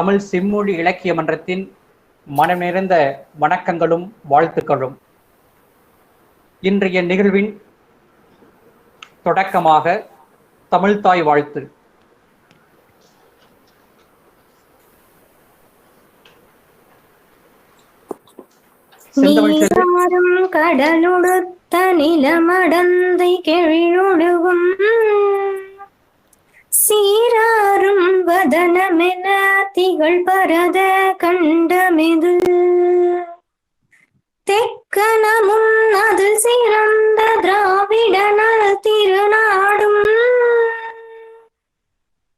தமிழ் செம்மொழி இலக்கிய மன்றத்தின் மனம் நிறைந்த வணக்கங்களும் வாழ்த்துக்களும். இன்றைய நிகழ்வின் தொடக்கமாக தமிழ்த்தாய் வாழ்த்து. நீராறும் கடலுடுத்த நிலமடந்தை கெழிலொழுகும் சீராறும் வதனமென திகழ் பரத கண்டமிது தெக்கணமும் அதில் சிறந்த திராவிடனல் திருநாடும்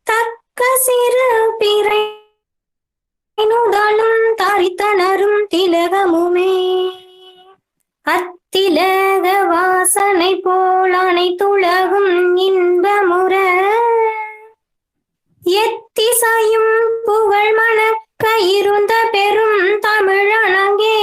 தக்க சிறு பிறை நுதலும் தரித்தனரும் திலகமுமே அத்திலக வாசனை போல் அனைத்துலகும் இன்பமுற எத்திசையும் புகழ் மணக்க இருந்த பெரும் தமிழனங்கே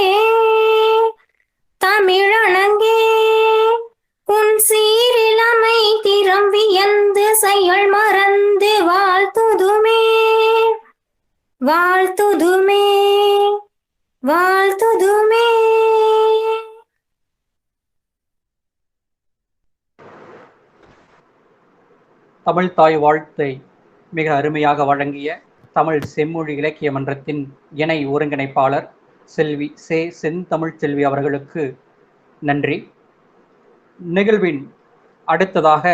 உன் சீரிலமை திறம் வியந்து செயல் மறந்து வாழ்த்துதுமே தமிழ்த்தாய் வாழ்த்தை மிக அருமையாக வழங்கிய தமிழ் செம்மொழி இலக்கிய மன்றத்தின் இணை ஒருங்கிணைப்பாளர் செல்வி செந்தமிழ் செல்வி அவர்களுக்கு நன்றி. நிகழ்வின் அடுத்ததாக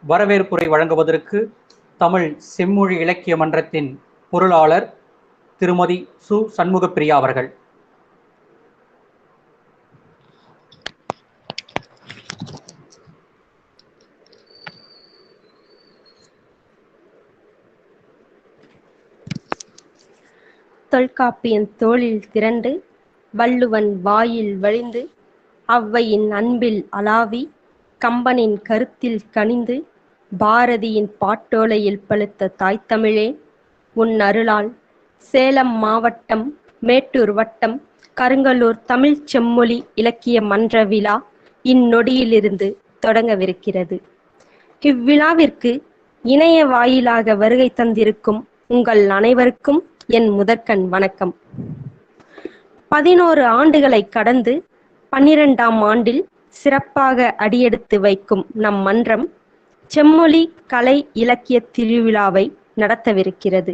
வரவேற்புரை வழங்குவதற்கு தமிழ் செம்மொழி இலக்கிய மன்றத்தின் பொருளாளர் திருமதி சு சண்முகப்பிரியா அவர்கள். தொல்காப்பியன் தோளில் திரண்டு வள்ளுவன் வாயில் வழிந்து ஔவையின் அன்பில் அளாவி கம்பனின் கருத்தில் கனிந்து பாரதியின் பாட்டோலையில் பழுத்த தாய்த்தமிழே, உன் அருளால் சேலம் மாவட்டம் மேட்டூர் வட்டம் கருங்கலூர் தமிழ் செம்மொழி இலக்கிய மன்ற விழா இந்நொடியிலிருந்து தொடங்கவிருக்கிறது. இவ்விழாவிற்கு இணைய வாயிலாக வருகை தந்திருக்கும் உங்கள் அனைவருக்கும் என் முதற்கண் வணக்கம். 11 ஆண்டுகளை கடந்து 12ஆம் ஆண்டில் சிறப்பாக அடியெடுத்து வைக்கும் நம் மன்றம் செம்மொழி கலை இலக்கிய திருவிழாவை நடத்தவிருக்கிறது.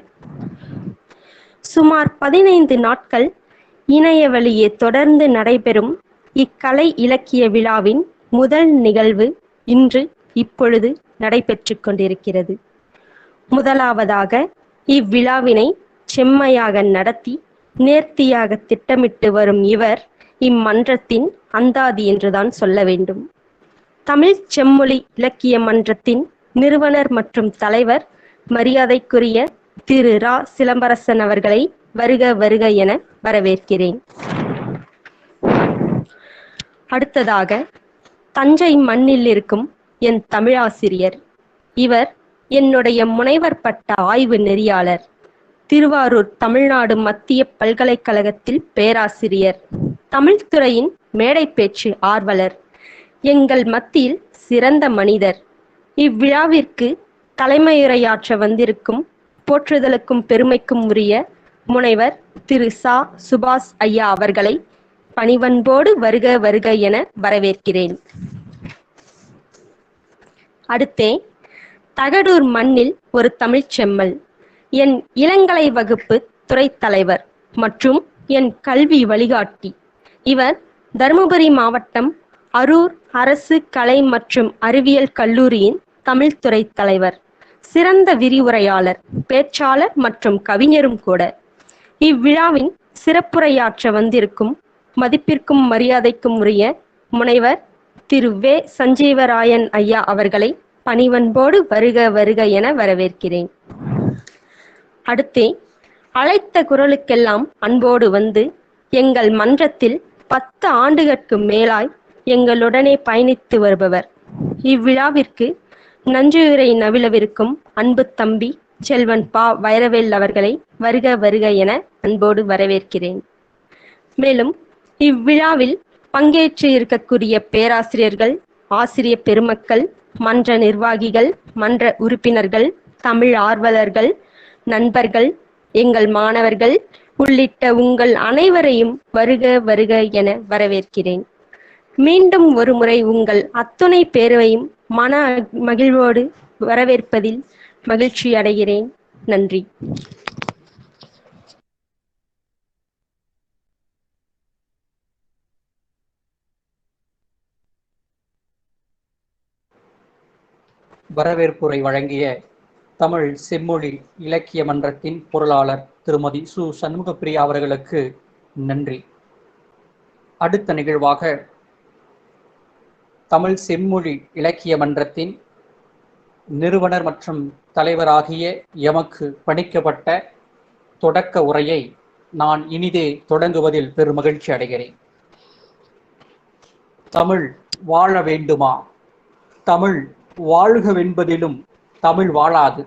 சுமார் 15 நாட்கள் இணைய வழியே தொடர்ந்து நடைபெறும் இக்கலை இலக்கிய விழாவின் முதல் நிகழ்வு இப்பொழுது நடைபெற்று கொண்டிருக்கிறது. முதலாவதாக இவ்விழாவினை செம்மையாக நடத்தி நேர்த்தியாக திட்டமிட்டு வரும் இவர் இம்மன்றத்தின் அந்தாதி என்றுதான் சொல்ல வேண்டும். தமிழ் செம்மொழி இலக்கிய மன்றத்தின் நிறுவனர் மற்றும் தலைவர் மரியாதைக்குரிய திரு ரா சிலம்பரசன் அவர்களை வருக வருக என வரவேற்கிறேன். அடுத்ததாக தஞ்சை மண்ணில் இருக்கும் என் தமிழாசிரியர். இவர் என்னுடைய முனைவர் பட்ட ஆய்வு நெறியாளர், திருவாரூர் தமிழ்நாடு மத்திய பல்கலைக்கழகத்தில் பேராசிரியர், தமிழ்துறையின் மேடை பேச்சு ஆர்வலர், எங்கள் மத்தியில் சிறந்த மனிதர். இவ்விழாவிற்கு தலைமையுரையாற்ற வந்திருக்கும் போற்றுதலுக்கும் பெருமைக்கும் உரிய முனைவர் திரு சா சுபாஷ் ஐயா அவர்களை பணிவன்போடு வருக வருக என வரவேற்கிறேன். அடுத்தே தகடூர் மண்ணில் ஒரு தமிழ்ச் செம்மல், என் இளங்கலை வகுப்பு துறை தலைவர் மற்றும் என் கல்வி வழிகாட்டி. இவர் தருமபுரி மாவட்டம் அரூர் அரசு கலை மற்றும் அறிவியல் கல்லூரியின் தமிழ்துறை தலைவர், சிறந்த விரிவுரையாளர், பேச்சாளர் மற்றும் கவிஞரும் கூட. இவ்விழாவின் சிறப்புரையாற்ற வந்திருக்கும் மதிப்பிற்கும் மரியாதைக்கும் உரிய முனைவர் திரு வே சஞ்சீவராயன் ஐயா அவர்களை பணிவன்போடு வருக வருக என வரவேற்கிறேன். அடுத்தே அழைத்த குரலுக்கெல்லாம் அன்போடு வந்து எங்கள் மன்றத்தில் 10 ஆண்டுகளுக்கு மேலாய் எங்களுடனே பயணித்து வருபவர், இவ்விழாவிற்கு நன்றியுரை நவிழவிருக்கும் அன்பு தம்பி செல்வன் பா வைரவேல் அவர்களை வருக வருக என அன்போடு வரவேற்கிறேன். மேலும் இவ்விழாவில் பங்கேற்று இருக்கக்கூடிய பேராசிரியர்கள், ஆசிரிய பெருமக்கள், மன்ற நிர்வாகிகள், மன்ற உறுப்பினர்கள், தமிழ் ஆர்வலர்கள், நண்பர்கள், எங்கள் மாணவர்கள் உள்ளிட்ட உங்கள் அனைவரையும் வருக வருக என வரவேற்கிறேன். மீண்டும் ஒருமுறை உங்கள் அத்துணை பேரையும் மன மகிழ்வோடு வரவேற்பதில் மகிழ்ச்சி அடைகிறேன். நன்றி. வரவேற்புரை வழங்கிய தமிழ் செம்மொழி இலக்கிய மன்றத்தின் பொருளாளர் திருமதி சு. சண்முகப்பிரியா அவர்களுக்கு நன்றி. அடுத்த நிகழ்வாக தமிழ் செம்மொழி இலக்கிய மன்றத்தின் நிறுவனர் மற்றும் தலைவராகிய எமக்கு பணிக்கப்பட்ட தொடக்க உரையை நான் இனிதே தொடங்குவதில் பெருமகிழ்ச்சி அடைகிறேன். தமிழ் வாழ வேண்டுமா? தமிழ் வாழ்கவென்பதிலும் தமிழ் வாழாது.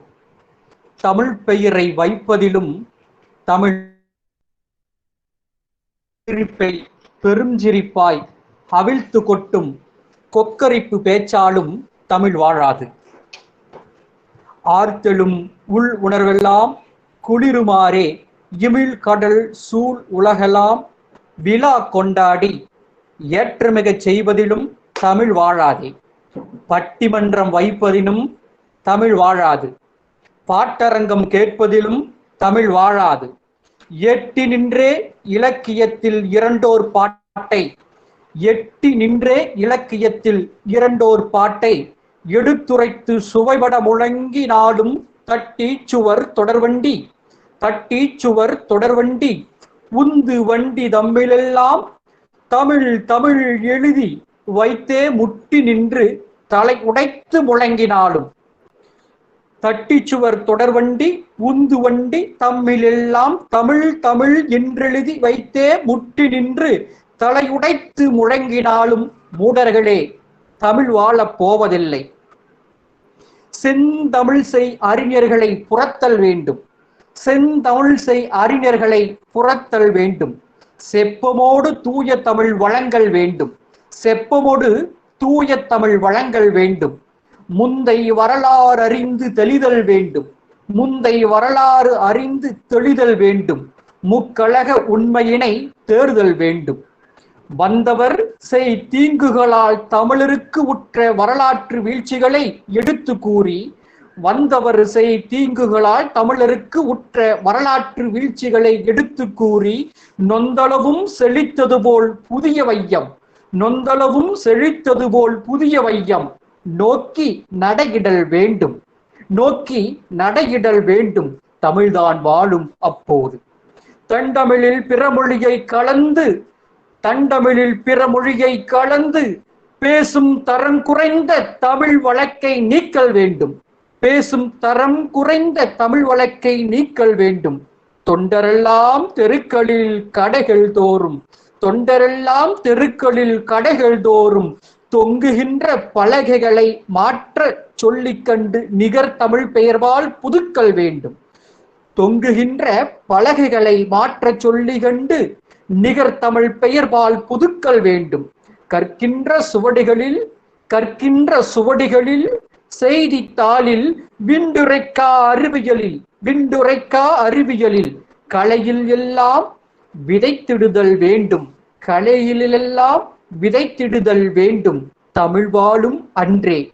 தமிழ் பெயரை வைப்பதிலும் தமிழ் சிரிப்பை பெருஞ்சிரிப்பாய் அவிழ்த்து கொட்டும் கொக்கரிப்பு பேச்சாலும் தமிழ் வாழாது. ஆர்த்தெழும் உள் உணர்வெல்லாம் குளிருமாறே இமிழ் கடல் சூழ் உலகெல்லாம் விழா கொண்டாடி ஏற்றமிகச் செய்வதிலும் தமிழ் வாழாதே. பட்டிமன்றம் வைப்பதிலும் தமிழ் வாழாது. பாட்டரங்கம் கேட்பதிலும் தமிழ் வாழாது. எட்டி நின்றே இலக்கியத்தில் இரண்டோர் பாட்டை எடுத்துரைத்து சுவைபட முழங்கினாலும் தட்டி சுவர் தொடர்வண்டி உந்து வண்டி தம்மிலெல்லாம் தமிழ் தமிழ் எழுதி வைத்தே முட்டி நின்று தலை உடைத்து முழங்கினாலும் தட்டிச்சுவர் தொடர்வண்டி உந்து வண்டி தம்மிலெல்லாம் தமிழ் தமிழ் என்றெழுதி வைத்தே முட்டி நின்று தலை உடைத்து முழங்கினாலும் மூடர்களே தமிழ் வாழப் போவதில்லை. செந்தமிழ் செய் அறிஞர்களை புறத்தல் வேண்டும். செப்பமோடு தூய தமிழ் வழங்கல் வேண்டும். முந்தை வரலாறு அறிந்து தெளிதல் வேண்டும். முக்கழக உண்மையினை தேர்தல் வேண்டும். வந்தவர் செய் தீங்குகளால் தமிழருக்கு உற்ற வரலாற்று வீழ்ச்சிகளை எடுத்து கூறி நொந்தளவும் செழித்தது போல் புதிய வையம் நோக்கி நடையிடல் வேண்டும். தமிழ்தான் வாழும் அப்போது. தண்டமிழில் பிறமொழியை கலந்து பேசும் தரம் குறைந்த தமிழ் வழக்கை நீக்கல் வேண்டும். தொண்டரெல்லாம் தெருக்களில் கடைகள் தோறும் தொங்குகின்ற பலகைகளை மாற்ற சொல்லிக்கண்டு நிகர் தமிழ் பெயர்பால் புதுக்கல் வேண்டும். கற்கின்ற சுவடிகளில் செய்தித்தாளில் விண்டுரைக்கா அறிவியலில் கலையில் எல்லாம் விதைத்திடுதல் வேண்டும். தமிழ் வாழும் அன்றே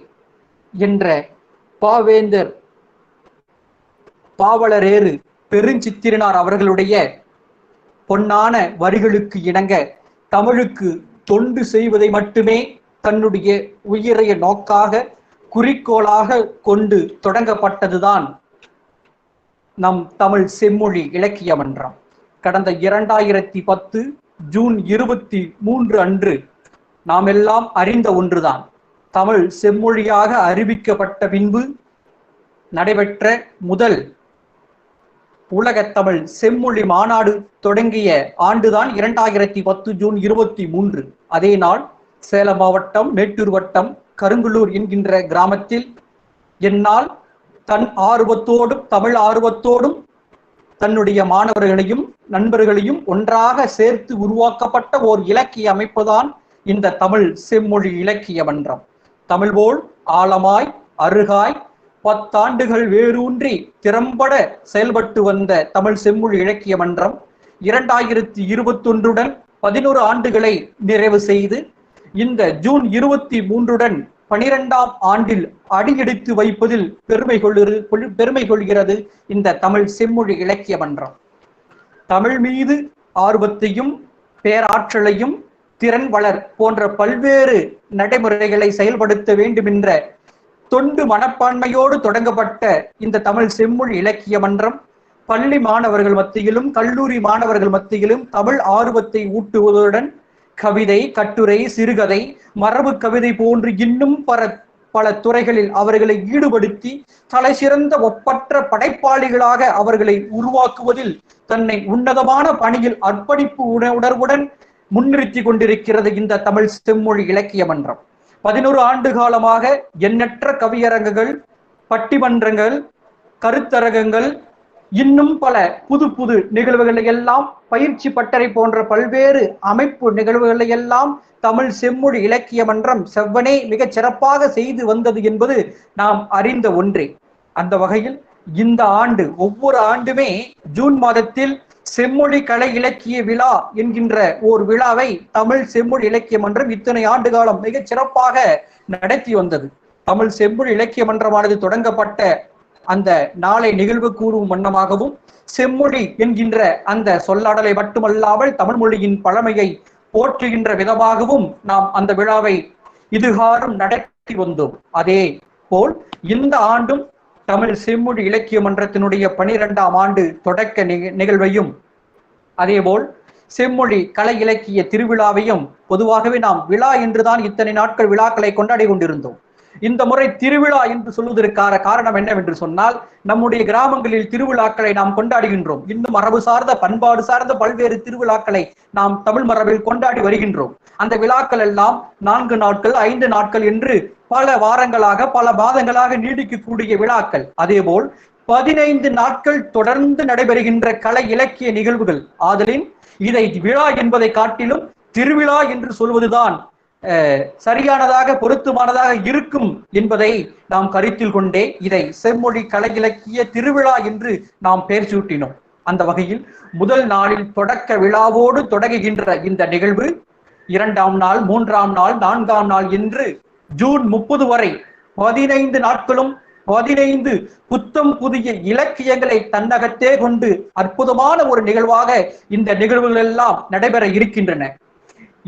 என்ற பாவேந்தர் பாவலரேறு பெருஞ்சித்திரனார் அவர்களுடைய பொன்னான வரிகளுக்கு இணங்க தமிழுக்கு தொண்டு செய்வதை மட்டுமே தன்னுடைய உயரிய நோக்காக குறிக்கோளாக கொண்டு தொடங்கப்பட்டதுதான் நம் தமிழ் செம்மொழி இலக்கிய மன்றம். கடந்த 2010 ஜூன் 23 அன்று நாம் எல்லாம் அறிந்த ஒன்றுதான். தமிழ் செம்மொழியாக அறிவிக்கப்பட்ட பின்பு நடைபெற்ற முதல் உலக தமிழ் செம்மொழி மாநாடு தொடங்கிய ஆண்டுதான் 2010 ஜூன் 23. அதே நாள் சேலம் மாவட்டம் மேட்டூர் வட்டம் கருங்குளூர் என்கின்ற கிராமத்தில் என்னால் தமிழ் ஆர்வத்தோடும் தன்னுடைய மாணவர்களையும் நண்பர்களையும் ஒன்றாக சேர்த்து உருவாக்கப்பட்ட ஓர் இலக்கிய அமைப்புதான் இந்த தமிழ் செம்மொழி இலக்கிய மன்றம். தமிழ் போல் ஆழமாய் அருகாய் 10 ஆண்டுகள் வேரூன்றி திறம்பட செயல்பட்டு வந்த தமிழ் செம்மொழி இலக்கிய மன்றம் 2021 11 ஆண்டுகளை நிறைவு செய்து இந்த ஜூன் 23 12ஆம் ஆண்டில் அடியெடுத்து வைப்பதில் பெருமை கொள்கிறது இந்த தமிழ் செம்மொழி இலக்கிய மன்றம். தமிழ் மீது ஆர்வத்தையும் பேராற்றலையும் திறன் வளர் போன்ற பல்வேறு நடைமுறைகளை செயல்படுத்த வேண்டும் என்ற தொண்டு மனப்பான்மையோடு தொடங்கப்பட்ட இந்த தமிழ் செம்மொழி இலக்கிய மன்றம் பள்ளி மாணவர்கள் மத்தியிலும் கல்லூரி மாணவர்கள் மத்தியிலும் தமிழ் ஆர்வத்தை ஊட்டுவதுடன் கவிதை, கட்டுரை, சிறுகதை, மரபு கவிதை போன்று இன்னும் பல துறைகளில் அவர்களை ஈடுபடுத்தி தலை சிறந்த ஒப்பற்ற படைப்பாளிகளாக அவர்களை உருவாக்குவதில் தன்னை உன்னதமான பணியில் அர்ப்பணிப்பு உணர்வுடன் முன்னிறுத்தி கொண்டிருக்கிறது இந்த தமிழ் செம்மொழி இலக்கிய மன்றம். 11 ஆண்டு காலமாக எண்ணற்ற கவியரங்குகள், பட்டிமன்றங்கள், கருத்தரங்கங்கள், இன்னும் பல புது நிகழ்வுகளை எல்லாம், பயிற்சி பட்டறை போன்ற பல்வேறு அமைப்பு நிகழ்வுகளை எல்லாம் தமிழ் செம்மொழி இலக்கிய மன்றம் செவ்வனே மிகச் சிறப்பாக செய்து வந்தது என்பது நாம் அறிந்த ஒன்றே. அந்த வகையில் இந்த ஆண்டு ஒவ்வொரு ஆண்டுமே ஜூன் மாதத்தில் செம்மொழி கலை இலக்கிய விழா என்கின்ற ஓர் விழாவை தமிழ் செம்மொழி இலக்கிய மன்றம் இத்தனை ஆண்டு காலம் மிகச் சிறப்பாக நடத்தி வந்தது. தமிழ் செம்மொழி இலக்கிய மன்றமானது தொடங்கப்பட்ட அந்த நாளை நிகழ்வு கூறும் வண்ணமாகவும் செம்மொழி என்கின்ற அந்த சொல்லாடலை மட்டுமல்லாமல் தமிழ் மொழியின் பழமையை போற்றுகின்ற விதமாகவும் நாம் அந்த விழாவை இதுகாரும் நடத்தி வந்தோம். அதே போல் இந்த ஆண்டும் தமிழ் செம்மொழி இலக்கிய மன்றத்தினுடைய 12ஆம் ஆண்டு தொடக்க நிகழ்வையும் அதேபோல் செம்மொழி கலை இலக்கிய திருவிழாவையும் பொதுவாகவே நாம் விழா என்றுதான் இத்தனை நாட்கள் விழாக்களை கொண்டாடி கொண்டிருந்தோம். இந்த முறை திருவிழா என்று சொல்வதற்கான காரணம் என்னவென்று சொன்னால், நம்முடைய கிராமங்களில் திருவிழாக்களை நாம் கொண்டாடுகின்றோம். இன்னும் மரபு சார்ந்த பண்பாடு சார்ந்த பல்வேறு திருவிழாக்களை நாம் தமிழ் மரபில் கொண்டாடி வருகின்றோம். அந்த விழாக்கள் எல்லாம் 4 நாட்கள் 5 நாட்கள் என்று பல வாரங்களாக பல மாதங்களாக நீடிக்கக்கூடிய விழாக்கள். அதேபோல் 15 நாட்கள் தொடர்ந்து நடைபெறுகின்ற கலை இலக்கிய நிகழ்வுகள். ஆதலின் இதை விழா என்பதை காட்டிலும் திருவிழா என்று சொல்வதுதான் சரியானதாக பொருத்தமானதாக இருக்கும் என்பதை நாம் கருத்தில் கொண்டே இதை செம்மொழி கலை இலக்கிய திருவிழா என்று நாம் பெயர் சூட்டினோம். அந்த வகையில் முதல் நாளில் தொடக்க விழாவோடு தொடங்குகின்ற இந்த நிகழ்வு 2ஆம் நாள், 3ஆம் நாள், 4ஆம் நாள் என்று ஜூன் 30 வரை 15 நாட்களும் 15 புத்தம் புதிய இலக்கியங்களை தன்னகத்தே கொண்டு அற்புதமான ஒரு நிகழ்வாக இந்த நிகழ்வுகள் எல்லாம் நடைபெற இருக்கின்றன.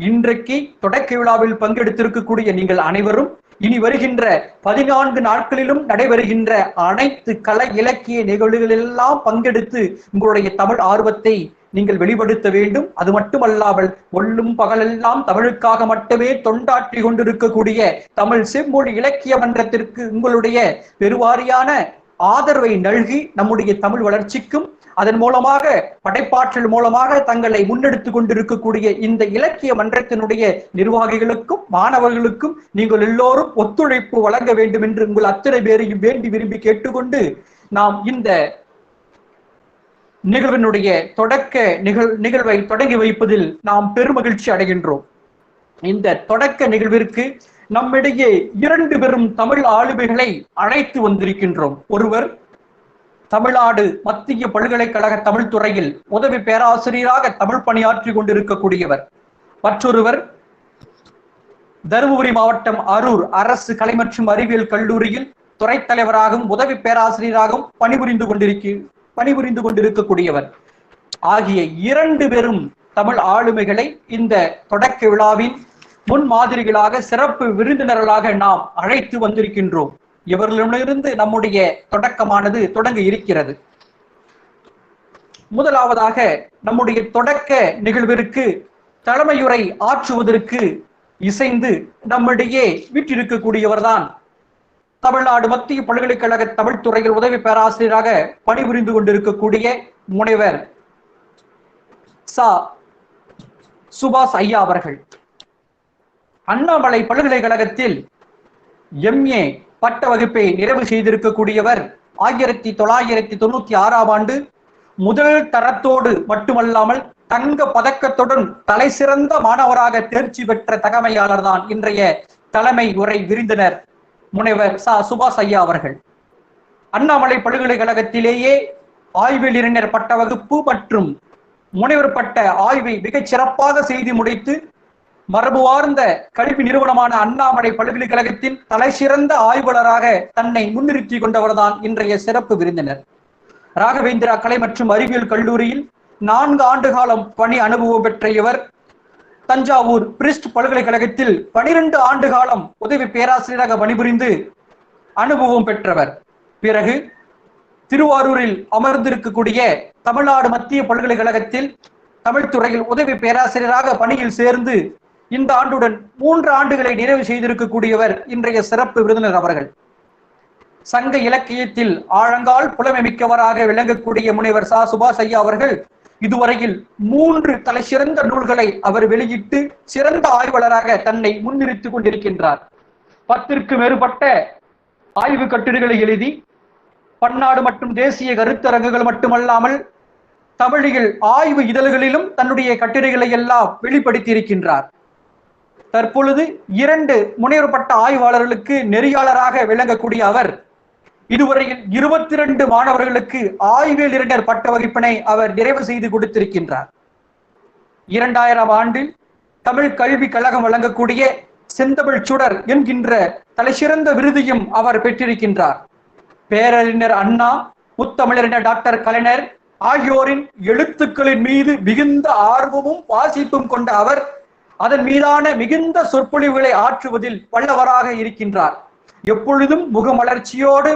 இன்றைக்கு தொடக்க விழாவில் பங்கெடுத்திருக்கக்கூடிய நீங்கள் அனைவரும் இனி வருகின்ற 14 நாட்களிலும் நடைபெறுகின்ற அனைத்து கலை இலக்கிய நிகழ்வுகளெல்லாம் பங்கெடுத்து உங்களுடைய தமிழ் ஆர்வத்தை நீங்கள் வெளிப்படுத்த வேண்டும். அது மட்டுமல்லாமல் ஒள்ளும் பகலெல்லாம் தமிழுக்காக மட்டுமே தொண்டாற்றி கொண்டிருக்கக்கூடிய தமிழ் செம்மொழி இலக்கிய மன்றத்திற்கு உங்களுடைய பெருவாரியான ஆதரவை நல்கி நம்முடைய தமிழ் வளர்ச்சிக்கும் அதன் மூலமாக படைப்பாற்றல் மூலமாக தங்களை முன்னெடுத்து கொண்டிருக்கக்கூடிய இந்த இலக்கிய மன்றத்தினுடைய நிர்வாகிகளுக்கும் மாணவர்களுக்கும் நீங்கள் எல்லோரும் ஒத்துழைப்பு வழங்க வேண்டும் என்று உங்கள் அத்தனை பேரையும் வேண்டி விரும்பி கேட்டுக்கொண்டு நாம் இந்த நிகழ்வினுடைய தொடக்க நிகழ்வை தொடங்கி வைப்பதில் நாம் பெருமகிழ்ச்சி அடைகின்றோம். இந்த தொடக்க நிகழ்விற்கு நம்மிடையே 2 பெரும் தமிழ் ஆளுமைகளை அழைத்து வந்திருக்கின்றோம். ஒருவர் தமிழ்நாடு மத்திய பல்கலைக்கழக தமிழ் துறையில் உதவி பேராசிரியராக தமிழ் பணியாற்றி கொண்டிருக்கக்கூடியவர். மற்றொருவர் தருமபுரி மாவட்டம் அரூர் அரசு கலை மற்றும் அறிவியல் கல்லூரியில் துறை தலைவராகவும் உதவி பேராசிரியராகவும் பணிபுரிந்து கொண்டிருக்கக்கூடியவர். ஆகிய 2 பெரும் தமிழ் ஆளுமைகளை இந்த தொடக்க விழாவின் முன்மாதிரிகளாக சிறப்பு விருந்தினர்களாக நாம் அழைத்து வந்திருக்கின்றோம். இவர்களிடமிருந்து நம்முடைய தொடக்கமானது தொடங்க இருக்கிறது. முதலாவதாக நம்முடைய தொடக்க நிகழ்விற்கு தலைமையுரை ஆற்றுவதற்கு இசைந்து நம்மிடையே வீற்றிருக்கக்கூடியவர்தான் தமிழ்நாடு மத்திய பல்கலைக்கழக தமிழ் துறையில் உதவி பேராசிரியராக பணிபுரிந்து கொண்டிருக்கக்கூடிய முனைவர் சா. சுபாஷ் ஐயா அவர்கள். அண்ணாமலை பல்கலைக்கழகத்தில் MA பட்ட வகுப்பை நிறைவு செய்திருக்கக்கூடியவர். 1996ஆம் ஆண்டு முதல் தரத்தோடு மட்டுமல்லாமல் தங்க பதக்கத்துடன் தலை சிறந்த மாணவராக தேர்ச்சி பெற்ற தகமையாளர் தான் இன்றைய தலைமை உரை விருந்தினர் முனைவர் சா. சுபாஷ் ஐயா அவர்கள். அண்ணாமலை பல்கலைக்கழகத்திலேயே ஆய்வியறிஞர் பட்ட வகுப்பு மற்றும் முனைவர் பட்ட ஆய்வை மிகச் சிறப்பாக செய்து முடித்து மரபுவார்ந்த கல்வி நிறுவனமான அண்ணாமலை பல்கலைக்கழகத்தின் தலைசிறந்த ஆய்வாளராக தன்னை முன்னிறுத்தி கொண்டவர்தான் இன்றைய சிறப்பு விருந்தினர். ராகவேந்திரா கலை மற்றும் அறிவியல் கல்லூரியில் 4 ஆண்டு காலம் பணி அனுபவம் பெற்ற இவர் தஞ்சாவூர் பிரிஸ்ட் பல்கலைக்கழகத்தில் 12 ஆண்டு காலம் உதவி பேராசிரியராக பணிபுரிந்து அனுபவம் பெற்றவர். பிறகு திருவாரூரில் அமர்ந்திருக்கக்கூடிய தமிழ்நாடு மத்திய பல்கலைக்கழகத்தில் தமிழ் துறையில் உதவி பேராசிரியராக பணியில் சேர்ந்து இந்த ஆண்டுடன் 3 ஆண்டுகளை நிறைவு செய்திருக்கக்கூடியவர் இன்றைய சிறப்பு விருந்தினர் அவர்கள். சங்க இலக்கியத்தில் ஆழங்கால் புலமை மிக்கவராக விளங்கக்கூடிய முனைவர் ச. சுபாஷ் ஐயா அவர்கள் இதுவரையில் 3 தலைசிறந்த நூல்களை அவர் வெளியிட்டு சிறந்த ஆய்வாளராக தன்னை முன்னிறுத்திக் கொண்டிருக்கின்றார். 10க்கும் மேற்பட்ட ஆய்வு கட்டுரைகளை எழுதி பன்னாடு மற்றும் தேசிய கருத்தரங்குகள் மட்டுமல்லாமல் தமிழில் ஆய்வு இதழ்களிலும் தன்னுடைய கட்டுரைகளை எல்லாம் வெளிப்படுத்தி இருக்கின்றார். தற்பொழுது 2 முனைவர் பட்ட ஆய்வாளர்களுக்கு நெறியாளராக விளங்கக்கூடிய அவர் இதுவரையில் 22 மாணவர்களுக்கு ஆய்வியறிஞர் பட்ட வகுப்பினை அவர் நிறைவு செய்து கொடுத்திருக்கின்றார். 2000 ஆண்டில் தமிழ் கல்வி கழகம் வழங்கக்கூடிய செந்தமிழ் சுடர் என்கின்ற தலைசிறந்த விருதையும் அவர் பெற்றிருக்கின்றார். பேரறிஞர் அண்ணா, முத்தமிழறிஞர் டாக்டர் கலைஞர் ஆகியோரின் எழுத்துக்களின் மீது மிகுந்த ஆர்வமும் வாசிப்பும் கொண்ட அவர் அதன் மீதான மிகுந்த சொற்பொழிவுகளை ஆற்றுவதில் வல்லவராக இருக்கின்றார். எப்பொழுதும் முகமலர்ச்சியோடு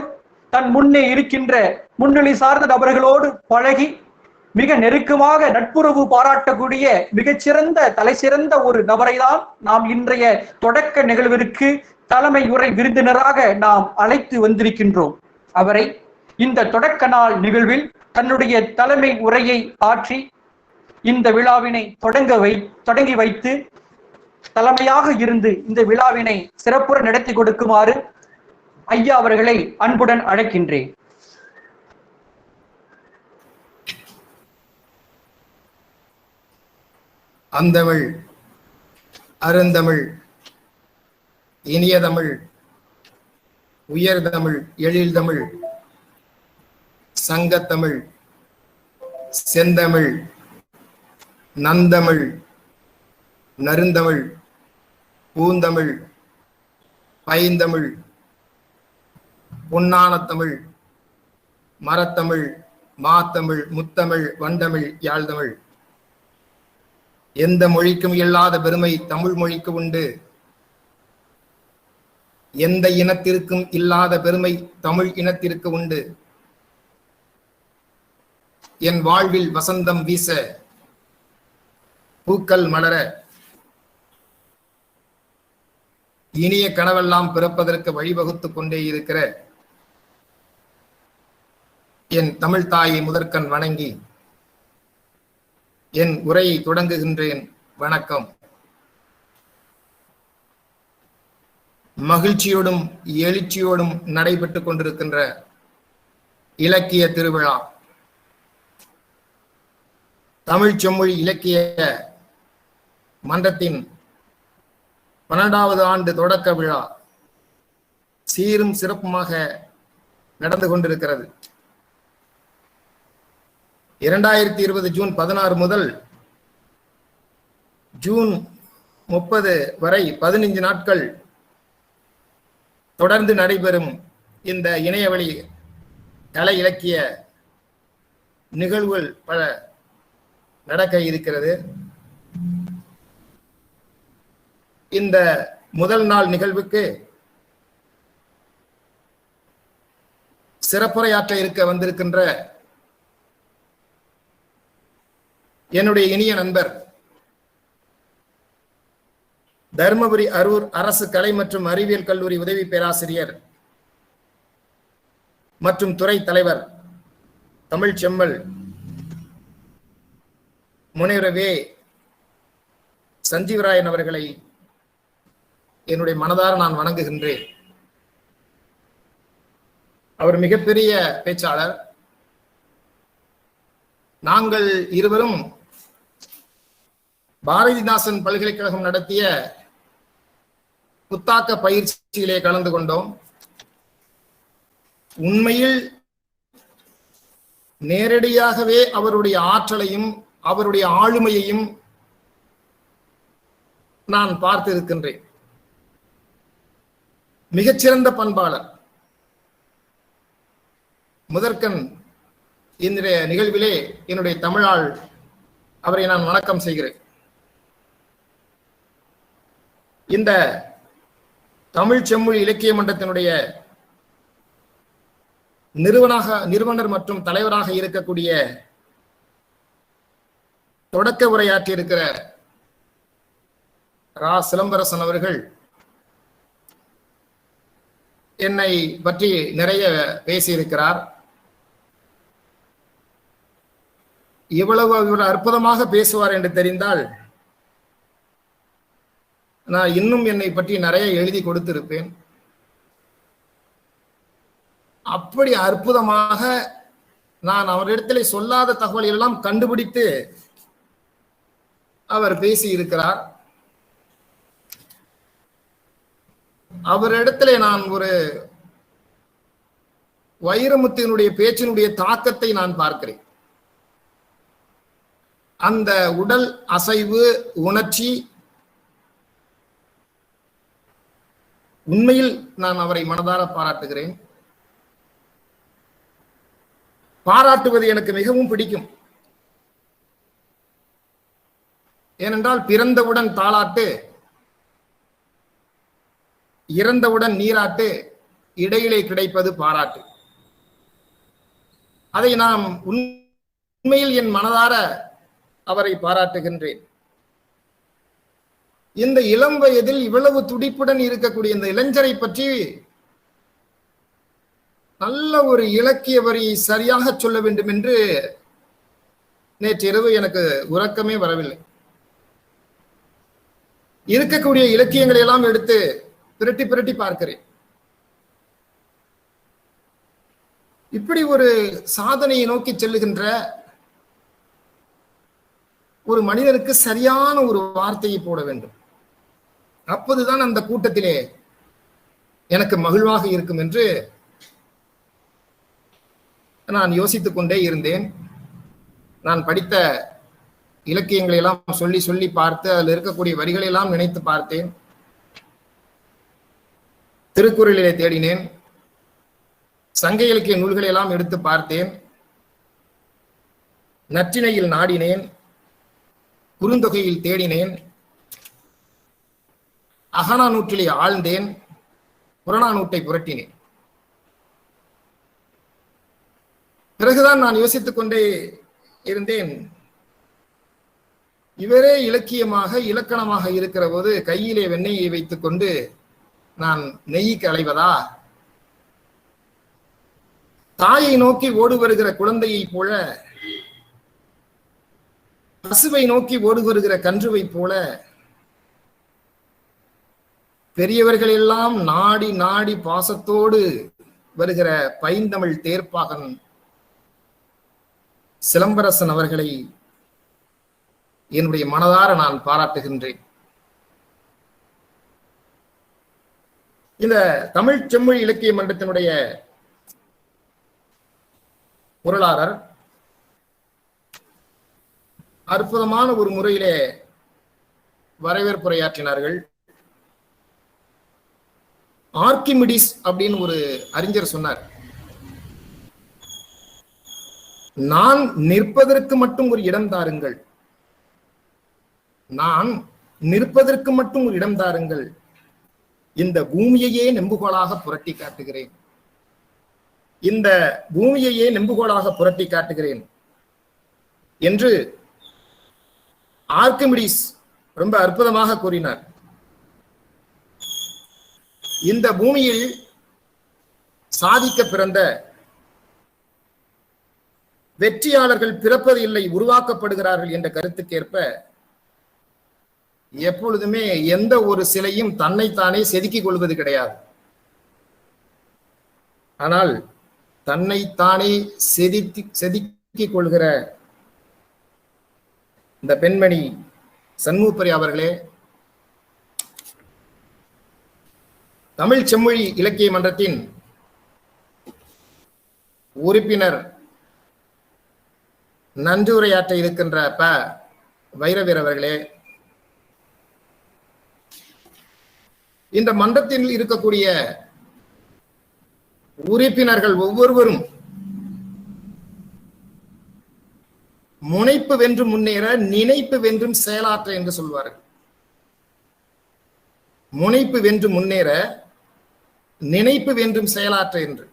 தன் முன்னே இருக்கின்ற முன்னிலை சார்ந்த நபர்களோடு பழகி மிக நெருக்கமாக நட்புறவு பாராட்டக்கூடிய மிகச்சிறந்த தலைசிறந்த ஒரு நபரை தான் நாம் இன்றைய தொடக்க நிகழ்விற்கு தலைமை உரை விருந்தினராக நாம் அழைத்து வந்திருக்கின்றோம். அவரை இந்த தொடக்க நாள் நிகழ்வில் தன்னுடைய தலைமை உரையை ஆற்றி இந்த விழாவினை தொடங்கி வைத்து தலைமையாக இருந்து இந்த விழாவினை சிறப்புற நடத்தி கொடுக்குமாறு ஐயா அவர்களை அன்புடன் அழைக்கின்றேன். அந்தமிழ், அருந்தமிழ், இனியதமிழ், உயர்தமிழ், எழில்தமிழ், சங்கத்தமிழ், செந்தமிழ், நந்தமிழ், நருந்தமிழ், பூந்தமிழ், பைந்தமிழ், பொன்னானத்தமிழ், மரத்தமிழ், மாத்தமிழ், முத்தமிழ், வண்டமிழ், யாழ்தமிழ். எந்த மொழிக்கும் இல்லாத பெருமை தமிழ் மொழிக்கு உண்டு. எந்த இனத்திற்கும் இல்லாத பெருமை தமிழ் இனத்திற்கு உண்டு. என் வாழ்வில் வசந்தம் வீச, பூக்கள் மலர, இனிய கனவெல்லாம் பிறப்பதற்கு வழிவகுத்துக் கொண்டே இருக்கிற என் தமிழ் தாயை முதற்கண் வணங்கி என் உரையை தொடங்குகின்றேன். வணக்கம். மகிழ்ச்சியோடும் எழுச்சியோடும் நடைபெற்றுக் கொண்டிருக்கின்ற இலக்கிய திருவிழா, தமிழ் செம்மொழி இலக்கிய மன்றத்தின் 12வது ஆண்டு தொடக்க விழா சீரும் சிறப்புமாக நடந்து கொண்டிருக்கிறது. 2020 ஜூன் 16 முதல் ஜூன் 30 வரை 15 நாட்கள் தொடர்ந்து நடைபெறும் இந்த இணையவழி கலை இலக்கிய நிகழ்வுகள் பல நடக்க இருக்கிறது. இந்த முதல் நாள் நிகழ்வுக்கு சிறப்புரையாற்ற இருக்க வந்திருக்கின்ற என்னுடைய இனிய நண்பர், தர்மபுரி அரூர் அரசு கலை மற்றும் அறிவியல் கல்லூரி உதவி பேராசிரியர் மற்றும் துறை தலைவர் தமிழ் செம்மல் முனைவர் வே. சஞ்சீவராயன் அவர்களை என்னுடைய மனதார நான் வணங்குகின்றேன். அவர் மிகப்பெரிய பேச்சாளர். நாங்கள் இருவரும் பாரதிதாசன் பல்கலைக்கழகம் நடத்திய புத்தாக்க பயிற்சியிலே கலந்து கொண்டோம். உண்மையில் நேரடியாகவே அவருடைய ஆற்றலையும் அவருடைய ஆளுமையையும் நான் பார்த்து இருக்கின்றேன். மிகச்சிறந்த பண்பாளர். முதற்கண் இன்றைய நிகழ்விலே என்னுடைய தமிழால் அவரை நான் வணக்கம் செய்கிறேன். இந்த தமிழ் செம்மொழி இலக்கிய மன்றத்தினுடைய நிறுவனர் மற்றும் தலைவராக இருக்கக்கூடிய தொடக்க உரையாற்றி இருக்கிற ரா. சிலம்பரசன் அவர்கள் என்னை பற்றி நிறைய பேசியிருக்கிறார். இவ்வளவு இவர் அற்புதமாக பேசுவார் என்று தெரிந்தால் நான் இன்னும் என்னை பற்றி நிறைய எழுதி கொடுத்திருப்பேன். அப்படி அற்புதமாக நான் அவரிடத்திலே சொல்லாத தகவல் எல்லாம் கண்டுபிடித்து அவர் பேசி இருக்கிறார். அவரிடத்திலே நான் ஒரு வைரமுத்தினுடைய பேச்சினுடைய தாக்கத்தை நான் பார்க்கிறேன். அந்த உடல் அசைவு, உணர்ச்சி, உண்மையில் நான் அவரை மனதார பாராட்டுகிறேன். பாராட்டுவது எனக்கு மிகவும் பிடிக்கும். ஏனென்றால் பிறந்தவுடன் தாளாட்டு, இறந்தவுடன் நீராட்டு, இடையிலே கிடைப்பது பாராட்டு. அதை நாம் உண்மையில் என் மனதார அவரை பாராட்டுகின்றேன். இந்த இளம் வயதில் இவ்வளவு துடிப்புடன் இருக்கக்கூடிய இந்த இளைஞரை பற்றி நல்ல ஒரு இலக்கிய வரியை சரியாக சொல்ல வேண்டும் என்று நேற்றிரவு எனக்கு உறக்கமே வரவில்லை. இருக்கக்கூடிய இலக்கியங்களை எல்லாம் எடுத்து பிரட்டி பிரட்டி பார்க்கிறேன். இப்படி ஒரு சாதனையை நோக்கி செல்லுகின்ற ஒரு மனிதனுக்கு சரியான ஒரு வார்த்தையை போட வேண்டும். அப்போதுதான் அந்த கூட்டத்திலே எனக்கு மகிழ்வாக இருக்கும் என்று நான் யோசித்துக் கொண்டே இருந்தேன். நான் படித்த இலக்கியங்களை எல்லாம் சொல்லி சொல்லி பார்த்து அதில் இருக்கக்கூடிய வரிகளை எல்லாம் நினைத்து பார்த்தேன். திருக்குறளிலே தேடினேன், சங்க இலக்கிய நூல்களை எல்லாம் எடுத்து பார்த்தேன், நற்றிணையில் நாடினேன், குறுந்தொகையில் தேடினேன், அகநானூற்றிலே ஆழ்ந்தேன், புறநானூற்றை புரட்டினேன். பிறகுதான் நான் யோசித்துக் கொண்டே இருந்தேன், இவரே இலக்கியமாக இலக்கணமாக இருக்கிற போது கையிலே வெண்ணெயை வைத்துக் கொண்டு நான் நெய்க்கு அலைவதா? தாயை நோக்கி ஓடு வருகிற குழந்தையை போல, பசுவை நோக்கி ஓடு வருகிற கன்றுவை போல, பெரியவர்கள் எல்லாம் நாடி நாடி பாசத்தோடு வருகிற பைந்தமிழ் தேர்ப்பாகன் சிலம்பரசன் அவர்களை என்னுடைய மனதார நான் பாராட்டுகின்றேன். இந்த தமிழ் செம்மொழி இலக்கிய மன்றத்தினுடைய பொருளாளர் அற்புதமான ஒரு முறையிலே வரவேற்புரையாற்றினார்கள். ஆர்க்கிமிடிஸ் அப்படின்னு ஒரு அறிஞர் சொன்னார், நான் நிற்பதற்கு மட்டும் ஒரு இடம் தாருங்கள், நான் நிற்பதற்கு மட்டும் ஒரு இடம் தாருங்கள், இந்த பூமியையே நெம்புகோலாக புரட்டி காட்டுகிறேன், இந்த பூமியையே நெம்புகோலாக புரட்டி காட்டுகிறேன் என்று ஆர்க்கிமிடிஸ் ரொம்ப அற்புதமாக கூறினார். இந்த பூமியில் சாதிக்க பிறந்த வெற்றியாளர்கள் பிறப்பது இல்லை, உருவாக்கப்படுகிறார்கள் என்ற கருத்துக்கேற்ப எப்பொழுதுமே எந்த ஒரு சிலையும் தன்னைத்தானே செதுக்கிக் கொள்வது கிடையாது. ஆனால் தன்னைத்தானே செதுக்கிக் கொள்கிற இந்த பெண்மணி சண்முகப்பிரியா அவர்களே, தமிழ் செம்மொழி இலக்கிய மன்றத்தின் உறுப்பினர் நன்றி உரையாற்ற இருக்கின்ற வைரவீர் அவர்களே, இந்த மன்றத்தில் இருக்கக்கூடிய உறுப்பினர்கள் ஒவ்வொருவரும் முனைப்பு வென்று முன்னேற, நினைப்பு வென்றும் செயலாற்ற என்று சொல்வார்கள். முனைப்பு வென்று முன்னேற, நினைப்பு வென்றும் செயலாற்ற என்று.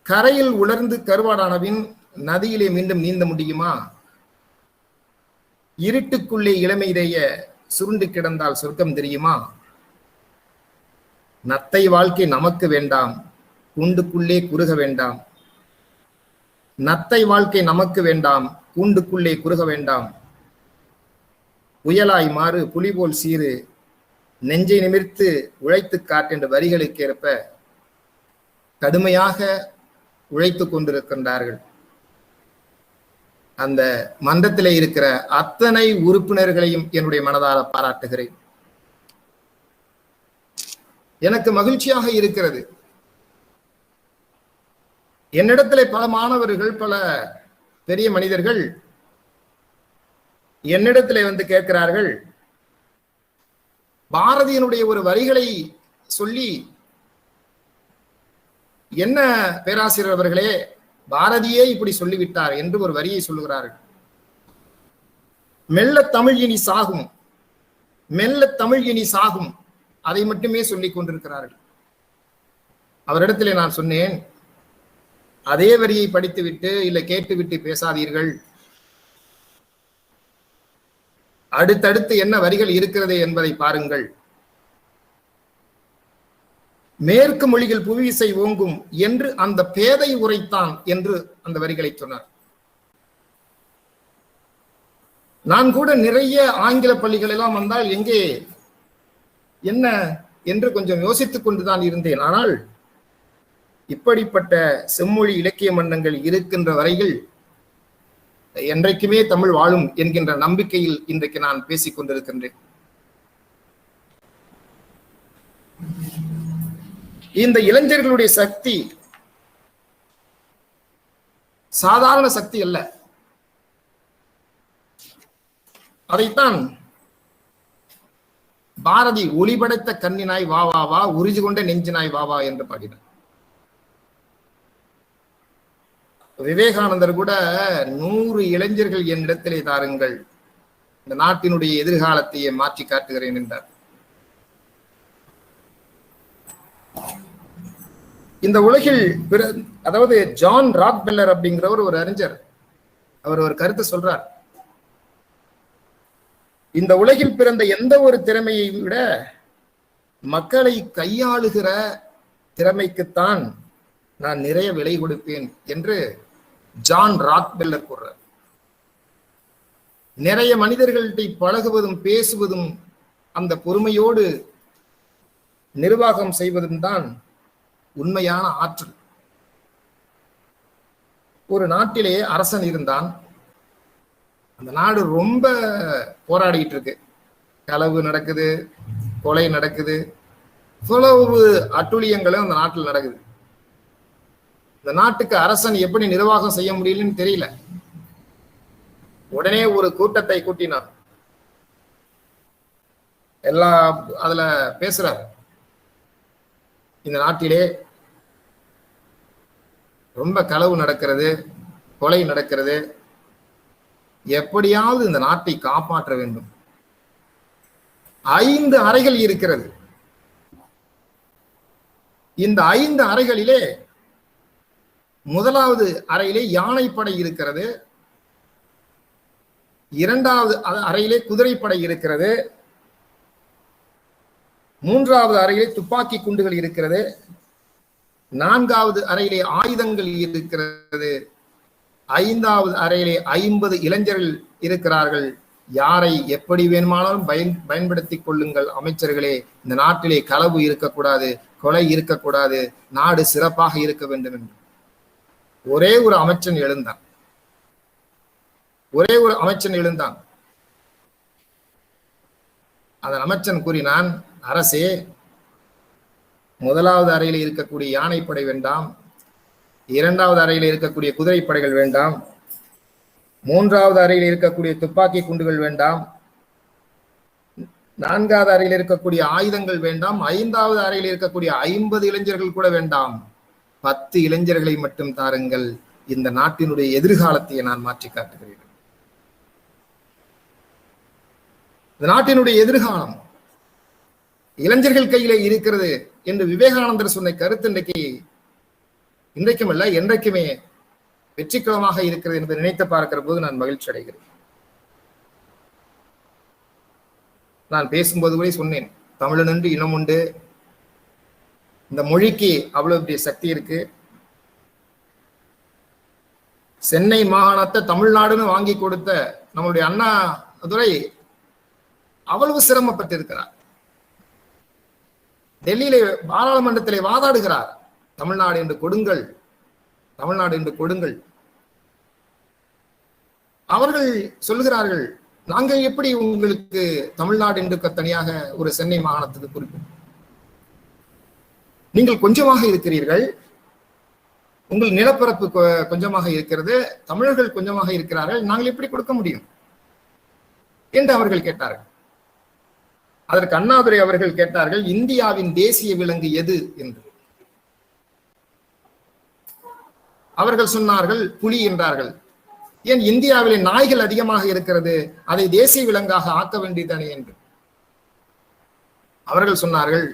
கரையில் உலர்ந்து கருவாடானவின் நதியிலே மீண்டும் நீந்த முடியுமா? இருட்டுக்குள்ளே இளமையிலேய சுருண்டு கிடந்தால் சொர்க்கம் தெரியுமா? நத்தை வாழ்க்கை நமக்கு வேண்டாம், கூண்டுக்குள்ளே குறுக வேண்டாம். நத்தை வாழ்க்கை நமக்கு வேண்டாம், கூண்டுக்குள்ளே குறுக வேண்டாம். புயலாய் மாறு, புலி போல் சீறு, நெஞ்சை நிமிர்த்து உழைத்து காட்டென்ற வரிகளுக்கு ஏற்ப கடுமையாக உழைத்து கொண்டிருக்கின்றார்கள். அந்த மன்றத்திலே இருக்கிற அத்தனை உறுப்பினர்களையும் என்னுடைய மனதார பாராட்டுகிறேன். எனக்கு மகிழ்ச்சியாக இருக்கிறது. என்னிடத்திலே பல மாணவர்கள், பல பெரிய மனிதர்கள் என்னிடத்திலே வந்து கேட்கிறார்கள், பாரதியினுடைய ஒரு வரிகளை சொல்லி, என்ன பேராசிரியர் அவர்களே, பாரதியே இப்படி சொல்லிவிட்டார் என்று ஒரு வரியை சொல்லுகிறார்கள். மெல்ல தமிழ் இனி சாகும், மெல்ல தமிழ் இனி சாகும், அதை மட்டுமே சொல்லிக் கொண்டிருக்கிறார்கள். அவரிடத்திலே நான் சொன்னேன், அதே வரியை படித்துவிட்டு இல்லை கேட்டுவிட்டு பேசாதீர்கள். அடுத்தடுத்து என்ன வரிகள் இருக்கிறது என்பதை பாருங்கள். மேற்கு மொழிகள் புவியிசை ஓங்கும் என்று அந்த பேதை உரைத்தான் என்று அந்த வரிகளை சொன்னார். நான் கூட நிறைய ஆங்கில பள்ளிகள் எல்லாம் வந்தால் எங்கே என்ன என்று கொஞ்சம் யோசித்துக் கொண்டுதான் இருந்தேன். ஆனால் இப்படிப்பட்ட செம்மொழி இலக்கிய மன்றங்கள் இருக்கின்ற வரையில் என்றைக்குமே தமிழ் வாழும் என்கின்ற நம்பிக்கையில் இன்றைக்கு நான் பேசிக் கொண்டிருக்கின்றேன். இந்த இளைஞர்களுடைய சக்தி சாதாரண சக்தி அல்ல. அதைத்தான் பாரதி ஒளிபடைத்த கண்ணினாய் வா வா வா, உறுதி கொண்ட நெஞ்சினாய் வா வா என்று பாடினார். விவேகானந்தர் கூட 100 இளைஞர்கள் என்னிடத்திலே தாருங்கள், இந்த நாட்டினுடைய எதிர்காலத்தையே மாற்றி காட்டுகிறேன் என்றார். இந்த உலகில் அதாவது ஜான் ராக்பெல்லர் அப்படிங்கிறவர் ஒரு அறிஞர், அவர் ஒரு கருத்து சொல்றார். இந்த உலகில் பிறந்த எந்த ஒரு திறமையை விட மக்களை கையாளுகிற திறமைக்குத்தான் நான் நிறைய விலை கொடுப்பேன் என்று ஜான் ராக்பெல்லர் கூறுறார். நிறைய மனிதர்கள்ட்ட பழகுவதும் பேசுவதும் அந்த பொறுமையோடு நிர்வாகம் செய்வதும் தான் உண்மையான ஆற்றல். ஒரு நாட்டிலே அரசன் இருந்தான். அந்த நாடு ரொம்ப போராடிட்டு இருக்கு, களவு நடக்குது, கொலை நடக்குது, இவ்வளவு அட்டுழியங்களும் அந்த நாட்டில் நடக்குது. இந்த நாட்டுக்கு அரசன் எப்படி நிர்வாகம் செய்ய முடியலன்னு தெரியல. உடனே ஒரு கூட்டத்தை கூட்டினார். எல்லாம் அதுல பேசுறார், இந்த நாட்டிலே ரொம்ப களவு நடக்கிறது, கொலை நடக்கிறது, எப்படியாவது இந்த நாட்டை காப்பாற்ற வேண்டும். 5 அறைகள் இருக்கிறது. இந்த 5 அறைகளிலே முதலாவது அறையிலே யானைப்படை இருக்கிறது, 2வது அறையிலே குதிரைப்படை இருக்கிறது, 3வது அறையிலே துப்பாக்கி குண்டுகள் இருக்கிறது, 4வது அறையிலே ஆயுதங்கள் இருக்கிறது, 5வது அறையிலே 50 இளைஞர்கள் இருக்கிறார்கள். யாரை எப்படி வேணுமானாலும் பயன்படுத்திக் கொள்ளுங்கள் அமைச்சர்களே, இந்த நாட்டிலே களவு இருக்கக்கூடாது, கொலை இருக்கக்கூடாது, நாடு சிறப்பாக இருக்க வேண்டும் என்று ஒரே ஒரு அமைச்சன் எழுந்தான். ஒரே ஒரு அமைச்சன் எழுந்தான். அதன் அமைச்சன் கூறினான், அரசே, முதலாவது அறையில் இருக்கக்கூடிய யானைப்படை வேண்டாம், இரண்டாவது அறையில் இருக்கக்கூடிய குதிரைப்படைகள் வேண்டாம். மூன்றாவது அறையில் இருக்கக்கூடிய துப்பாக்கி குண்டுகள் வேண்டாம். நான்காவது அறையில் இருக்கக்கூடிய ஆயுதங்கள் வேண்டாம். ஐந்தாவது அறையில் இருக்கக்கூடிய 50 இளைஞர்கள் கூட வேண்டாம். 10 இளைஞர்களை மட்டும் தாருங்கள். இந்த நாட்டினுடைய எதிர்காலத்தை நான் மாற்றி காட்டுகிறேன். இந்த நாட்டினுடைய எதிர்காலம் இளைஞர்கள் கையிலே இருக்கிறது என்று விவேகானந்தர் சொன்ன கருத்து இன்றைக்கும் அல்ல, என்றைக்குமே வெற்றிகரமாக இருக்கிறது என்பதை நினைத்து பார்க்கிற போது நான் மகிழ்ச்சி அடைகிறேன். நான் பேசும்போது கூட சொன்னேன், தமிழன் என்று இனம் உண்டு, இந்த மொழிக்கு அவ்வளவு பெரிய சக்தி இருக்கு. சென்னை மாகாணத்தை தமிழ்நாடுன்னு வாங்கி கொடுத்த நம்மளுடைய அண்ணாதுரை அவ்வளவு சிரமப்பட்டு இருக்கிறார். டெல்லியிலே பாராளுமன்றத்திலே வாதாடுகிறார், தமிழ்நாடு என்று கொடுங்கள், தமிழ்நாடு என்று கொடுங்கள். அவர்கள் சொல்லுகிறார்கள், நாங்கள் எப்படி உங்களுக்கு தமிழ்நாடு என்று தனியாக ஒரு சென்னை மாகாணத்துக்கு குறிப்பு? நீங்கள் கொஞ்சமாக இருக்கிறீர்கள், உங்கள் நிலப்பரப்பு கொஞ்சமாக இருக்கிறது, தமிழர்கள் கொஞ்சமாக இருக்கிறார்கள், நாங்கள் எப்படி கொடுக்க முடியும் என்று அவர்கள் கேட்டார்கள். அதற்கு அண்ணாதுரை அவர்கள் கேட்டார்கள், இந்தியாவின் தேசிய விலங்கு எது என்று. அவர்கள் சொன்னார்கள், புலி என்றார்கள். ஏன் இந்தியாவிலே நாய்கள் அதிகமாக இருக்கிறது, அதை தேசிய விலங்காக ஆக்க வேண்டியதானே என்று. அவர்கள் சொன்னார்கள்,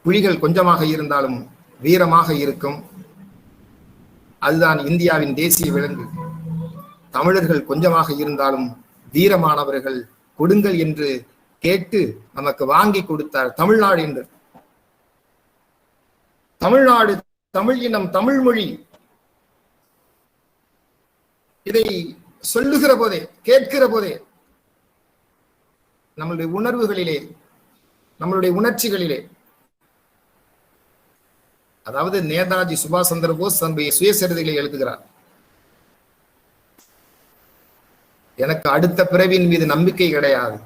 புலிகள் கொஞ்சமாக இருந்தாலும் வீரமாக இருக்கும், அதுதான் இந்தியாவின் தேசிய விலங்கு. தமிழர்கள் கொஞ்சமாக இருந்தாலும் வீரமானவர்கள், கொடுங்கள் என்று கேட்டு நமக்கு வாங்கி கொடுத்தார் தமிழ்நாடு என்று. தமிழ்நாடு, தமிழ் இனம், தமிழ் மொழி, இதை சொல்லுகிற போதே, கேட்கிற போதே நம்மளுடைய உணர்வுகளிலே, நம்மளுடைய உணர்ச்சிகளிலே, அதாவது நேதாஜி சுபாஷ் சந்திர போஸ் தன்னுடைய சுயசரிதைகளை எழுதுகிறார், எனக்கு அடுத்த பிறவியின் மீது நம்பிக்கை கிடையாது,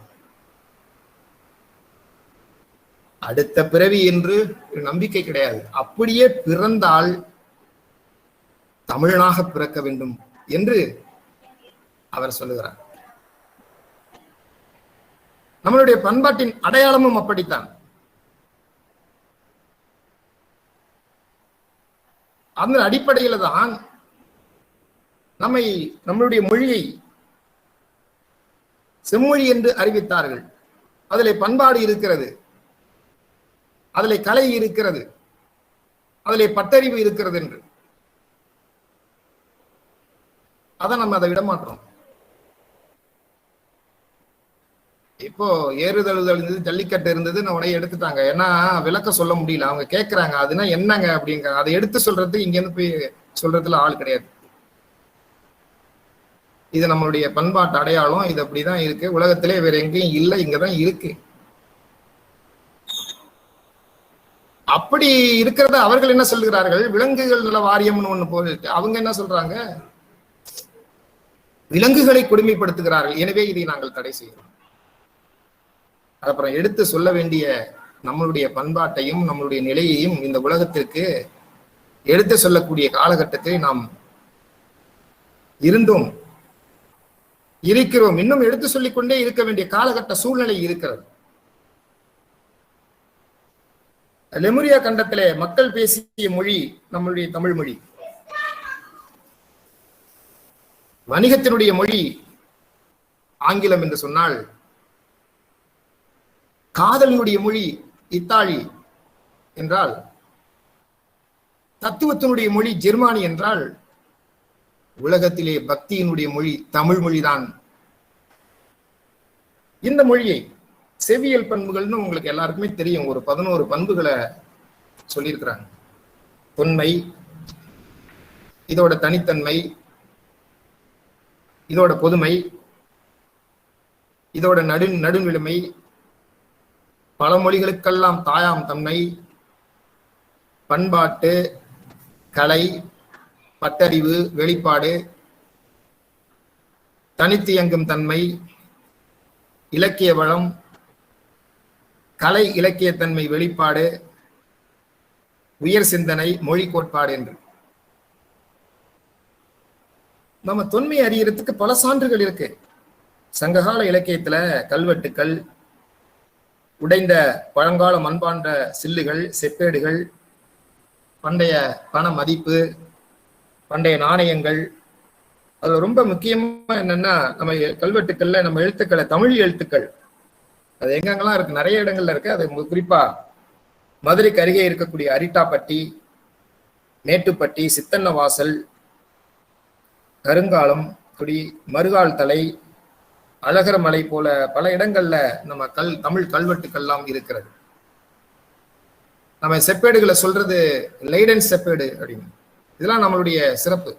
அடுத்த பிறவி என்று நம்பிக்கை கிடையாது, அப்படியே பிறந்தால் தமிழனாக பிறக்க வேண்டும் என்று அவர் சொல்லுகிறார். நம்மளுடைய பண்பாட்டின் அடையாளமும் அப்படித்தான். அந்த அடிப்படையில தான் நம்மளுடைய மொழியை செம்மொழி என்று அறிவித்தார்கள். அதிலே பண்பாடு இருக்கிறது, அதிலே கலை இருக்கிறது, அதிலே பட்டறிவு இருக்கிறது என்று. அதை நம்ம அதை விடமாட்டோம். இப்போ ஏறுதழுதல் இருந்தது, ஜல்லிக்கட்டு இருந்தது, உடனே எடுத்துட்டாங்க. ஏன்னா விளக்க சொல்ல முடியல, அவங்க கேட்கிறாங்க அதுனா என்னங்க அப்படிங்க. அதை எடுத்து சொல்றது இங்க இருந்து போய் சொல்றதுல ஆள் கிடையாது. இது நம்மளுடைய பண்பாட்டு அடையாளம், இது அப்படிதான் இருக்கு, உலகத்திலே வேற எங்கேயும் இல்லை, இங்கதான் இருக்கு. அப்படி இருக்கிறத அவர்கள் என்ன சொல்லுகிறார்கள், விலங்குகள் நல வாரியம்னு ஒண்ணு போயிட்டு அவங்க என்ன சொல்றாங்க, விலங்குகளை கொடுமைப்படுத்துகிறார்கள், எனவே இதை நாங்கள் தடை செய்கிறோம். அப்புறம் எடுத்து சொல்ல வேண்டிய நம்மளுடைய பண்பாட்டையும் நம்மளுடைய நிலையையும் இந்த உலகத்திற்கு எடுத்து சொல்லக்கூடிய காலகட்டத்தை நாம் இருந்தோம், இருக்கிறோம், இன்னும் எடுத்து சொல்லிக்கொண்டே இருக்க வேண்டிய காலகட்ட சூழ்நிலை இருக்கிறது. லெமுரியா கண்டத்திலே மக்கள் பேசிய மொழி நம்மளுடைய தமிழ் மொழி, வணிகத்தினுடைய மொழி ஆங்கிலம் என்று சொன்னால், காதலினுடைய மொழி இத்தாலி என்றால், தத்துவத்தினுடைய மொழி ஜெர்மானி என்றால், உலகத்திலே பக்தியினுடைய மொழி தமிழ் மொழிதான். இந்த மொழியை செவியல் பண்புகள்னு உங்களுக்கு எல்லாருக்குமே தெரியும், ஒரு 11 பண்புகளை சொல்லியிருக்கிறாங்க. தொன்மை, இதோட தனித்தன்மை, இதோட பொதுமை, இதோட நடுநிலைமை, பல மொழிகளுக்கெல்லாம் தாயாம் தன்மை, பண்பாட்டு, கலை, பட்டறிவு, வெளிப்பாடு, தனித்து இயங்கும் தன்மை, இலக்கிய வளம், கலை இலக்கியத்தன்மை வெளிப்பாடு, உயர் சிந்தனை, மொழி கோட்பாடு என்று. நம்ம தொன்மை அறியறதுக்கு பல சான்றுகள் இருக்கு. சங்ககால இலக்கியத்துல கல்வெட்டுக்கள், உடைந்த பழங்கால மண்பாண்ட சில்லுகள், செப்பேடுகள், பண்டைய பண மதிப்பு, பண்டைய நாணயங்கள். அதுல ரொம்ப முக்கியமா என்னன்னா, நம்ம கல்வெட்டுக்கள்ல நம்ம எழுத்துக்களை, தமிழ் எழுத்துக்கள் அது எங்கெங்கெல்லாம் இருக்கு, நிறைய இடங்கள்ல இருக்கு. அது குறிப்பா மதுரைக்கு அருகே இருக்கக்கூடிய அரிட்டாப்பட்டி, மேட்டுப்பட்டி, சித்தன்னவாசல், கருங்காலம் குடி, மருகால் தலை, அழகரமலை போல பல இடங்கள்ல நம்ம தமிழ் கல்வெட்டுக்கள்லாம் இருக்கிறது. நம்ம செப்பேடுகளை சொல்றது லைடன் செப்பேடு அப்படின்னு. இதெல்லாம் நம்மளுடைய சிறப்பு.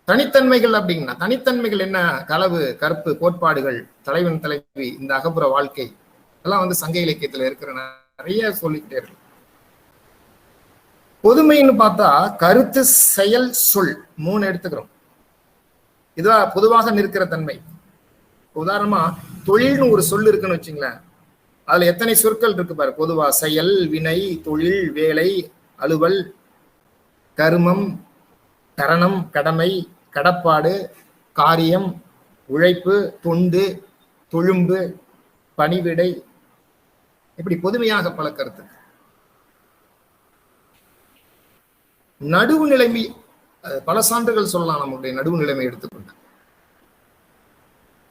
தனித்தன்மைகள் அப்படிங்கன்னா, தனித்தன்மைகள் என்ன? களவு, கற்பு, கோட்பாடுகள், தலைவன் தலைவி, இந்த அகப்புற வாழ்க்கை எல்லாம் சங்க இலக்கியத்துல இருக்கிற நிறைய சொல்லிக்கிட்டே இருக்கு. பொதுமைன்னு பார்த்தா கருத்து, செயல், சொல் 3 எடுத்துக்கிறோம். இதுதான் பொதுவாக நிற்கிற தன்மை. உதாரணமா தொழில்னு ஒரு சொல் இருக்குன்னு வச்சுங்களேன், அதுல எத்தனை சொற்கள் இருக்கு பாரு. பொதுவா செயல், வினை, தொழில், வேலை, அலுவல், கருமம், கரணம், கடமை, கடப்பாடு, காரியம், உழைப்பு, தொண்டு, தொழும்பு, பணிவிடை, இப்படி பொதுமையாக பல கருத்து. நடுவு நிலைமை பல சான்றுகள் சொல்லலாம். நம்முடைய நடுவு நிலைமை எடுத்துக்கொண்ட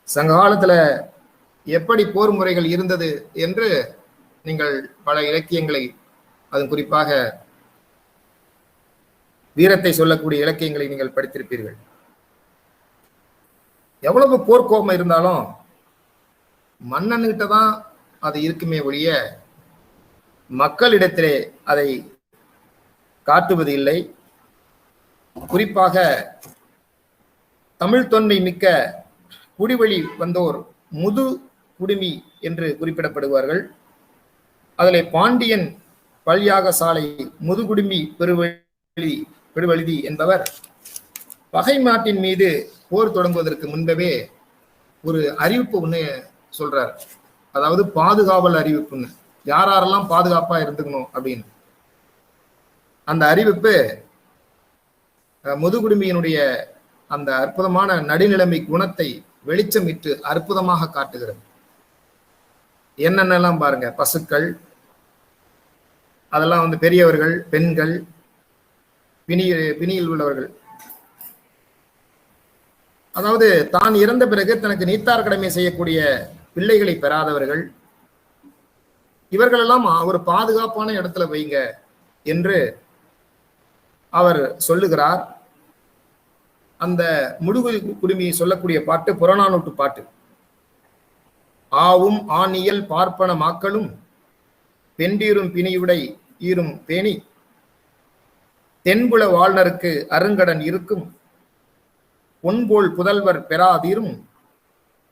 சங்க காலத்துல எப்படி போர் முறைகள் இருந்தது என்று நீங்கள் பல இலக்கியங்களை, அது குறிப்பாக வீரத்தை சொல்லக்கூடிய இலக்கியங்களை நீங்கள் படித்திருப்பீர்கள். எவ்வளவு போர்க்கோபம் இருந்தாலும் மன்னன்கிட்ட தான் அது இருக்குமே ஒழிய மக்களிடத்திலே அதை காட்டுவது இல்லை. குறிப்பாக தமிழ் தொன்மை மிக்க குடிவழி வந்தோர் முது குடுமி என்று குறிப்பிடப்படுவார்கள். அதிலே பாண்டியன் பல்யாக சாலை முதுகுடுமி பெருவழுதி என்பவர் பகை நாட்டின் மீது போர் தொடங்குவதற்கு முன்பவே ஒரு அறிவிப்பு ஒண்ணு சொல்றார். அதாவது பாதுகாவல் அறிவிப்புன்னு, யாரெல்லாம் பாதுகாப்பா இருந்துக்கணும் அப்படின்னு. அந்த அறிவிப்பு முதுகுடுமியினுடைய அந்த அற்புதமான நடுநிலைமை குணத்தை வெளிச்சமிட்டு அற்புதமாக காட்டுகிறது. என்னென்னலாம் பாருங்க. பசுக்கள், அதெல்லாம் பெரியவர்கள், பெண்கள், பிணியில் உள்ளவர்கள், அதாவது தான் இறந்த பிறகு தனக்கு நீத்தார் கடமை செய்யக்கூடிய பிள்ளைகளை பெறாதவர்கள், இவர்களெல்லாம் ஒரு பாதுகாப்பான இடத்துல வைங்க என்று அவர் சொல்லுகிறார். அந்த முடுகு குடுமி சொல்லக்கூடிய பாட்டு புறநானூற்று பாட்டு. ஆவும் ஆணியல் பார்ப்பன மாக்களும் பெண்டீரும் பிணியுடை ஈரும் பேணி தென்புல வாழ்நருக்கு அருங்கடன் இருக்கும் பொன்போல் புதல்வர் பெறாதீரும்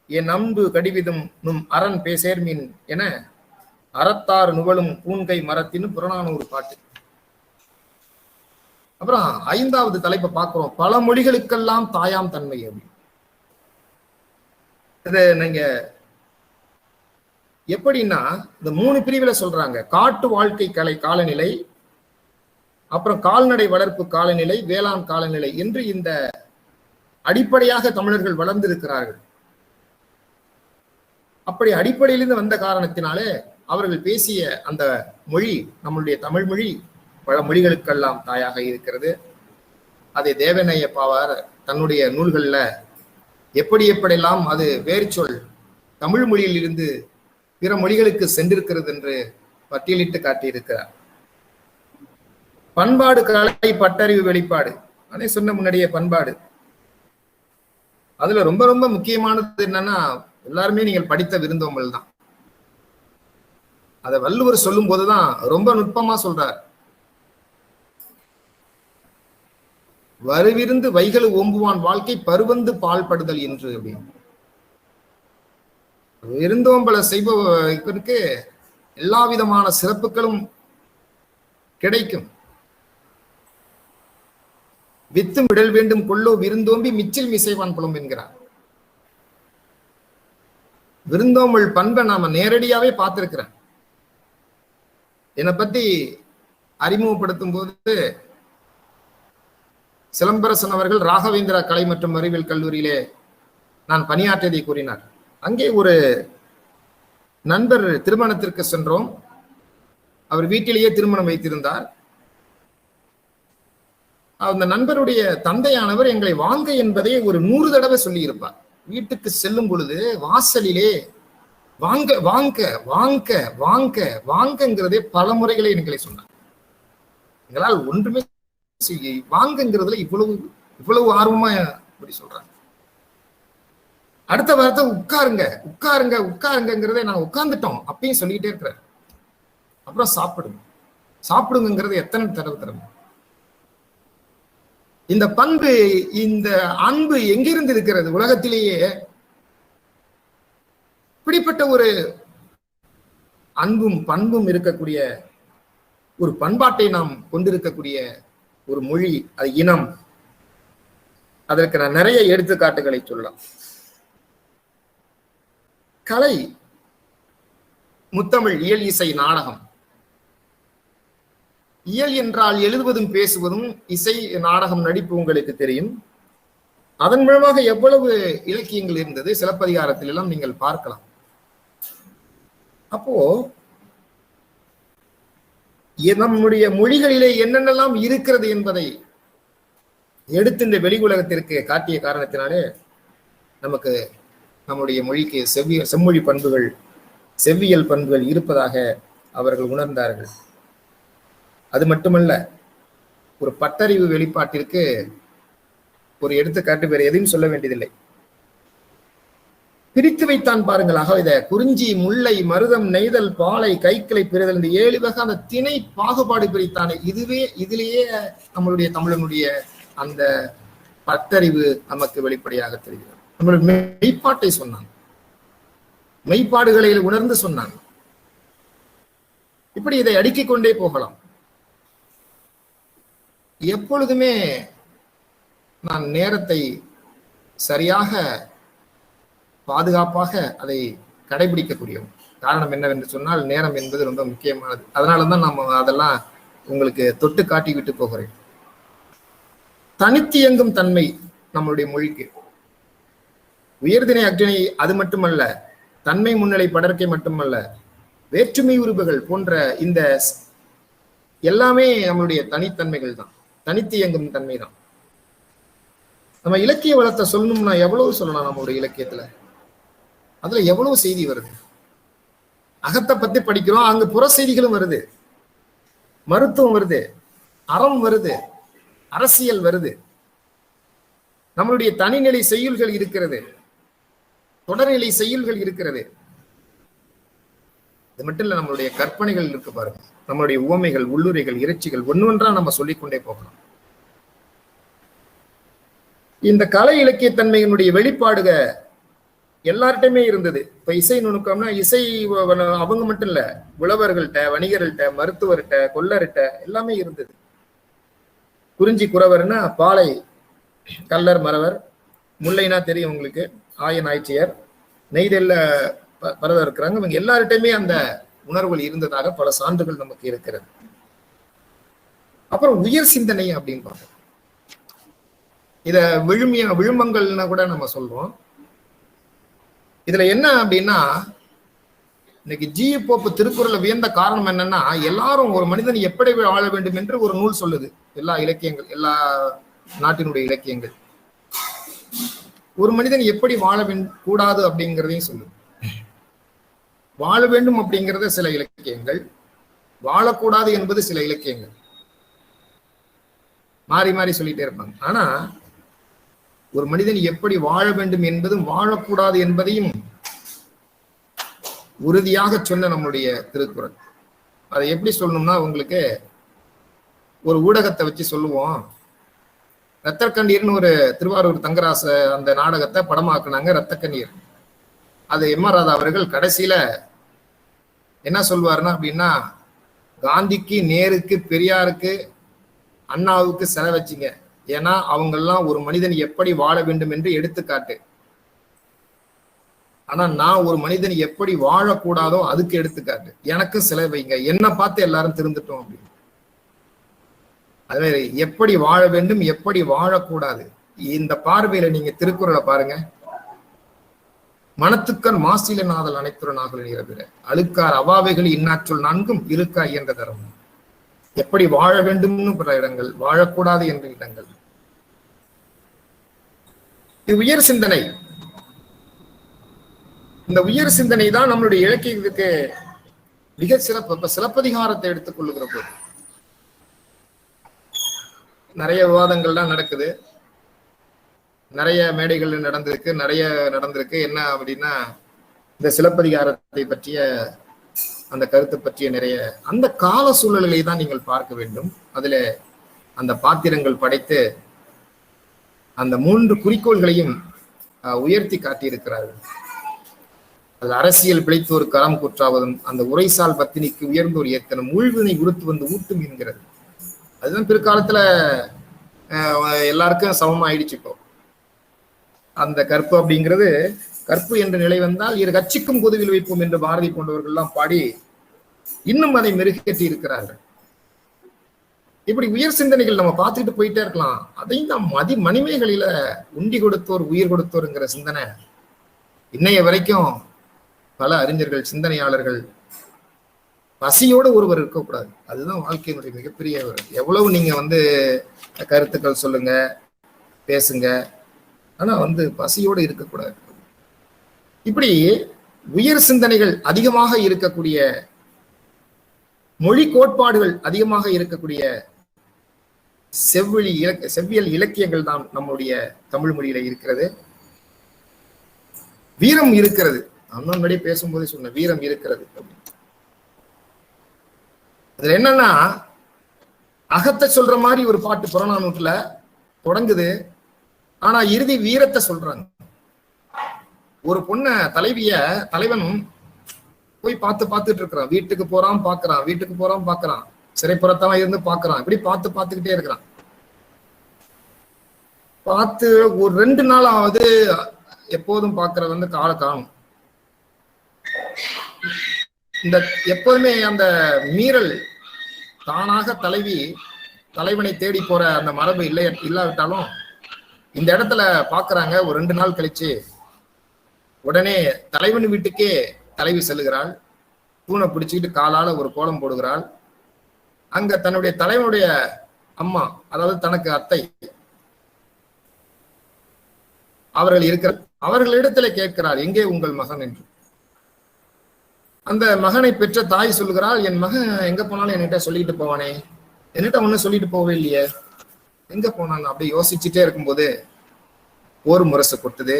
என் அம்பு கடிவிதும் நும் அரண் பேசேர்மின் என அறத்தாறு நுவலும் பூன்கை மரத்தின் புறநானூறு பாட்டு. அப்புறம் 5வது தலைப்பை பார்க்கிறோம். பல மொழிகளுக்கெல்லாம் தாயாம் தன்மை. இது நீங்க எப்படின்னா இந்த 3 பிரிவுல சொல்றாங்க. காட்டு வாழ்க்கை கலை காலநிலை, அப்புறம் கால்நடை வளர்ப்பு காலநிலை, வேளாண் காலநிலை என்று இந்த அடிப்படையாக தமிழர்கள் வளர்ந்திருக்கிறார்கள். அப்படி அடிப்படையிலிருந்து வந்த காரணத்தினாலே அவர்கள் பேசிய அந்த மொழி, நம்மளுடைய தமிழ் மொழி பல மொழிகளுக்கெல்லாம் தாயாக இருக்கிறது. அதை தேவநேய பாவார் தன்னுடைய நூல்கள்ல எப்படியெல்லாம் அது வேறு சொல் தமிழ் மொழியில் இருந்து பிற மொழிகளுக்கு சென்றிருக்கிறது என்று பட்டியலிட்டு காட்டியிருக்கிறார். பண்பாடு, கலை, பட்டறிவு, வெளிப்பாடு, அதே சொன்ன முன்னாடியே பண்பாடு. அதுல ரொம்ப ரொம்ப முக்கியமானது என்னன்னா, எல்லாருமே நீங்கள் படித்த விருந்தோம்பல் தான். அதை வள்ளுவர் சொல்லும் போதுதான் ரொம்ப நுட்பமா சொல்றார். வருவிருந்து வைகள் ஓம்புவான் வாழ்க்கை பருவந்து பால்படுதல் என்று அப்படின்னு. விருந்தோம்பல செய்பவருக்கு எல்லா விதமான சிறப்புகளும் கிடைக்கும். வித்தும் விடல் வேண்டும் கொள்ளோ விருந்தோம்பி மிச்சில் மிசைவான் புலம் என்கிறார். விருந்தோம்பல் பண்பை நாம நேரடியாவே பார்த்திருக்கிறேன். என்னை பத்தி அறிமுகப்படுத்தும் போது சிலம்பரசன் அவர்கள் ராகவேந்திரா கலை மற்றும் அறிவியல் கல்லூரியிலே நான் பணியாற்றியதை கூறினார். அங்கே ஒரு நண்பர் திருமணத்திற்கு சென்றோம். அவர் வீட்டிலேயே திருமணம் வைத்திருந்தார். அந்த நண்பருடைய தந்தையானவர் எங்களை வாங்க என்பதை ஒரு 100 தடவை சொல்லி இருப்பார். வீட்டுக்கு செல்லும் பொழுது வாசலிலே வாங்க வாங்க வாங்க வாங்க வாங்கங்கிறதே பல முறைகளை எங்களை சொன்னார். எங்களால் ஒன்றுமே வாங்கங்கிறதுல இவ்வளவு ஆர்வமா அப்படி சொல்றாங்க. அடுத்த வார்த்தை உட்காருங்க உட்காருங்க உட்காருங்கிறதே நாங்க உட்கார்ந்துட்டோம் அப்பயும் சொல்லிக்கிட்டே இருக்கிறார். அப்புறம் சாப்பிடுங்க சாப்பிடுங்கிறது எத்தனை தடவை. இந்த பண்பு, இந்த அன்பு எங்கிருந்து இருக்கிறது? உலகத்திலேயே இப்படிப்பட்ட ஒரு அன்பும் பண்பும் இருக்கக்கூடிய ஒரு பண்பாட்டை நாம் கொண்டிருக்கக்கூடிய ஒரு மொழி, அது இனம். அதற்கு நான் நிறைய எடுத்துக்காட்டுகளை சொல்லலாம். கலை, முத்தமிழ், இயல், இசை, நாடகம். இயல் என்றால் எழுதுவதும் பேசுவதும், இசை, நாடகம், நடிப்பு உங்களுக்கு தெரியும். அதன் மூலமாக எவ்வளவு இலக்கியங்கள் இருந்தது சிலப்பதிகாரத்தில் எல்லாம் நீங்கள் பார்க்கலாம். அப்போ நம்முடைய மொழிகளிலே என்னென்னலாம் இருக்கிறது என்பதை எடுத்து இந்த வெளி உலகத்திற்கு காட்டிய காரணத்தினாலே நமக்கு நம்முடைய மொழிக்கு செம்மொழி பண்புகள், செவ்வியல் பண்புகள் இருப்பதாக அவர்கள் உணர்ந்தார்கள். அது மட்டுமல்ல, ஒரு பட்டறிவு வெளிப்பாட்டிற்கு ஒரு எடுத்துக்காட்டு வேறு எதையும் சொல்ல வேண்டியதில்லை. பிரித்து வைத்தான் பாருங்கள். ஆக இத குறிஞ்சி, முல்லை, மருதம், நெய்தல், பாலை, கைக்கிளை, பிரிதல், இந்த 7 வகை அந்த திணை பாகுபாடு பிரித்தானே, இதிலேயே நம்மளுடைய தமிழனுடைய அந்த பட்டறிவு நமக்கு வெளிப்படையாக தெரிகிறது. நம்மளுடைய மெய்ப்பாட்டை சொன்னான், மெய்ப்பாடுகளை உணர்ந்து சொன்னான். இப்படி இதை அடுக்கிக் கொண்டே போகலாம். எப்பொழுதுமே நான் நேரத்தை சரியாக பாதுகாப்பாக அதை கடைபிடிக்கக்கூடியவன். காரணம் என்னவென்று சொன்னால், நேரம் என்பது ரொம்ப முக்கியமானது. அதனாலதான் நம்ம அதெல்லாம் உங்களுக்கு தொட்டு காட்டி விட்டு போகிறேன். தனித்தியங்கும் தன்மை நம்மளுடைய மொழிக்கு. உயர்திணை அக்திணை அது மட்டுமல்ல, தன்மை முன்னிலை படர்க்கை மட்டுமல்ல, வேற்றுமை உருவுகள் போன்ற இந்த எல்லாமே நம்மளுடைய தனித்தன்மைகள் தான், தனித்தியங்கும் தன்மை தான். நம்ம இலக்கிய வளத்தை சொல்லணும்னா எவ்வளவு சொல்லலாம். நம்மளுடைய இலக்கியத்துல அதுல எவ்வளவு செய்தி வருது. அகத்தை பத்தி படிக்கிறோம், அங்கு புற செய்திகளும் வருது, மருத்துவம் வருது, அறம் வருது, அரசியல் வருது, நம்மளுடைய தனிநிலை செய்யுள்கள் இருக்கிறது, தொடர்நிலை செய்யுள்கள் இருக்கிறது. இது மட்டும் இல்ல, நம்மளுடைய கற்பனைகள் இருக்கு பாருங்க, நம்மளுடைய உவமைகள், உள்ளுரைகள், இறைச்சிகள், ஒன்றா நம்ம சொல்லிக்கொண்டே போகலாம். இந்த கலை இலக்கியத்தன்மையினுடைய வெளிப்பாடுக எல்லார்ட்டையுமே இருந்தது. இப்ப இசை நுணுக்கம்னா இசை அவங்க மட்டும் இல்ல, உழவர்கள்ட்ட, வணிகர்கள்ட்ட, மருத்துவர்கிட்ட, கொல்லர்கிட்ட எல்லாமே இருந்தது. குறிஞ்சி குறவர்னா பாலை கல்லர் மறவர், முல்லைனா தெரியும் உங்களுக்கு ஆயன் ஆய்ச்சியர், நெய்தல்ல பரவர் இருக்கிறாங்க. இவங்க எல்லார்ட்டையுமே அந்த உணர்வுகள் இருந்ததாக பல சான்றுகள் நமக்கு இருக்கிறது. அப்புறம் உயர் சிந்தனை அப்படின்னு பார்ப்போம். இத விழுமங்கள்னா கூட நம்ம சொல்றோம். இதுல என்ன அப்படின்னா, இன்னைக்கு ஜி.யு. போப் திருக்குறளை வியந்த காரணம் என்னன்னா, எல்லாரும் ஒரு மனிதன் எப்படி வாழ வேண்டும் என்று ஒரு நூல் சொல்லுது. எல்லா இலக்கியங்கள், எல்லா நாட்டினுடைய இலக்கியங்கள் ஒரு மனிதன் எப்படி வாழ கூடாது அப்படிங்கிறதையும் சொல்லுது. வாழ வேண்டும் அப்படிங்கிறத சில இலக்கியங்கள், வாழக்கூடாது என்பது சில இலக்கியங்கள். மாறி மாறி சொல்லிட்டே இருப்பாங்க. ஆனா ஒரு மனிதன் எப்படி வாழ வேண்டும் என்பதும் வாழக்கூடாது என்பதையும் உறுதியாக சொன்ன நம்முடைய திருக்குறள். அதை எப்படி சொல்லணும்னா, உங்களுக்கு ஒரு ஊடகத்தை வச்சு சொல்லுவோம். ரத்தக்கண்ணீர்னு ஒரு திருவாரூர் தங்கராச அந்த நாடகத்தை படமாக்குனாங்க, ரத்தக்கண்ணீர். அது எம்.ஆர். ராதா அவர்கள் கடைசியில என்ன சொல்வாருன்னா அப்படின்னா, காந்திக்கு, நேருக்கு, பெரியாருக்கு, அண்ணாவுக்கு செலவு வச்சிங்க. ஏன்னா அவங்கெல்லாம் ஒரு மனிதன் எப்படி வாழ வேண்டும் என்று எடுத்துக்காட்டு. ஆனா நான் ஒரு மனிதன் எப்படி வாழக்கூடாதோ அதுக்கு எடுத்துக்காட்டு. எனக்கு செலவு வைங்க, என்ன பார்த்து எல்லாரும் திருந்துட்டோம் அப்படின்னு. அது எப்படி வாழ வேண்டும், எப்படி வாழக்கூடாது. இந்த பார்வையில நீங்க திருக்குறளை பாருங்க. மனத்துக்கண் மாசில நாதல் அனைத்துறனாகல் நிரபிற அழுக்கார் அவாவைகள் இன்னாற்றல் நான்கும் இருக்கா என்ற தரம். எப்படி வாழ வேண்டும்னு பல இடங்கள், வாழக்கூடாது என்ற இடங்கள். இது உயர் சிந்தனை. இந்த உயர் சிந்தனை தான் நம்மளுடைய இலக்கியத்துக்கு மிக சிறப்பு. இப்ப சிலப்பதிகாரத்தை எடுத்துக் கொள்ளுகிற போது நிறைய விவாதங்கள்லாம் நடக்குது, நிறைய மேடைகள் நடந்திருக்கு. என்ன அப்படின்னா, இந்த சிலப்பதிகாரத்தை பற்றிய அந்த கருத்தை பற்றிய நிறைய அந்த கால சூழல்களை தான் நீங்கள் பார்க்க வேண்டும். அதுல அந்த பாத்திரங்கள் படைத்து அந்த 3 குறிக்கோள்களையும் உயர்த்தி காட்டியிருக்கிறார்கள். அது அரசியல் பிழைத்தோர் கரம் குற்றாவதும், அந்த உரைசால் பத்தினிக்கு உயர்ந்தோர் ஏற்கனும், உள்வினை உறுத்து வந்து ஊட்டும் என்கிறது. அதுதான் பிற்காலத்துல எல்லாருக்கும் சமமாயிடுச்சு. இப்போ அந்த கற்பு அப்படிங்கிறது, கற்பு என்ற நிலை வந்தால் இரு கட்சிக்கும் பொதுவில் வைப்போம் என்று பாரதி போன்றவர்கள் எல்லாம் பாடி இன்னும் அதை மெருகேற்றி இருக்கிறார்கள். இப்படி உயர் சிந்தனைகள் நம்ம பார்த்துட்டு போயிட்டே இருக்கலாம். அதையும் நாம் மணிமேகலையில உண்டி கொடுத்தோர் உயிர் கொடுத்தோருங்கிற சிந்தனை இன்னைய வரைக்கும் பல அறிஞர்கள், சிந்தனையாளர்கள், பசியோட ஒருவர் இருக்கக்கூடாது. அதுதான் வாழ்க்கையினுடைய மிகப்பெரிய எவ்வளவு நீங்க கருத்துக்கள் சொல்லுங்க, பேசுங்க, ஆனா பசியோடு இருக்கக்கூடாது. இப்படி உயர் சிந்தனைகள் அதிகமாக இருக்கக்கூடிய, மொழி கோட்பாடுகள் அதிகமாக இருக்கக்கூடிய செவ்வியல் இலக்கியங்கள் தான் நம்முடைய தமிழ் மொழியில இருக்கிறது. வீரம் இருக்கிறது. முன்னாடி பேசும்போதே சொன்ன வீரம் இருக்கிறது. அதுல என்னன்னா, அகத்தை சொல்ற மாதிரி ஒரு பாட்டு புறநானூற்றுல தொடங்குது, ஆனா இறுதி வீரத்தை சொல்றாங்க. ஒரு பொண்ண தலைவன் போய் பார்த்துட்டு இருக்கிறான். வீட்டுக்கு போறான் பாக்குறான், சிறைப்புறத்தான் இருந்து பாக்குறான். இப்படி பார்த்துக்கிட்டே இருக்கிறான். பார்த்து ஒரு 2 நாளாவது எப்போதும் பாக்குற காலை காணும். இந்த எப்போதுமே அந்த மீறல், தானாக தலைவனை தேடி போற அந்த மரபு இல்லாவிட்டாலும் இந்த இடத்துல பாக்குறாங்க. ஒரு 2 நாள் கழிச்சு உடனே தலைவன் வீட்டுக்கே தலைவி செல்லுகிறாள். தூணை பிடிச்சுக்கிட்டு காலால ஒரு கோலம் போடுகிறாள். அங்க தன்னுடைய தலைவனுடைய அம்மா, அதாவது தனக்கு அத்தை, அவர்களிடத்துல கேட்கிறார், எங்கே உங்கள் மகன் என்று. அந்த மகனை பெற்ற தாய் சொல்லுகிறாள், என் மகன் எங்க போனாலும் என்கிட்ட சொல்லிட்டு போவானே, என்கிட்ட ஒன்னும் சொல்லிட்டு போவே இல்லையே, எங்க போனான்? அப்படி யோசிச்சுட்டே இருக்கும்போது ஒரு முரசு கொட்டுது.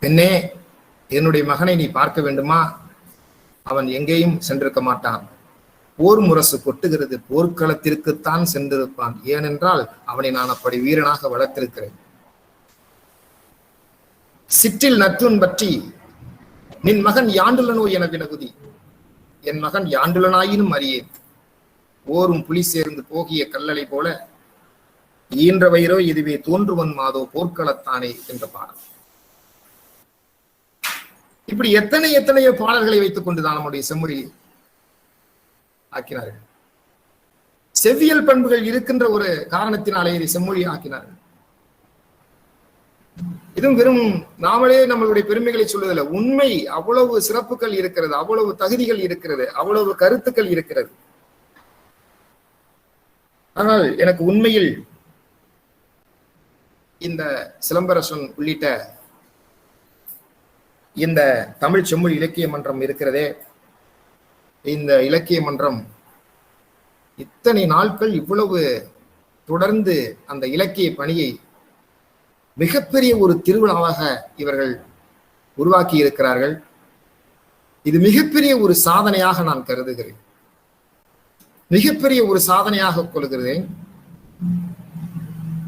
பெண்ணே, என்னுடைய மகனை நீ பார்க்க வேண்டுமா? அவன் எங்கேயும் சென்றிருக்க மாட்டான். போர் முரசு கொட்டுகிறது, போர்க்களத்திற்குத்தான் சென்றிருப்பான். ஏனென்றால் அவனை நான் அப்படி வீரனாக வளர்த்திருக்கிறேன். சிற்றில் நற்றுன் பற்றி நின் மகன் யாண்டுலனோ என வினகுதி, என் மகன் யாண்டுலனாயினும் அறியேன். ஓரும் புலி சேர்ந்து போகிய கல்லலை போல ஈன்ற வயிறோ இதுவே தோன்றுவன் மாதோ போர்க்களத்தானே என்ற பாடல். இப்படி எத்தனையோ பாடல்களை வைத்துக் கொண்டுதான் நம்முடைய செம்மொழி ஆக்கினார்கள். செவ்வியல் பண்புகள் இருக்கின்ற ஒரு காரணத்தினாலே இதை செம்மொழி ஆக்கினார்கள். இதுவும் வெறும் நாமளே நம்மளுடைய பெருமைகளை சொல்வதில்லை. உண்மை அவ்வளவு சிறப்புகள் இருக்கிறது, அவ்வளவு தகுதிகள் இருக்கிறது, அவ்வளவு கருத்துக்கள் இருக்கிறது. ஆனால் எனக்கு உண்மையில் இந்த சிலம்பரசன் உள்ளிட்ட இந்த தமிழ் செம்மொழி இலக்கிய மன்றம் இருக்கிறதே, இந்த இலக்கிய மன்றம் இத்தனை நாட்கள் இவ்வளவு தொடர்ந்து அந்த இலக்கிய பணியை மிகப்பெரிய ஒரு திருவிழாவாக இவர்கள் உருவாக்கி இருக்கிறார்கள். இது மிகப்பெரிய ஒரு சாதனையாக நான் கருதுகிறேன், மிகப்பெரிய ஒரு சாதனையாக கொள்கிறேன்.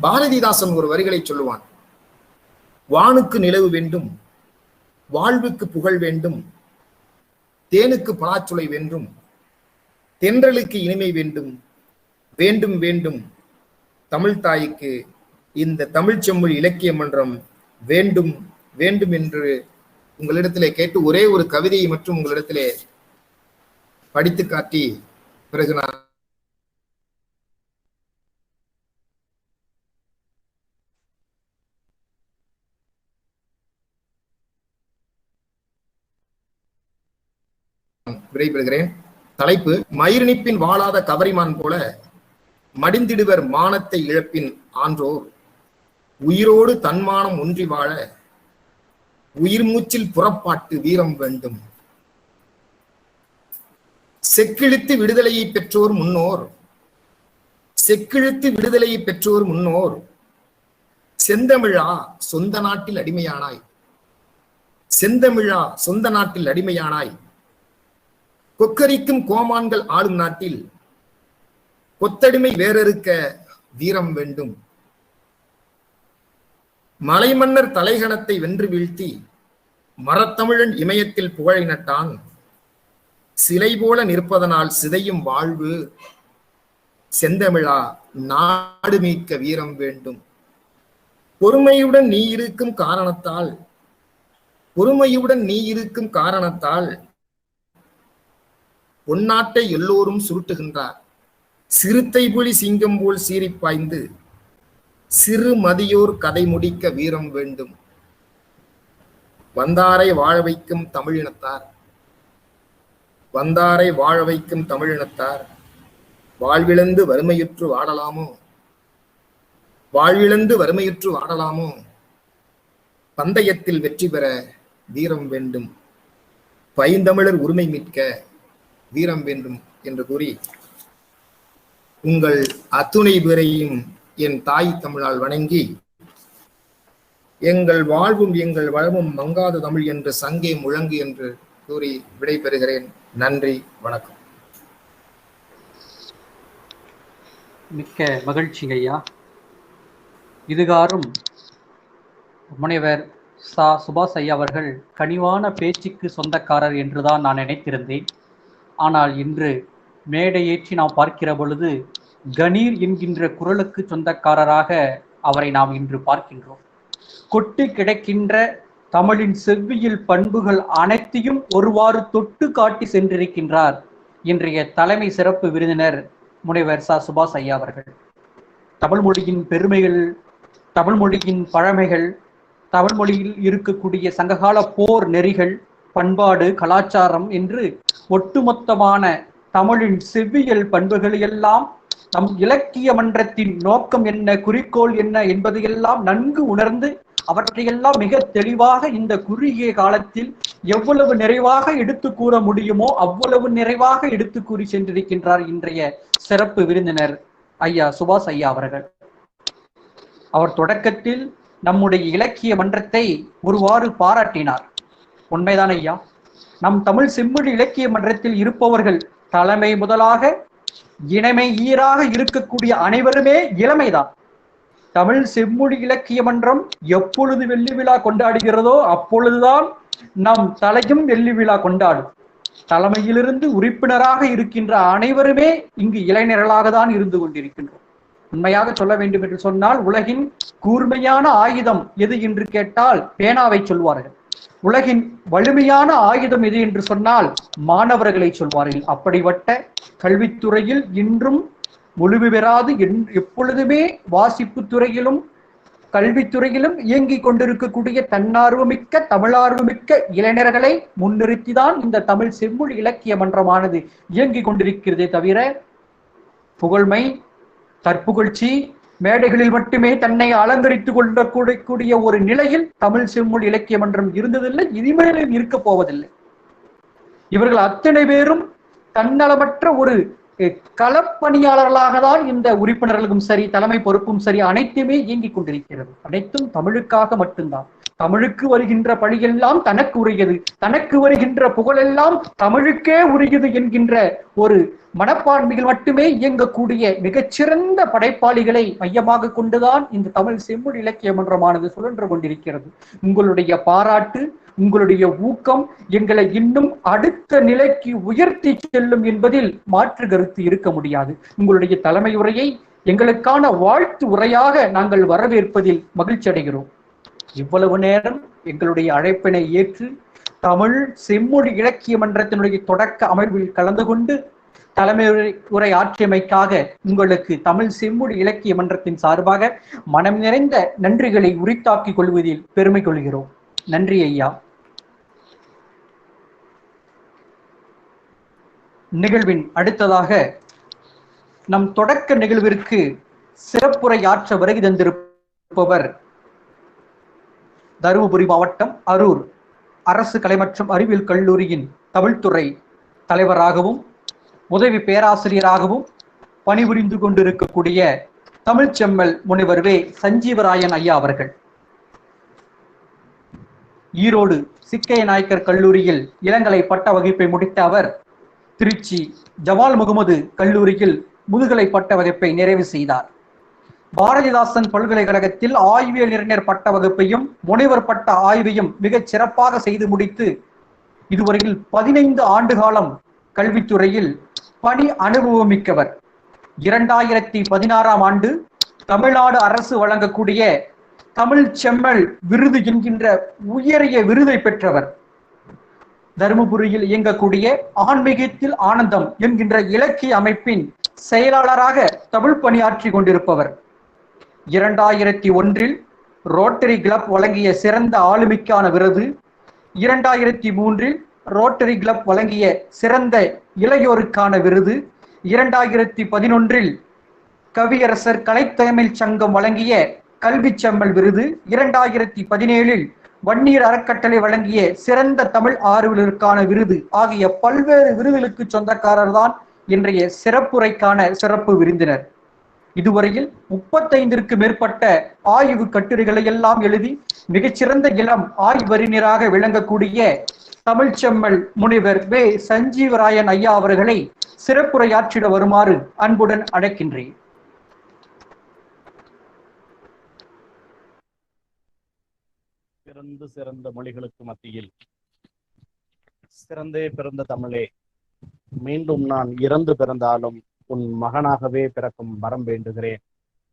பாரதிதாசன் ஒரு வரிகளை சொல்லுவான், வானுக்கு நிலவு வேண்டும், வாழ்வுக்கு புகழ் வேண்டும், தேனுக்கு பலாச்சுளை வேண்டும், தென்றலுக்கு இனிமை வேண்டும், வேண்டும் வேண்டும் தமிழ் தாய்க்கு இந்த தமிழ் செம்மொழி இலக்கிய மன்றம் வேண்டும் வேண்டும் என்று உங்களிடத்திலே கேட்டு ஒரே ஒரு கவிதையை மற்றும் உங்களிடத்திலே படித்து காட்டி பிறகு நான் விடைபெறுகிறேன். தலைப்பு: மயிரினிப்பின் வாழாத கவரிமான் போல மடிந்திடுவர் மானத்தை இழப்பின் ஆன்றோர், உயிரோடு தன்மானம் ஒன்றி வாழ உயிர் மூச்சில் புறப்பாட்டு வீரம் வேண்டும். செக்கிழுத்து விடுதலையை பெற்றோர் முன்னோர், செக்கிழுத்து விடுதலையை பெற்றோர் முன்னோர், செந்தமிழா சொந்த நாட்டில் அடிமையானாய், செந்தமிழா சொந்த நாட்டில் அடிமையானாய், கொக்கரிக்கும் கோமான்கள் ஆளும் நாட்டில் கொத்தடிமை வேறறுக்க வீரம் வேண்டும். மலைமன்னர் தலைகணத்தை வென்று வீழ்த்தி மரத்தமிழன் இமயத்தில் புகழை நட்டான், சிலை போல நிற்பதனால் சிதையும் வாழ்வு, செந்தமிழா நாடு மீட்க வீரம் வேண்டும். பொறுமையுடன் நீ இருக்கும் காரணத்தால், பொறுமையுடன் நீ இருக்கும் காரணத்தால் பொன்னாட்டை எல்லோரும் சுருட்டுகின்றார். சிறுத்தை புலி சிங்கம் போல் சீறிப்பாய்ந்து சிறு மதியோர் கதை முடிக்க வீரம் வேண்டும். வந்தாரை வாழ வைக்கும் தமிழினத்தார், வந்தாரை வாழ வைக்கும் தமிழினத்தார், வாழ்விழந்து வறுமையுற்று வாடலாமோ, வாழ்விழந்து வறுமையுற்று வாடலாமோ, பந்தயத்தில் வெற்றி பெற வீரம் வேண்டும், பைந்தமிழர் உரிமை மீட்க வீரம் வேண்டும் என்று கூறி உங்கள் அத்துணை பேரையும் என் தாய் தமிழால் வணங்கி, எங்கள் வாழ்வும் எங்கள் வளமும் மங்காத தமிழ் என்று சங்கே முழங்கு என்று கூறி விடைபெறுகிறேன். நன்றி, வணக்கம். மிக்க மகிழ்ச்சி ஐயா. இதுகாரும் முனைவர் சா. சுபாஷ் ஐயா அவர்கள் கனிவான பேச்சுக்கு சொந்தக்காரர் என்றுதான் நான் நினைத்திருந்தேன். ஆனால் இன்று மேடையேற்றி நாம் பார்க்கிற பொழுது கணீர் என்கின்ற குரலுக்கு சொந்தக்காரராக அவரை நாம் இன்று பார்க்கின்றோம். கொட்டி கிடக்கின்ற தமிழின் செவ்வியல் பண்புகள் அனைத்தையும் ஒருவாறு தொட்டு காட்டி சென்றிருக்கின்றார் இன்றைய தலைமை சிறப்பு விருந்தினர் முனைவர் சா. சுபாஷ் ஐயா அவர்கள். தமிழ் மொழியின் பெருமைகள், தமிழ் மொழியின் பழமைகள், தமிழ் மொழியில் இருக்கக்கூடிய சங்ககால போர் நெறிகள், பண்பாடு, கலாச்சாரம் என்று ஒட்டுமொத்தமான தமிழின் செவ்வியல் பண்புகளை எல்லாம் நம் இலக்கிய மன்றத்தின் நோக்கம் என்ன, குறிக்கோள் என்ன என்பதையெல்லாம் நன்கு உணர்ந்து அவற்றையெல்லாம் மிக தெளிவாக இந்த குறுகிய காலத்தில் எவ்வளவு நிறைவாக எடுத்து கூற முடியுமோ அவ்வளவு நிறைவாக எடுத்து கூறி சென்றிருக்கின்றார் இன்றைய சிறப்பு விருந்தினர் ஐயா சுபாஷ் ஐயா அவர்கள். அவர் தொடக்கத்தில் நம்முடைய இலக்கிய மன்றத்தை ஒருவாறு பாராட்டினார். உண்மைதான் ஐயா. நம் தமிழ் செம்மொழி இலக்கிய மன்றத்தில் இருப்பவர்கள் தலைமை முதலாக இளமை ஈராக இருக்கக்கூடிய அனைவருமே இளமைதான். தமிழ் செம்மொழி இலக்கிய மன்றம் எப்பொழுது வெள்ளி விழா கொண்டாடுகிறதோ அப்பொழுதுதான் நம் தலையும் வெள்ளி விழா கொண்டாடும். தலைமையிலிருந்து உறுப்பினராக இருக்கின்ற அனைவருமே இங்கு இளைஞர்களாக தான் இருந்து கொண்டிருக்கின்றோம். உண்மையாக சொல்ல வேண்டும் என்று சொன்னால், உலகின் கூர்மையான ஆயுதம் எது என்று கேட்டால் பேனாவை சொல்வார்கள். உலகின் வலிமையான ஆயுதம் எது என்று சொன்னால் மாணவர்களை சொல்வார்கள். அப்படிப்பட்ட கல்வித்துறையில் இன்றும் முழுமை பெறாது எப்பொழுதுமே வாசிப்பு துறையிலும் கல்வித்துறையிலும் இயங்கிக் கொண்டிருக்கக்கூடிய தன்னார்வமிக்க தமிழார்வமிக்க இளைஞர்களை முன்னிறுத்திதான் இந்த தமிழ் செம்மொழி இலக்கிய மன்றமானது இயங்கிக் கொண்டிருக்கிறதே தவிர புகழ்மை, தற்புகழ்ச்சி, மேடைகளில் மட்டுமே தன்னை அலங்கரித்துக் கொள்ளக்கூடிய ஒரு நிலையில் தமிழ் செம்மொழி இலக்கிய மன்றம் இருந்ததில்லை, இனிமேலும் இருக்க போவதில்லை. இவர்கள் அத்தனை பேரும் தன்னலமற்ற ஒரு களப்பணியாளர்களாக தான் இந்த உறுப்பினர்களுக்கும் சரி, தலைமை பொறுப்பும் சரி, அனைத்துமே இயங்கிக் கொண்டிருக்கிறது. அனைத்தும் தமிழுக்காக மட்டும்தான். தமிழுக்கு வருகின்ற பழியெல்லாம் தனக்கு உரியது, தனக்கு வருகின்ற புகழெல்லாம் தமிழுக்கே உரியது என்கின்ற ஒரு மனப்பான்மைகள் மட்டுமே இயங்கக்கூடிய மிகச்சிறந்த படைப்பாளிகளை மையமாக கொண்டுதான் இந்த தமிழ் செம்மொழி இலக்கிய மன்றமானது சுழன்று கொண்டிருக்கிறது. உங்களுடைய பாராட்டு, உங்களுடைய ஊக்கம் எங்களை இன்னும் அடுத்த நிலைக்கு உயர்த்தி செல்லும் என்பதில் மாற்று கருத்து இருக்க முடியாது. உங்களுடைய தலைமை உரையை எங்களுக்கான வாழ்த்து உரையாக நாங்கள் வரவேற்பதில் மகிழ்ச்சி அடைகிறோம். இவ்வளவு நேரம் எங்களுடைய அழைப்பினை ஏற்று தமிழ் செம்மொழி இலக்கிய மன்றத்தினுடைய தொடக்க அமர்வில் கலந்து கொண்டு தலைமை உரை ஆற்றியமைக்காக உங்களுக்கு தமிழ் செம்மொழி இலக்கிய மன்றத்தின் சார்பாக மனம் நிறைந்த நன்றிகளை உரித்தாக்கிக் கொள்வதில் பெருமை கொள்கிறோம். நன்றி ஐயா. நிகழ்வின் அடுத்ததாக நம் தொடக்க நிகழ்விற்கு சிறப்புரையாற்ற வருகை தந்திருப்பவர் தருமபுரி மாவட்டம் அரூர் அரசு கலை மற்றும் அறிவியல் கல்லூரியின் தமிழ்துறை தலைவராகவும் உதவி பேராசிரியராகவும் பணிபுரிந்து கொண்டிருக்கக்கூடிய தமிழ்ச்செம்மல் முனைவர் வே சஞ்சீவராயன் ஐயா அவர்கள். ஈரோடு சிக்கைய நாயக்கர் கல்லூரியில் இளங்கலை பட்ட வகுப்பை முடித்த அவர் திருச்சி ஜமால் முகமது கல்லூரியில் முதுகலை பட்ட வகுப்பை நிறைவு செய்தார். பாரதிதாசன் பல்கலைக்கழகத்தில் ஆய்வியல் அறிஞர் பட்ட வகுப்பையும் முனைவர் பட்ட ஆய்வையும் மிகச் சிறப்பாக செய்து முடித்து இதுவரையில் 15 ஆண்டு காலம் கல்வித்துறையில் பணி அனுபவமிக்கவர். 2016ஆம் ஆண்டு தமிழ்நாடு அரசு வழங்கக்கூடிய தமிழ் செம்மல் விருது என்கின்ற உயரிய விருதை பெற்றவர். தருமபுரியில் இயங்கக்கூடிய ஆன்மீகத்தில் ஆனந்தம் என்கின்ற இலக்கிய அமைப்பின் செயலாளராக தமிழ் பணியாற்றி கொண்டிருப்பவர். 2001இல் ரோட்டரி கிளப் வழங்கிய சிறந்த ஆளுமைக்கான விருது, 2003இல் ரோட்டரி கிளப் வழங்கிய சிறந்த இளையோருக்கான விருது, 2011இல் கவியரசர் கலைத்தமிழ் சங்கம் வழங்கிய கல்வி செம்மல் விருது, 2017இல் வன்னியர் அறக்கட்டளை வழங்கிய சிறந்த தமிழ் ஆர்வலருக்கான விருது ஆகிய பல்வேறு விருதுகளுக்கு சொந்தக்காரர் தான் இன்றைய சிறப்புரைக்கான சிறப்பு விருந்தினர். இதுவரையில் 35ற்கு மேற்பட்ட ஆய்வு கட்டுரைகளை எல்லாம் எழுதி மிகச்சிறந்த இளம் ஆய்வறிஞராக விளங்கக்கூடிய தமிழ்ச்செம்மல் முனைவர் வே சஞ்சீவராயன் ஐயா அவர்களை சிறப்புரையாற்றிட வருமாறு அன்புடன் அழைக்கின்றேன். பிறந்து சிறந்த மொழிகளுக்கு மத்தியில் சிறந்தே பிறந்த தமிழே, மீண்டும் நான் இறந்து பிறந்தாலும் உன் மகனாகவே பிறக்கும் வரம் வேண்டுகிறேன்.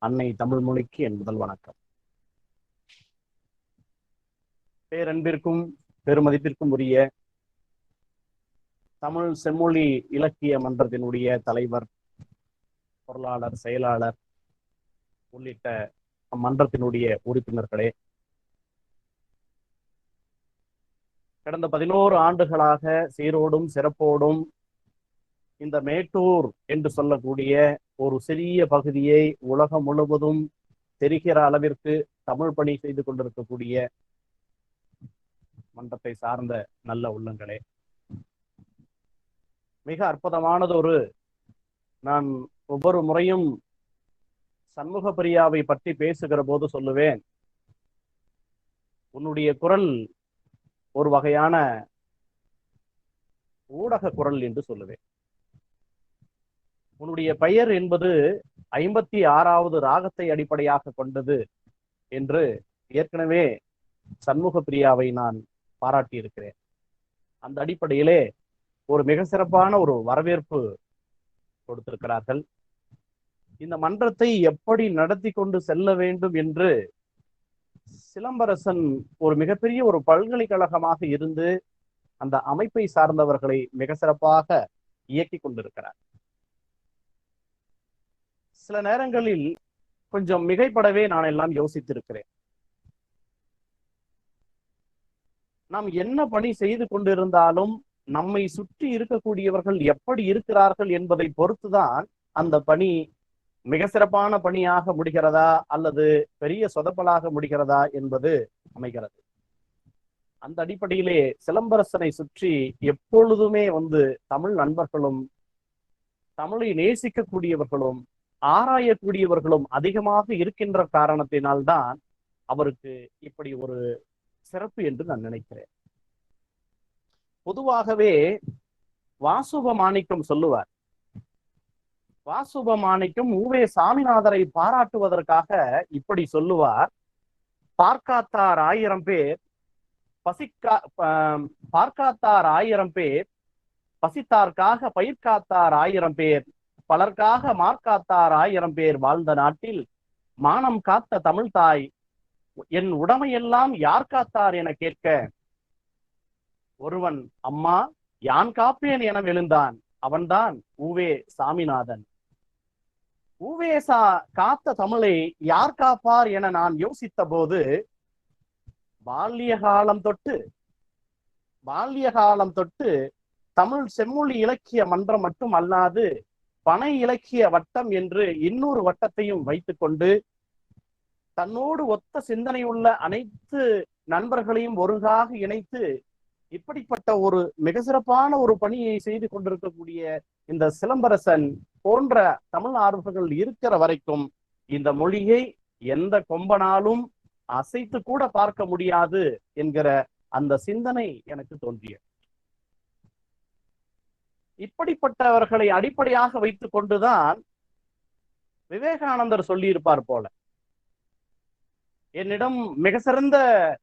அன்னை தமிழ் மொழிக்கு என் முதல் வணக்கம். பேரன்பிற்கும் பெருமதிப்பிற்கும் உரிய தமிழ் செம்மொழி இலக்கிய மன்றத்தினுடைய தலைவர், பொருளாளர், செயலாளர் உள்ளிட்ட அம்மன்றத்தினுடைய உறுப்பினர்களே, கடந்த 11 ஆண்டுகளாக சீரோடும் சிறப்போடும் இந்த மேட்டூர் என்று சொல்லக்கூடிய ஒரு சிறிய பகுதியை உலகம் முழுவதும் தெரிகிற அளவிற்கு தமிழ் பணி செய்து கொண்டிருக்கக்கூடிய மன்றத்தை சார்ந்த நல்ல உள்ளங்களே, மிக அற்புதமானதொரு, நான் ஒவ்வொரு முறையும் சண்முக பிரியாவை பற்றி பேசுகிற போது சொல்லுவேன், உன்னுடைய குரல் ஒரு வகையான ஊடக குரல் என்று சொல்லுவேன். உன்னுடைய பெயர் என்பது 56வது ராகத்தை அடிப்படையாக கொண்டது என்று ஏற்கனவே சண்முக பிரியாவை நான் பாராட்டியிருக்கிறேன். அந்த அடிப்படையிலே ஒரு மிக சிறப்பான ஒரு வரவேற்பு கொடுத்திருக்கிறார்கள். இந்த மன்றத்தை எப்படி நடத்தி கொண்டு செல்ல வேண்டும் என்று சிலம்பரசன் ஒரு மிகப்பெரிய ஒரு பல்கலைக்கழகமாக இருந்து அந்த அமைப்பை சார்ந்தவர்களை மிக சிறப்பாக இயக்கி கொண்டிருக்கிறார். சில நேரங்களில் கொஞ்சம் மிகைப்படவே நான் எல்லாம் யோசித்திருக்கிறேன். நாம் என்ன பணி செய்து கொண்டிருந்தாலும் நம்மை சுற்றி இருக்கக்கூடியவர்கள் எப்படி இருக்கிறார்கள் என்பதை பொறுத்துதான் அந்த பணி மிக சிறப்பான பணியாக முடிகிறதா அல்லது பெரிய சொதப்பலாக முடிகிறதா என்பது அமைகிறது. அந்த அடிப்படையிலே சிலம்பரசனை சுற்றி எப்பொழுதுமே தமிழ் நண்பர்களும் தமிழை நேசிக்கக்கூடியவர்களும் ஆராயக்கூடியவர்களும் அதிகமாக இருக்கின்ற காரணத்தினால்தான் அவருக்கு இப்படி ஒரு சிறப்பு என்று நான் நினைக்கிறேன். பொதுவாகவே வாசுபமாணிக்கம் சொல்லுவார், வாசுபமாணிக்கம் உவே சாமிநாதரை பாராட்டுவதற்காக இப்படி சொல்லுவார், பார்க்காத்தார் 1000 பேர் பார்க்காத்தார் 1000 பேர், பசித்தார்க்காக பயிர்காத்தார் 1000 பேர், பலர்க்காக மார்க்காத்தார் 1000 பேர் வாழ்ந்த நாட்டில் மானம் காத்த தமிழ் தாய் என் உடமையெல்லாம் யார் காத்தார் என கேட்க ஒருவன் அம்மா யான் காப்பேன் என எழுந்தான், அவன்தான் உவே சாமிநாதன். உவேசா காத்த தமிழை யார் காப்பார் என நான் யோசித்த போது பால்ய காலம் தொட்டு தமிழ் செம்மொழி இலக்கிய மன்றம் மட்டும் அல்லாது பனை இலக்கிய வட்டம் என்று இன்னொரு வட்டத்தையும் வைத்துக்கொண்டு தன்னோடு ஒத்த சிந்தனை உள்ள அனைத்து நண்பர்களையும் ஒருங்காக இணைத்து இப்படிப்பட்ட ஒரு மிக சிறப்பான ஒரு பணியை செய்து கொண்டிருக்கக்கூடிய இந்த சிலம்பரசன் போன்ற தமிழ் ஆர்வலர்கள் இருக்கிற வரைக்கும் இந்த மொழியை எந்த கொம்பனாலும் அசைத்து கூட பார்க்க முடியாது என்கிற அந்த சிந்தனை எனக்கு தோன்றியது. இப்படிப்பட்டவர்களை அடிப்படையாக வைத்துக் கொண்டுதான் விவேகானந்தர் சொல்லியிருப்பார் போல, என்னிடம் மிக சிறந்த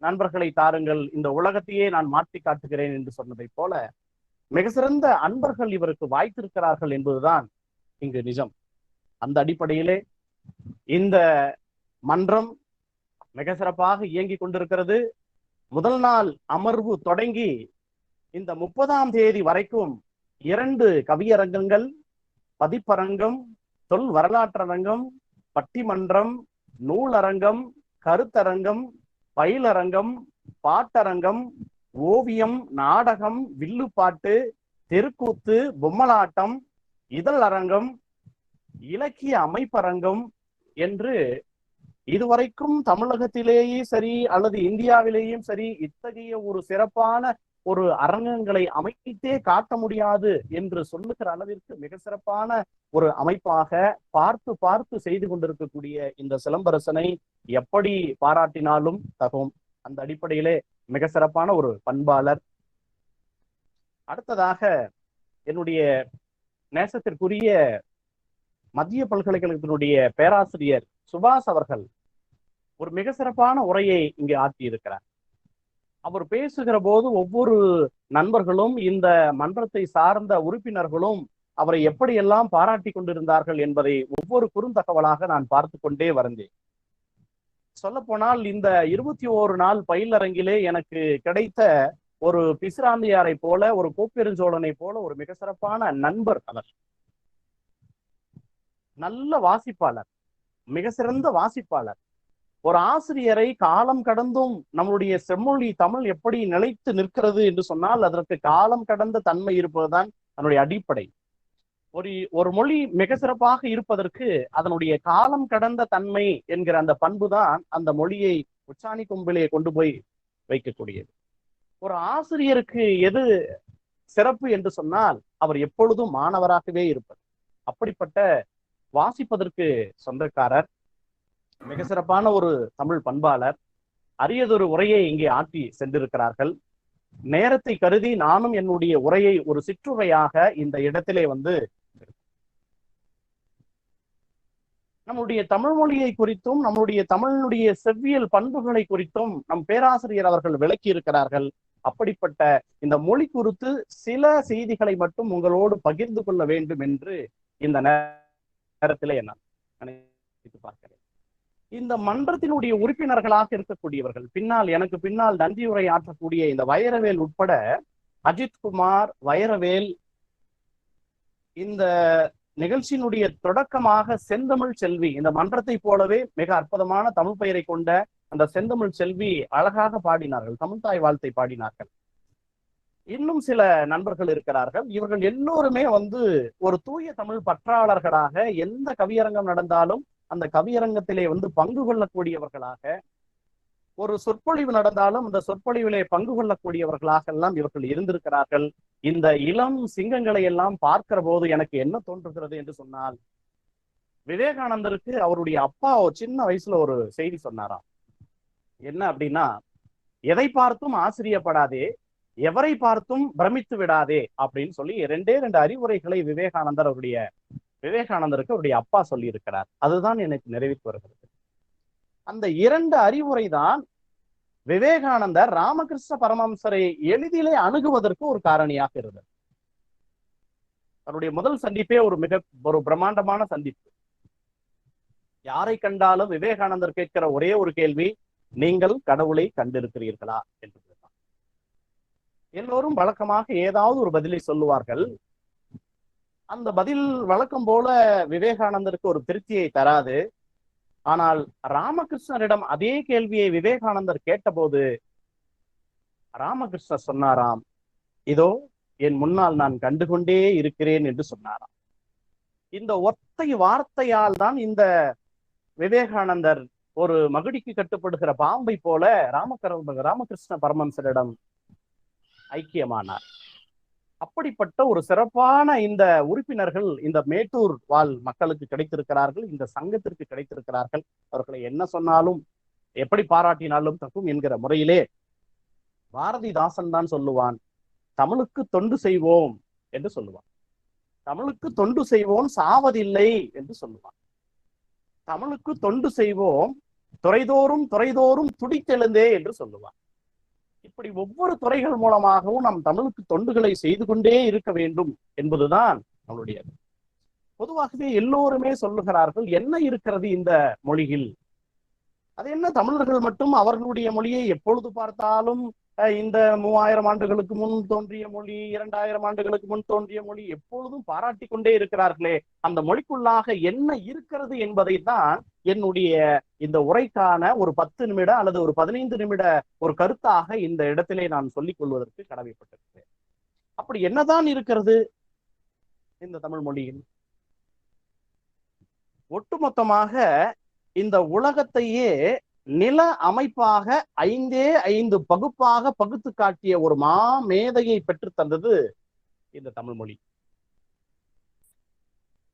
நண்பர்களை தாருங்கள், இந்த உலகத்தையே நான் மாற்றி காட்டுகிறேன் என்று சொன்னதை போல மிக சிறந்த அன்பர்கள் இவருக்கு வாய்த்திருக்கிறார்கள் என்பதுதான் இங்கு நிஜம். அந்த அடிப்படையிலே இந்த மன்றம் மிக சிறப்பாக இயங்கிக் கொண்டிருக்கிறது. முதல் நாள் அமர்வு தொடங்கி இந்த 30ஆம் தேதி வரைக்கும் 2 கவியரங்கங்கள், பதிப்பரங்கம், தொல் வரலாற்றரங்கம், பட்டிமன்றம், நூலரங்கம், கருத்தரங்கம், பயிலரங்கம், பாட்டரங்கம், ஓவியம், நாடகம், வில்லுப்பாட்டு, தெருக்கூத்து, பொம்மலாட்டம், இதழ் அரங்கம், இலக்கிய அமைப்பரங்கம் என்று இதுவரைக்கும் தமிழகத்திலேயே சரி அல்லது இந்தியாவிலேயும் சரி இத்தகைய ஒரு சிறப்பான ஒரு அரங்கங்களை அமைத்தே காட்ட முடியாது என்று சொல்லுகிற அளவிற்கு மிக சிறப்பான ஒரு அமைப்பாக பார்த்து பார்த்து செய்து கொண்டிருக்கக்கூடிய இந்த சிலம்பரசனை எப்படி பாராட்டினாலும் தகும். அந்த அடிப்படையிலே மிக சிறப்பான ஒரு பண்பாளர். அடுத்ததாக என்னுடைய நேசத்திற்குரிய மத்திய பல்கலைக்கழகத்தினுடைய பேராசிரியர் சுபாஷ் அவர்கள் ஒரு மிக சிறப்பான உரையை இங்கு ஆற்றியிருக்கிறார். அவர் பேசுகிற போது ஒவ்வொரு நண்பர்களும் இந்த மன்றத்தை சார்ந்த உறுப்பினர்களும் அவரை எப்படியெல்லாம் பாராட்டி கொண்டிருந்தார்கள் என்பதை ஒவ்வொரு குறுந்தகவலாக நான் பார்த்து கொண்டே வந்தேன். சொல்ல போனால் இந்த 21 நாள் பயிலரங்கிலே எனக்கு கிடைத்த ஒரு பிசிராந்தியாரை போல, ஒரு கோப்பெருஞ்சோழனை போல ஒரு மிக சிறப்பான நண்பர் அவர். நல்ல வாசிப்பாளர், மிக சிறந்த வாசிப்பாளர். ஒரு ஆசிரியரை காலம் கடந்தும் நம்முடைய செம்மொழி தமிழ் எப்படி நிலைத்து நிற்கிறது என்று சொன்னால் அதற்கு காலம் கடந்த தன்மை இருப்பதுதான் அதனுடைய அடிப்படை. ஒரு மொழி மிக சிறப்பாக இருப்பதற்கு அதனுடைய காலம் கடந்த தன்மை என்கிற அந்த பண்புதான் அந்த மொழியை உச்சாணி கொம்பிலே கொண்டு போய் வைக்கக்கூடியது. ஒரு ஆசிரியருக்கு எது சிறப்பு என்று சொன்னால் அவர் எப்பொழுதும் மாணவராகவே இருப்பது. அப்படிப்பட்ட வாசிப்பதற்கு சொந்தக்காரர், மிக சிறப்பான ஒரு தமிழ் பண்பாளர், அரியதொரு உரையை இங்கே ஆற்றி சென்றிருக்கிறார்கள். நேரத்தை கருதி நானும் என்னுடைய உரையை ஒரு சிற்றுரையாக இந்த இடத்திலே நம்முடைய தமிழ் மொழியை குறித்தும் நம்முடைய தமிழுடைய செவ்வியல் பண்புகளை குறித்தும் நம் பேராசிரியர் அவர்கள் விளக்கி இருக்கிறார்கள். அப்படிப்பட்ட இந்த மொழி குறித்து சில செய்திகளை மட்டும் உங்களோடு பகிர்ந்து கொள்ள வேண்டும் என்று இந்த நேரத்திலே நான் நினைத்து பார்க்கிறேன். இந்த மன்றத்தினுடைய உறுப்பினர்களாக இருக்கக்கூடியவர்கள், எனக்கு பின்னால் நன்றியுரை ஆற்றக்கூடிய இந்த வைரவேல் உட்பட அஜித்குமார், வைரவேல், இந்த நிகழ்ச்சியினுடைய தொடக்கமாக செந்தமிழ் செல்வி, இந்த மன்றத்தை போலவே மிக அற்புதமான தமிழ் பெயரை கொண்ட அந்த செந்தமிழ் செல்வி அழகாக பாடினார்கள், தமிழ்தாய் வாழ்த்தை பாடினார்கள். இன்னும் சில நண்பர்கள் இருக்கிறார்கள். இவர்கள் எல்லோருமே ஒரு தூய தமிழ் பற்றாளர்களாக எந்த கவியரங்கம் நடந்தாலும் அந்த கவியரங்கத்திலே பங்கு கொள்ளக்கூடியவர்களாக, ஒரு சொற்பொழிவு நடந்தாலும் அந்த சொற்பொழிவிலே பங்கு கொள்ளக்கூடியவர்களாக எல்லாம் இவர்கள் இருந்திருக்கிறார்கள். இந்த இளம் சிங்கங்களை எல்லாம் பார்க்கிற போது எனக்கு என்ன தோன்றுகிறது என்று சொன்னால், விவேகானந்தருக்கு அவருடைய அப்பா ஒரு சின்ன வயசுல ஒரு செய்தி சொன்னாராம். என்ன அப்படின்னா, எதை பார்த்தும் ஆச்சரியப்படாதே, எவரை பார்த்தும் பிரமித்து விடாதே அப்படின்னு சொல்லி 2 அறிவுரைகளை விவேகானந்தருக்கு அவருடைய அப்பா சொல்லி இருக்கிறார். அதுதான் எனக்கு நிறைவேற்றி வருகிறது. அந்த 2 அறிவுரை தான் விவேகானந்தர் ராமகிருஷ்ண பரமஹம்சரை எளிதிலே அணுகுவதற்கு ஒரு காரணியாக இருந்தது. அவருடைய முதல் சந்திப்பே ஒரு பிரம்மாண்டமான சந்திப்பு. யாரை கண்டாலும் விவேகானந்தர் கேட்கிற ஒரே ஒரு கேள்வி, நீங்கள் கடவுளை கண்டிருக்கிறீர்களா என்பதுதான். எல்லோரும் வழக்கமாக ஏதாவது ஒரு பதிலை சொல்லுவார்கள். அந்த பதில் வழக்கம் போல விவேகானந்தருக்கு ஒரு திருப்தியை தராது. ஆனால் ராமகிருஷ்ணரிடம் அதே கேள்வியை விவேகானந்தர் கேட்டபோது ராமகிருஷ்ணர் சொன்னாராம், இதோ என் முன்னால் நான் கண்டுகொண்டே இருக்கிறேன் என்று சொன்னாராம். இந்த ஒத்தை வார்த்தையால் தான் இந்த விவேகானந்தர் ஒரு மகுடிக்கு கட்டுப்படுகிற பாம்பை போல ராமகிருஷ்ண பரமஹம்சரிடம் ஐக்கியமானார். அப்படிப்பட்ட ஒரு சிறப்பான இந்த உறுப்பினர்கள் இந்த மேட்டூர் வாழ் மக்களுக்கு கிடைத்திருக்கிறார்கள், இந்த சங்கத்திற்கு கிடைத்திருக்கிறார்கள். அவர்களை என்ன சொன்னாலும் எப்படி பாராட்டினாலும் தக்கும் என்கிற முறையிலே பாரதிதாசன் தான் சொல்லுவான், தமிழுக்கு தொண்டு செய்வோம் என்று சொல்லுவான். தமிழுக்கு தொண்டு செய்வோம் சாவதில்லை என்று சொல்லுவான். தமிழுக்கு தொண்டு செய்வோம் துறைதோறும் துடித்தெழுந்தே என்று சொல்லுவான். இப்படி ஒவ்வொரு துறைகள் மூலமாகவும் நாம் தமிழுக்கு தொண்டுகளை செய்து கொண்டே இருக்க வேண்டும் என்பதுதான் நம்மளுடைய. பொதுவாகவே எல்லோருமே சொல்லுகிறார்கள், என்ன இருக்கிறது இந்த மொழியில்? அது என்ன தமிழர்கள் மட்டும் அவர்களுடைய மொழியை எப்பொழுது பார்த்தாலும் இந்த 3000 ஆண்டுகளுக்கு முன் தோன்றிய மொழி, 2000 ஆண்டுகளுக்கு முன் தோன்றிய மொழி எப்பொழுதும் பாராட்டி கொண்டே இருக்கிறார்களே, அந்த மொழிக்குள்ளாக என்ன இருக்கிறது என்பதை தான் என்னுடைய இந்த உரைக்கான ஒரு 10 நிமிட அல்லது ஒரு 15 நிமிட ஒரு கருத்தாக இந்த இடத்திலே நான் சொல்லிக் கொள்வதற்கு கடமைப்பட்டிருக்கிறேன். அப்படி என்னதான் இருக்கிறது இந்த தமிழ் மொழியில்? ஒட்டுமொத்தமாக இந்த உலகத்தையே நில அமைப்பாக 5 பகுப்பாக பகுத்து காட்டிய ஒரு மேதையை பெற்று தந்தது இந்த தமிழ் மொழி.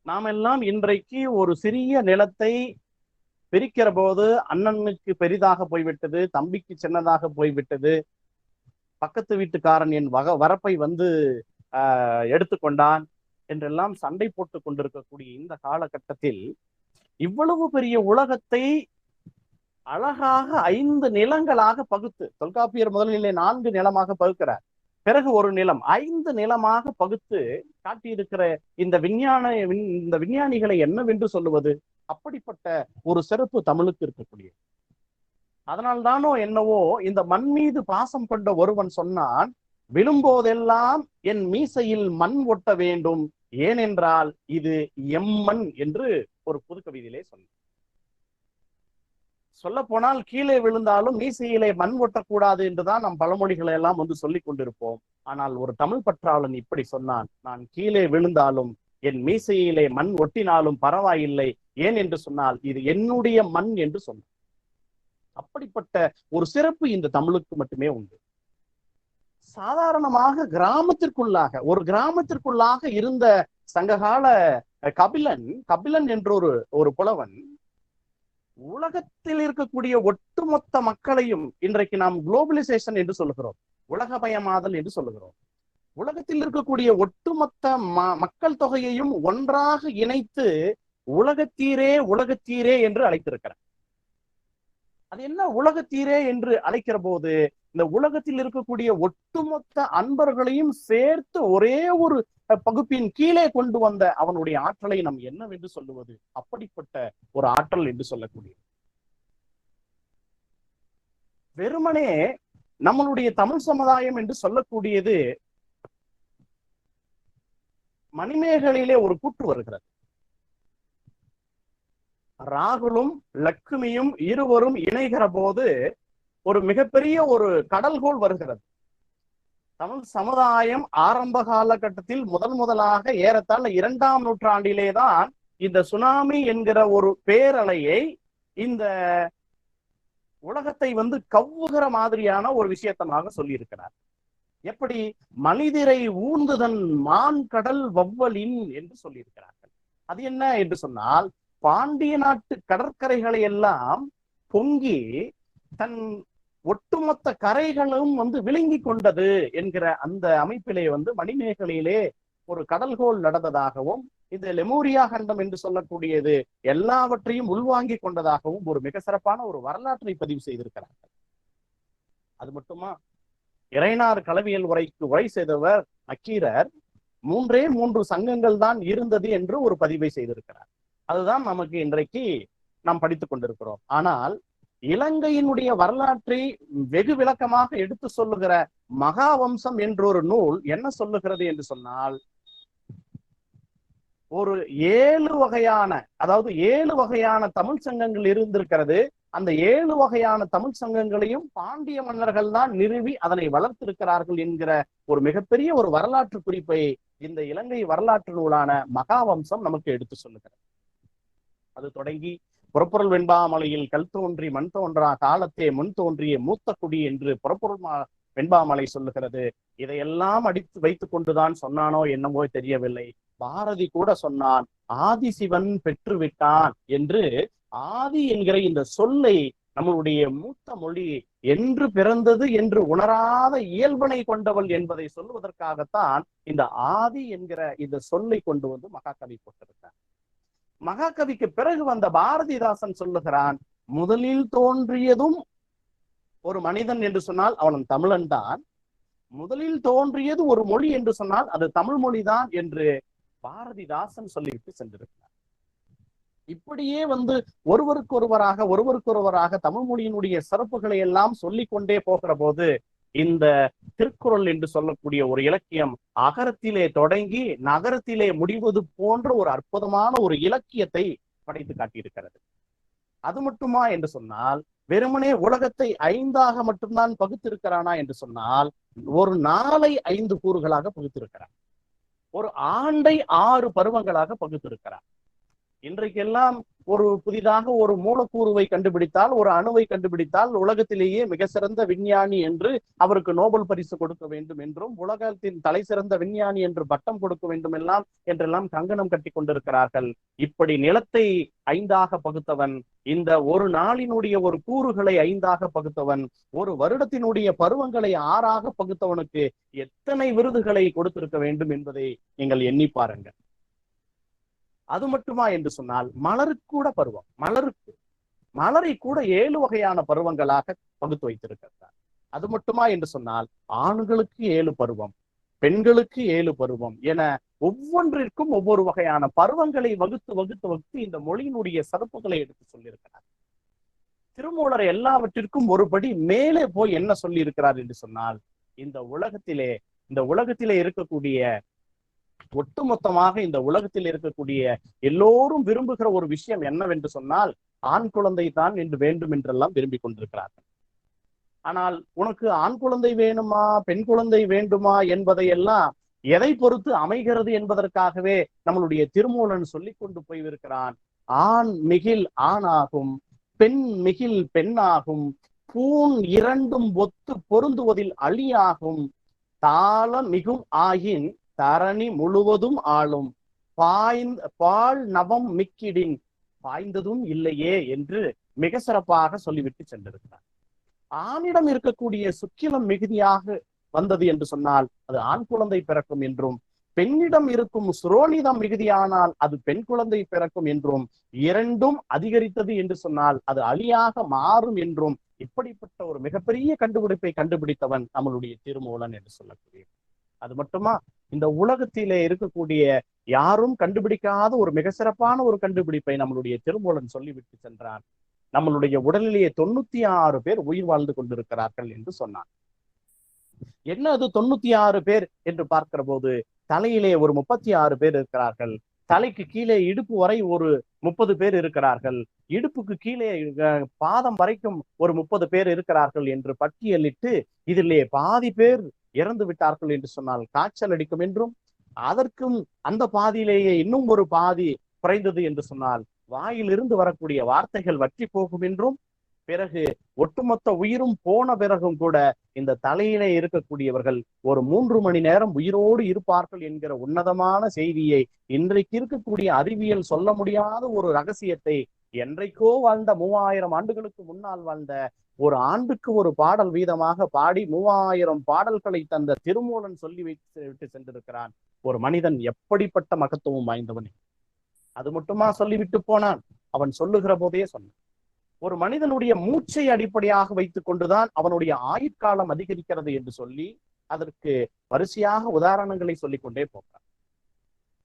நாம் எல்லாம் இன்றைக்கு ஒரு சிறிய நிலத்தை பிரிக்கிற போது அண்ணனுக்கு பெரிதாக போய்விட்டது, தம்பிக்கு சின்னதாக போய்விட்டது, பக்கத்து வீட்டுக்காரன் என் வரப்பை வந்து எடுத்துக்கொண்டான் என்றெல்லாம் சண்டை போட்டு கொண்டிருக்கக்கூடிய இந்த காலகட்டத்தில் இவ்வளவு பெரிய உலகத்தை அழகாக 5 நிலங்களாக பகுத்து, தொல்காப்பியர் முதலிலே 4 நிலமாக பகுக்கிறார், பிறகு ஒரு நிலம், 5 நிலமாக பகுத்து காட்டியிருக்கிற இந்த விஞ்ஞானிகளை என்னவென்று சொல்லுவது? அப்படிப்பட்ட ஒரு சிறப்பு தமிழுக்கு இருக்கக்கூடியது. அதனால்தானோ என்னவோ இந்த மண் மீது பாசம் கொண்ட ஒருவன் சொன்னான், விழும்போதெல்லாம் என் மீசையில் மண் ஒட்ட வேண்டும், ஏனென்றால் இது எம்மண் என்று ஒரு புது கவிதையிலே சொன்னான். சொல்ல போனால் கீழே விழுந்தாலும் மீசையிலே மண் ஒட்டக்கூடாது என்றுதான் நம் பழமொழிகளை எல்லாம் வந்து சொல்லிக் கொண்டிருப்போம். ஆனால் ஒரு தமிழ் பற்றாளன் இப்படி சொன்னான், நான் கீழே விழுந்தாலும் என் மீசையிலே மண் ஒட்டினாலும் பரவாயில்லை, ஏன் என்று சொன்னால் இது என்னுடைய மண் என்று சொன்னான். அப்படிப்பட்ட ஒரு சிறப்பு இந்த தமிழுக்கு மட்டுமே உண்டு. சாதாரணமாக ஒரு கிராமத்திற்குள்ளாக இருந்த சங்ககால கபிலன் என்ற ஒரு புலவன் உலகத்தில் இருக்கக்கூடிய ஒட்டுமொத்த மக்களையும், இன்றைக்கு நாம் குளோபலைசேஷன் என்று சொல்லுகிறோம், உலகமயமாதல் என்று சொல்லுகிறோம், உலகத்தில் இருக்கக்கூடிய ஒட்டுமொத்த மக்கள் தொகையையும் ஒன்றாக இணைத்து உலகத்தீரே என்று அழைத்திருக்கிறார். அது என்ன உலகத்தீரே என்று அழைக்கிற போது, இந்த உலகத்தில் இருக்கக்கூடிய ஒட்டுமொத்த அன்பர்களையும் சேர்த்து ஒரே ஒரு பகுப்பின் கீழே கொண்டு வந்த அவனுடைய ஆற்றலை நாம் என்னவென்று சொல்லுவது? அப்படிப்பட்ட ஒரு ஆற்றல் என்று சொல்லக்கூடிய. வெறுமனே நம்மளுடைய தமிழ் சமுதாயம் என்று சொல்லக்கூடியது மணிமேகலையிலே ஒரு கூற்று வருகிறது. ராகுலும் லட்சுமியும் இருவரும் இணைகிற போது ஒரு மிகப்பெரிய ஒரு கடல்கோள் வருகிறது. தமிழ் சமுதாயம் ஆரம்ப காலகட்டத்தில் முதலாக ஏறத்தாழ 2ஆம் நூற்றாண்டிலேதான் இந்த சுனாமி என்கிற ஒரு பேரலையை, இந்த உலகத்தை வந்து கவ்வுகிற மாதிரியான ஒரு விஷயத்தமாக சொல்லி இருக்கிறார். எப்படி? மனிதரை ஊர்ந்துதன் மான் கடல் வவ்வலின் என்று சொல்லியிருக்கிறார்கள். அது என்ன என்று சொன்னால், பாண்டிய நாட்டு கடற்கரைகளை எல்லாம் பொங்கி தன் ஒட்டுமொத்த கரைகளும் வந்து விளங்கி கொண்டது என்கிற அந்த அமைப்பிலே வந்து மணிமேகலையிலே ஒரு கடல்கோள் நடந்ததாகவும், இந்த லெமூரியா கண்டம் என்று சொல்லக்கூடியது எல்லாவற்றையும் உள்வாங்கி கொண்டதாகவும் ஒரு மிக சிறப்பான ஒரு வரலாற்றை பதிவு செய்திருக்கிறார்கள். அது மட்டுமா, இறைனார் களவியல் உரை செய்தவர் நக்கீரர் 3 சங்கங்கள் தான் இருந்தது என்று ஒரு பதிவை செய்திருக்கிறார். அதுதான் நமக்கு இன்றைக்கு நாம் படித்துக் கொண்டிருக்கிறோம். ஆனால் இலங்கையினுடைய வரலாற்றை வெகு விளக்கமாக எடுத்து சொல்லுகிற மகாவம்சம் என்ற ஒரு நூல் என்ன சொல்லுகிறது என்று சொன்னால், ஒரு 7 வகையான தமிழ் சங்கங்கள் இருந்திருக்கிறது. அந்த 7 வகையான தமிழ் சங்கங்களையும் பாண்டிய மன்னர்கள் தான் நிறுவி அதனை வளர்த்திருக்கிறார்கள் என்கிற ஒரு மிகப்பெரிய ஒரு வரலாற்று குறிப்பை இந்த இலங்கை வரலாற்று நூலான மகாவம்சம் நமக்கு எடுத்து சொல்லுகிறது. அது தொடங்கி புறப்பொருள் வெண்பாமலையில் கல் தோன்றி மண் தோன்றா காலத்தே முன் தோன்றிய மூத்த குடி என்று புறப்பொருள் வெண்பாமலை சொல்லுகிறது. இதையெல்லாம் அடித்து வைத்துக் கொண்டுதான் சொன்னானோ என்னவோ தெரியவில்லை. பாரதி கூட சொன்னான், ஆதிசிவன் பெற்று விட்டான் என்று. ஆதி என்கிற இந்த சொல்லை நம்மளுடைய மூத்த மொழி என்று பிறந்தது என்று உணராத இயல்பனை கொண்டவள் என்பதை சொல்லுவதற்காகத்தான் இந்த ஆதி என்கிற இந்த சொல்லை கொண்டு வந்து மகாகவி போட்டிருக்கார். மகாகவிக்கு பிறகு வந்த பாரதிதாசன் சொல்லுகிறான், முதலில் தோன்றியதும் ஒரு மனிதன் என்று சொன்னால் அவன் தமிழன் தான், முதலில் தோன்றியது ஒரு மொழி என்று சொன்னால் அது தமிழ் மொழிதான் என்று பாரதிதாசன் சொல்லிவிட்டு சென்றிருக்கிறார். இப்படியே வந்து ஒருவருக்கொருவராக தமிழ் மொழியினுடைய சிறப்புகளை எல்லாம் சொல்லிக் கொண்டே போகிற போது இந்த திருக்குறள் என்று சொல்லக்கூடிய ஒரு இலக்கியம் அகரத்திலே தொடங்கி நகரத்திலே முடிவது போன்ற ஒரு அற்புதமான ஒரு இலக்கியத்தை படைத்து காட்டியிருக்கிறது. அது மட்டுமா என்று சொன்னால், வெறுமனே உலகத்தை 5ஆக மட்டும்தான் பகுத்திருக்கிறானா என்று சொன்னால், ஒரு நாளை 5 கூறுகளாக பகுத்திருக்கிறார், ஒரு ஆண்டை 6 பருவங்களாக பகுத்திருக்கிறார். இன்றைக்கெல்லாம் ஒரு புதிதாக ஒரு மூலக்கூறுவை கண்டுபிடித்தால், ஒரு அணுவை கண்டுபிடித்தால் உலகத்திலேயே மிக சிறந்த விஞ்ஞானி என்று அவருக்கு நோபல் பரிசு கொடுக்க வேண்டும் என்றும், உலகத்தின் தலை சிறந்த விஞ்ஞானி என்று பட்டம் கொடுக்க வேண்டும் என்றெல்லாம் கங்கணம் கட்டி கொண்டிருக்கிறார்கள். இப்படி நிலத்தை 5ஆக பகுத்தவன், இந்த ஒரு நாளினுடைய ஒரு கூறுகளை 5ஆக பகுத்தவன், ஒரு வருடத்தினுடைய பருவங்களை 6ஆக பகுத்தவனுக்கு எத்தனை விருதுகளை கொடுத்திருக்க வேண்டும் என்பதை நீங்கள் எண்ணி பாருங்கள். அது மட்டுமா என்று சொன்னால், மலருக்கு கூட பருவம், மலரை கூட 7 வகையான பருவங்களாக பகுத்து வைத்திருக்கிறார். அது மட்டுமா என்று சொன்னால், ஆண்களுக்கு 7 பருவம், பெண்களுக்கு 7 பருவம் என ஒவ்வொன்றிற்கும் ஒவ்வொரு வகையான பருவங்களை வகுத்து இந்த மொழியினுடைய சிறப்புகளை எடுத்து சொல்லியிருக்கிறார். திருமூலர் எல்லாவற்றிற்கும் ஒருபடி மேலே போய் என்ன சொல்லி இருக்கிறார் என்று சொன்னால், இந்த உலகத்திலே இருக்கக்கூடிய ஒட்டுமொத்தமாக இந்த உலகத்தில் இருக்கக்கூடிய எல்லோரும் விரும்புகிற ஒரு விஷயம் என்னவென்று சொன்னால், ஆண் குழந்தை தான் என்று வேண்டும் என்றெல்லாம் விரும்பிக் கொண்டிருக்கிறார்கள். ஆனால் உனக்கு ஆண் குழந்தை வேணுமா பெண் குழந்தை வேண்டுமா என்பதையெல்லாம் எதை பொறுத்து அமைகிறது என்பதற்காகவே நம்மளுடைய திருமூலன் சொல்லிக் கொண்டு போயிருக்கிறான். ஆண் மிகில் ஆணாகும், பெண் மிகில் பெண்ணாகும், பூண் இரண்டும் ஒத்து பொருந்துவதில் அழியாகும், தாள மிகும் ஆயின் தரணி முழுவதும் ஆளும், பால் நவம் மிக்கிடின் பாய்ந்ததும் இல்லையே என்று மிக சிறப்பாக சொல்லிவிட்டு சென்றிருக்கிறார். ஆணிடம் இருக்கக்கூடிய சுக்கிலம் மிகுதியாக வந்தது என்று சொன்னால் அது ஆண் குழந்தை பிறக்கும் என்றும், பெண்ணிடம் இருக்கும் சுரோனிதம் மிகுதியானால் அது பெண் குழந்தை பிறக்கும் என்றும், இரண்டும் அதிகரித்தது என்று சொன்னால் அது அழியாக மாறும் என்றும், இப்படிப்பட்ட ஒரு மிகப்பெரிய கண்டுபிடிப்பை கண்டுபிடித்தவன் நம்மளுடைய திருமூலன் என்று சொல்லக்கூடிய. அது மட்டுமா, இந்த உலகத்திலே இருக்கக்கூடிய யாரும் கண்டுபிடிக்காத ஒரு மிக சிறப்பான ஒரு கண்டுபிடிப்பை நம்மளுடைய திருமூலன் சொல்லிவிட்டு சென்றார். நம்மளுடைய உடலிலேயே 96 பேர் உயிர் வாழ்ந்து கொண்டிருக்கிறார்கள் என்று சொன்னார். என்ன அது 96 பேர் என்று பார்க்கிற போது, தலையிலே ஒரு 36 பேர் இருக்கிறார்கள், தலைக்கு கீழே இடுப்பு வரை ஒரு 30 பேர் இருக்கிறார்கள், இடுப்புக்கு கீழே பாதம் வரைக்கும் ஒரு 30 பேர் இருக்கிறார்கள் என்று பட்டியலிட்டு, இதிலே பாதி பேர் இறந்து விட்டார்கள் என்று சொன்னால் காய்ச்சல் அடிக்கும் என்றும், அதற்கும் அந்த பாதியிலேயே இன்னும் ஒரு பாதி குறைந்தது என்று சொன்னால் வாயிலிருந்து வரக்கூடிய வார்த்தைகள் வற்றி போகும் என்றும், பிறகு ஒட்டுமொத்த உயிரும் போன பிறகும் கூட இந்த தலையிலே இருக்கக்கூடியவர்கள் ஒரு 3 மணி நேரம் உயிரோடு இருப்பார்கள் என்கிற உன்னதமான செய்தியை, இன்றைக்கு இருக்கக்கூடிய அறிவியல் சொல்ல முடியாத ஒரு ரகசியத்தை, என்றைக்கோ வாழ்ந்த 3000 ஆண்டுகளுக்கு முன்னால் வாழ்ந்த ஒரு ஆண்டுக்கு ஒரு பாடல் வீதமாக பாடி 3000 பாடல்களை தந்த திருமூலன் சொல்லி விட்டு சென்றிருக்கிறான். ஒரு மனிதன் எப்படிப்பட்ட மகத்துவம் வாய்ந்தவன். அது மட்டுமா சொல்லிவிட்டு போனான், அவன் சொல்லுகிற போதே சொன்னான், ஒரு மனிதனுடைய மூச்சை அடிப்படையாக வைத்துக் கொண்டுதான் அவனுடைய ஆயுட்காலம் அதிகரிக்கிறது என்று சொல்லி அதற்கு வரிசையாக உதாரணங்களை சொல்லிக் கொண்டே போகிறான்.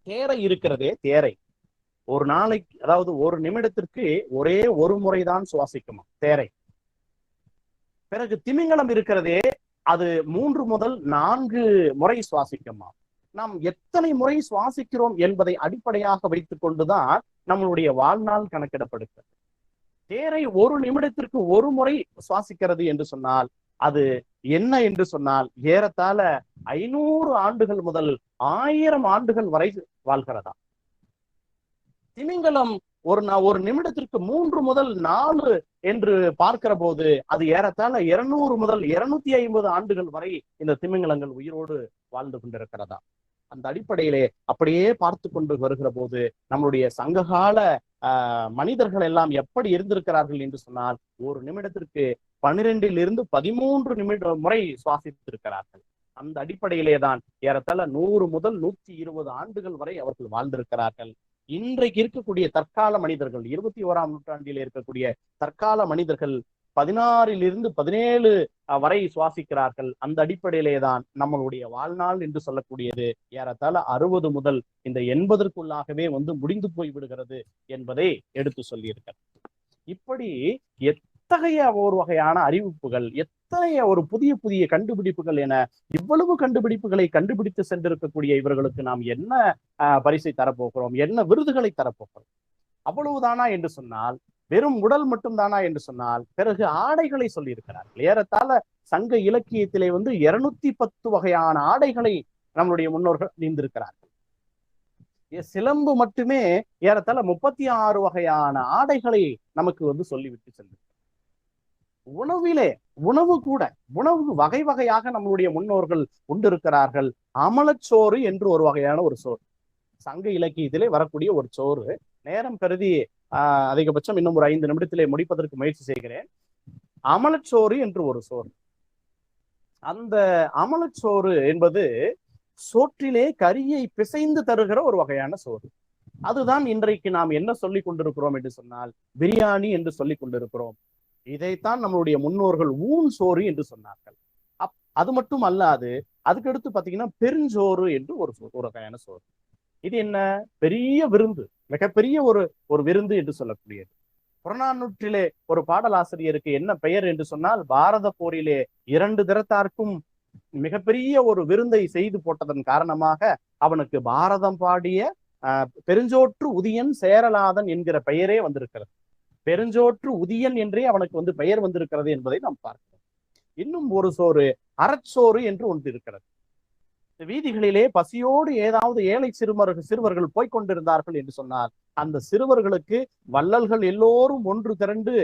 தேரை இருக்கிறதே, தேரை ஒரு நாளைக்கு, அதாவது ஒரு நிமிடத்திற்கு ஒரே ஒரு முறைதான் சுவாசிக்குமா தேரை. பிறகு திமிங்கலம் இருக்கிறதே, அது 3 முதல் 4 முறை சுவாசிக்குமா. நாம் எத்தனை முறை சுவாசிக்கிறோம் என்பதை அடிப்படையாக வைத்துக் கொண்டுதான் நம்மளுடைய வாழ்நாள் கணக்கிடப்படுகிறது. தேரை ஒரு நிமிடத்திற்கு ஒரு முறை சுவாசிக்கிறது என்று சொன்னால் அது என்ன என்று சொன்னால் ஏறத்தாழ 500 ஆண்டுகள் முதல் 1000 ஆண்டுகள் வரை வாழ்கிறதா. திமிங்கலம் ஒரு நிமிடத்திற்கு 3 முதல் 4 என்று பார்க்கிற போது அது ஏறத்தாழ 200 முதல் 250 ஆண்டுகள் வரை இந்த திமிங்கலங்கள் உயிரோடு வாழ்ந்து கொண்டிருக்கிறதா. அந்த அடிப்படையிலே அப்படியே பார்த்து கொண்டு வருகிற போது நம்மளுடைய சங்ககால மனிதர்கள் எல்லாம் எப்படி இருந்திருக்கிறார்கள் என்று சொன்னால் ஒரு நிமிடத்திற்கு 12 to 13 முறை சுவாசித்திருக்கிறார்கள். அந்த அடிப்படையிலே தான் ஏறத்தாழ 100 முதல் 120 ஆண்டுகள் வரை அவர்கள் வாழ்ந்திருக்கிறார்கள். இன்றைக்கு இருக்கக்கூடிய தற்கால மனிதர்கள் 21ஆம் நூற்றாண்டில் இருக்கக்கூடிய தற்கால மனிதர்கள் 16 to 17 வரை சுவாசிக்கிறார்கள். அந்த அடிப்படையிலே தான் நம்மளுடைய வாழ்நாள் என்று சொல்லக்கூடியது ஏறத்தாழ 60 முதல் இந்த 80க்குள்ளாகவே முடிந்து போய் விடுகிறது என்பதை எடுத்து சொல்லியிருக்கிறார். இப்படி எத்தகைய ஒரு வகையான அறிவிப்புகள், எத்தகைய ஒரு புதிய புதிய கண்டுபிடிப்புகள் என இவ்வளவு கண்டுபிடிப்புகளை கண்டுபிடித்து சென்றிருக்கக்கூடிய இவர்களுக்கு நாம் என்ன பரிசை தரப்போகிறோம், என்ன விருதுகளை தரப்போகிறோம்? அவ்வளவுதானா என்று சொன்னால், வெறும் உடல் மட்டும் தானா என்று சொன்னால், பிறகு ஆடைகளை சொல்லி இருக்கிறார்கள். ஏறத்தாழ சங்க இலக்கியத்திலே 210 வகையான ஆடைகளை நம்மளுடைய முன்னோர்கள் அணிந்திருக்கிறார்கள். சிலம்பு மட்டுமே ஏறத்தாழ 36 வகையான ஆடைகளை நமக்கு சொல்லிவிட்டு சென்று. உணவு வகை வகையாக நம்மளுடைய முன்னோர்கள் உண்டிருக்கிறார்கள். அமலச்சோறு என்று ஒரு வகையான ஒரு சோறு சங்க இலக்கியத்திலே வரக்கூடிய ஒரு சோறு. நேரம் கருதி அதிகபட்சம் இன்னும் ஒரு 5 நிமிடத்திலே முடிப்பதற்கு முயற்சி செய்கிறேன். அமலச்சோறு என்று ஒரு சோறு. அந்த அமலச்சோறு என்பது சோற்றிலே கரியை பிசைந்து தருகிற ஒரு வகையான சோறு. அதுதான் இன்றைக்கு நாம் என்ன சொல்லிக் கொண்டிருக்கிறோம் என்று சொன்னால் பிரியாணி என்று சொல்லிக் கொண்டிருக்கிறோம். இதைத்தான் நம்மளுடைய முன்னோர்கள் ஊன் சோறு என்று சொன்னார்கள். அது மட்டும் அல்லாது அதுக்கடுத்து பாத்தீங்கன்னா பெருஞ்சோறு என்று ஒரு வகையான சோறு. இது என்ன பெரிய விருந்து, மிகப்பெரிய ஒரு விருந்து என்று சொல்லக்கூடியது. புறநானூற்றிலே ஒரு பாடலாசிரியருக்கு என்ன பெயர் என்று சொன்னால், பாரத போரிலே 2 திறத்தார்க்கும் மிகப்பெரிய ஒரு விருந்தை செய்து போட்டதன் காரணமாக அவனுக்கு பாரதம் பாடிய பெருஞ்சோற்று உதியன் சேரலாதன் என்கிற பெயரே வந்திருக்கிறது. பெருஞ்சோற்று உதியன் என்றே அவனுக்கு பெயர் வந்திருக்கிறது என்பதை நாம் பார்க்கிறோம். இன்னும் ஒரு சோறு அறச்சோறு என்று ஒன்று இருக்கிறது. வீதிகளிலே பசியோடு ஏதாவது ஏழை சிறுவர்கள் போய்கொண்டிருந்தார்கள் என்று சொன்னால் அந்த சிறுவர்களுக்கு வள்ளல்கள் எல்லோரும் ஒன்று திரண்டு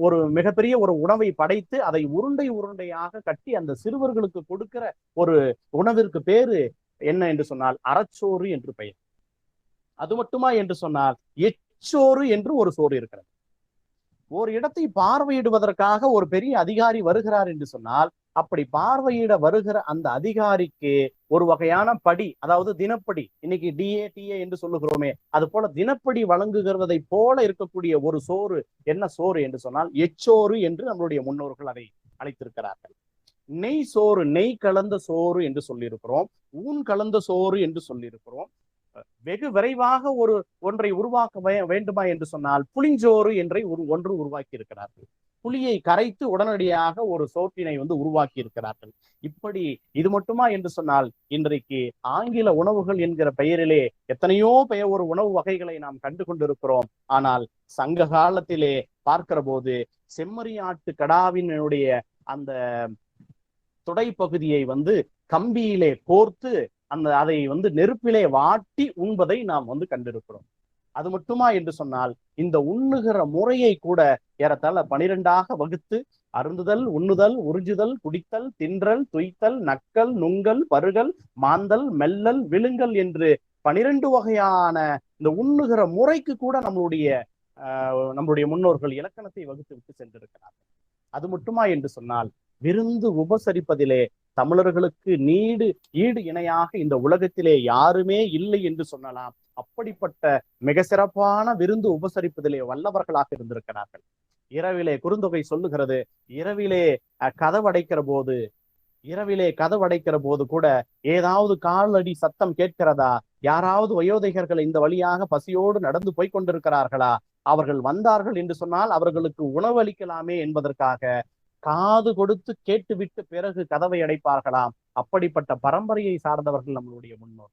ஒரு மிகப்பெரிய ஒரு உணவை படைத்து அதை உருண்டையாக கட்டி அந்த சிறுவர்களுக்கு கொடுக்கிற ஒரு உணவிற்கு பேரு என்ன என்று சொன்னால் அறச்சோறு என்று பெயர். அது மட்டுமா என்று சொன்னால் எச்சோறு என்று ஒரு சோறு இருக்கிறது. ஒரு இடத்தை பார்வையிடுவதற்காக ஒரு பெரிய அதிகாரி வருகிறார் என்று சொன்னால் அப்படி பார்வையிட வருகிற அந்த அதிகாரிக்கு ஒரு வகையான படி, அதாவது தினப்படி, இன்னைக்கு DA என்று சொல்லுகிறோமே, அது போல தினப்படி வழங்குகிறதை போல இருக்கக்கூடிய ஒரு சோறு என்ன சோறு என்று சொன்னால் எச்சோறு என்று நம்மளுடைய முன்னோர்கள் அதை அழைத்திருக்கிறார்கள். நெய் சோறு, நெய் கலந்த சோறு என்று சொல்லியிருக்கிறோம். ஊன் கலந்த சோறு என்று சொல்லியிருக்கிறோம். வெகு விரைவாக ஒன்றை உருவாக்க வேண்டுமா என்று சொன்னால் புளிஞ்சோறு ஒன்று உருவாக்கி இருக்கிறார்கள். புளியை கரைத்து உடனடியாக ஒரு சோற்றினை உருவாக்கி இருக்கிறார்கள். இப்படி இது மட்டுமா என்று சொன்னால் இன்றைக்கு ஆங்கில உணவுகள் என்கிற பெயரிலே எத்தனையோ ஒரு உணவு வகைகளை நாம் கண்டு கொண்டிருக்கிறோம். ஆனால் சங்க காலத்திலே பார்க்கிற போது செம்மறியாட்டு கடாவினுடைய அந்த துடைப்பகுதியை கம்பியிலே கோர்த்து அதை நெருப்பிலே வாட்டி உண்பதை நாம் கண்டிருக்கிறோம். அது மட்டுமா என்று சொன்னால் இந்த உண்ணுகிற முறையை கூட ஏறத்தாழ 12ஆக வகுத்து அருந்துதல், உண்ணுதல், உறிஞ்சுதல், குடித்தல், தின்றல், துய்த்தல், நக்கல், நுங்கல், பருகல், மாந்தல், மெல்லல், விழுங்கல் என்று 12 வகையான இந்த உண்ணுகிற முறைக்கு கூட நம்மளுடைய முன்னோர்கள் இலக்கணத்தை வகுத்து விட்டு சென்றிருக்கிறார்கள். அது மட்டுமா என்று சொன்னால் விருந்து உபசரிப்பதிலே தமிழர்களுக்கு ஈடு இணையாக இந்த உலகத்திலே யாருமே இல்லை என்று சொல்லலாம். அப்படிப்பட்ட மிக சிறப்பான விருந்து உபசரிப்பதிலே வல்லவர்களாக இருந்திருக்கிறார்கள். இரவிலே குறுந்தொகை சொல்லுகிறது, இரவிலே கதவடைக்கிற போது கூட ஏதாவது காலடி சத்தம் கேட்கிறதா, யாராவது வயோதிகர்கள் இந்த வழியாக பசியோடு நடந்து போய்கொண்டிருக்கிறார்களா, அவர்கள் வந்தார்கள் என்று சொன்னால் அவர்களுக்கு உணவளிக்கலாமே என்பதற்காக காது கொடுத்து கேட்டுவிட்டு பிறகு கதவை அடைப்பார்களாம். அப்படிப்பட்ட பரம்பரையை சார்ந்தவர்கள் நம்மளுடைய முன்னோர்.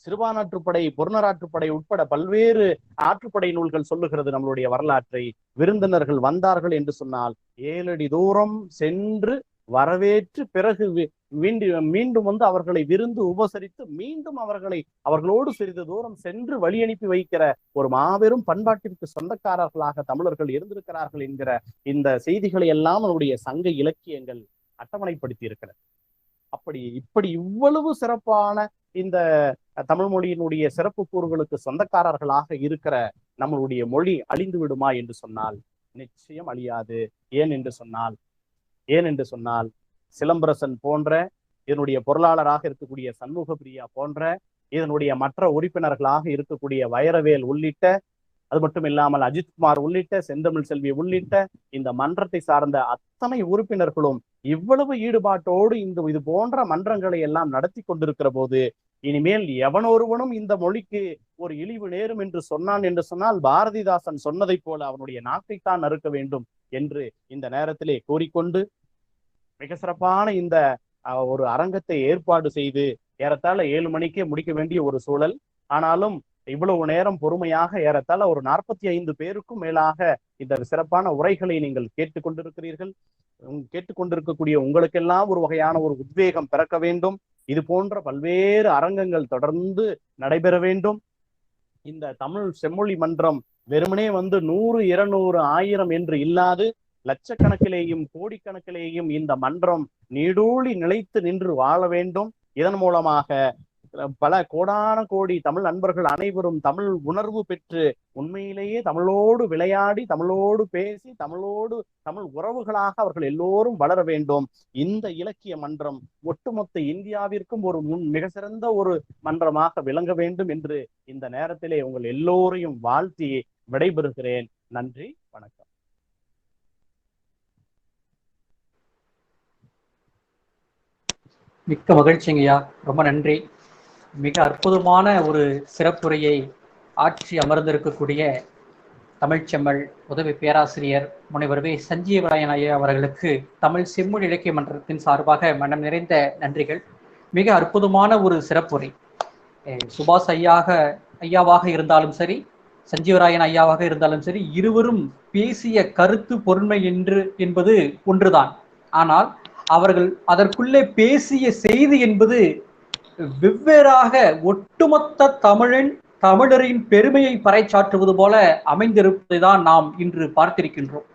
சிறுபானாற்றுப்படை, பொருணராற்றுப்படை உட்பட பல்வேறு ஆற்றுப்படை நூல்கள் சொல்லுகிறது நம்மளுடைய வரலாற்றை. விருந்தினர்கள் வந்தார்கள் என்று சொன்னால் 7 அடி தூரம் சென்று வரவேற்று பிறகு மீண்டும் வந்து அவர்களை விருந்து உபசரித்து மீண்டும் அவர்களோடு சிறிது தூரம் சென்று வழி அனுப்பி வைக்கிற ஒரு மாபெரும் பண்பாட்டிற்கு சொந்தக்காரர்களாக தமிழர்கள் இருந்திருக்கிறார்கள் என்கிற இந்த செய்திகளை எல்லாம் நம்முடைய சங்க இலக்கியங்கள் அட்டவணைப்படுத்தி இருக்கிறது. இப்படி இவ்வளவு சிறப்பான இந்த தமிழ் மொழியினுடைய சிறப்பு கூறுகளுக்கு சொந்தக்காரர்களாக இருக்கிற நம்மளுடைய மொழி அழிந்து விடுமா என்று சொன்னால் நிச்சயம் அழியாது. ஏன் என்று சொன்னால் சிலம்பரசன் போன்ற, இதனுடைய பொருளாளராக இருக்கக்கூடிய சண்முக பிரியா போன்ற, இதனுடைய மற்ற உறுப்பினர்களாக இருக்கக்கூடிய வைரவேல் உள்ளிட்ட, அது மட்டும் இல்லாமல் அஜித்குமார் உள்ளிட்ட, செந்தமிழ் செல்வி உள்ளிட்ட இந்த மன்றத்தை சார்ந்த அத்தனை உறுப்பினர்களும் இவ்வளவு ஈடுபாட்டோடு இது போன்ற மன்றங்களை எல்லாம் நடத்தி கொண்டிருக்கிற போது இனிமேல் எவனொருவனும் இந்த மொழிக்கு ஒரு இழிவு நேரும் என்று சொன்னால் பாரதிதாசன் சொன்னதை போல அவனுடைய நாக்கைத்தான் நறுக்க வேண்டும் என்று இந்த நேரத்திலே கூறிக்கொண்டு, மிக சிறப்பான இந்த ஒரு அரங்கத்தை ஏற்பாடு செய்து ஏறத்தாழ 7 மணிக்கே முடிக்க வேண்டிய ஒரு சூழல். ஆனாலும் இவ்வளவு நேரம் பொறுமையாக ஏறத்தாழ ஒரு 45 பேருக்கும் மேலாக இந்த சிறப்பான உரைகளை நீங்கள் கேட்டுக்கொண்டிருக்கிறீர்கள். கேட்டுக்கொண்டிருக்கக்கூடிய உங்களுக்கெல்லாம் ஒரு வகையான ஒரு உத்வேகம் பிறக்க வேண்டும். இது போன்ற பல்வேறு அரங்கங்கள் தொடர்ந்து நடைபெற வேண்டும். இந்த தமிழ் செம்மொழி மன்றம் வெறுமனே 100, 200, 1000 என்று இல்லாது லட்சக்கணக்கிலேயும் கோடிக்கணக்கிலேயும் இந்த மன்றம் நீடூழி நிலைத்து நின்று வாழ வேண்டும். இதன் மூலமாக பல கோடான கோடி தமிழ் நண்பர்கள் அனைவரும் தமிழ் உணர்வு பெற்று உண்மையிலேயே தமிழோடு விளையாடி, தமிழோடு பேசி, தமிழ் உறவுகளாக அவர்கள் எல்லோரும் வளர வேண்டும். இந்த இலக்கிய மன்றம் ஒட்டுமொத்த இந்தியாவிற்கும் ஒரு மிக சிறந்த ஒரு மன்றமாக விளங்க வேண்டும் என்று இந்த நேரத்திலே உங்கள் எல்லோரையும் வாழ்த்தி விடைபெறுகிறேன். நன்றி, வணக்கம். மிக்க மகிழ்ச்சிங்கய்யா, ரொம்ப நன்றி. மிக அற்புதமான ஒரு சிறப்புரையை ஆற்றி அமர்ந்திருக்கக்கூடிய தமிழ்ச்செம்மல் உதவி பேராசிரியர் முனைவர் வே. சஞ்சீவராயன் ஐயா அவர்களுக்கு தமிழ் செம்மொழி இலக்கிய மன்றத்தின் சார்பாக மனம் நிறைந்த நன்றிகள். மிக அற்புதமான ஒரு சிறப்புரை. சுபாஷ் ஐயாவாக இருந்தாலும் சரி, சஞ்சீவராயன் ஐயாவாக இருந்தாலும் சரி, இருவரும் பேசிய கருத்து பொருண்மை என்பது ஒன்றுதான். ஆனால் அவர்கள் அதற்குள்ளே பேசிய செய்தி என்பது வெவ்வேறாக ஒட்டுமொத்த தமிழரின் பெருமையை பறைசாற்றுவது போல அமைந்திருப்பதை தான் நாம் இன்று பார்த்திருக்கின்றோம்.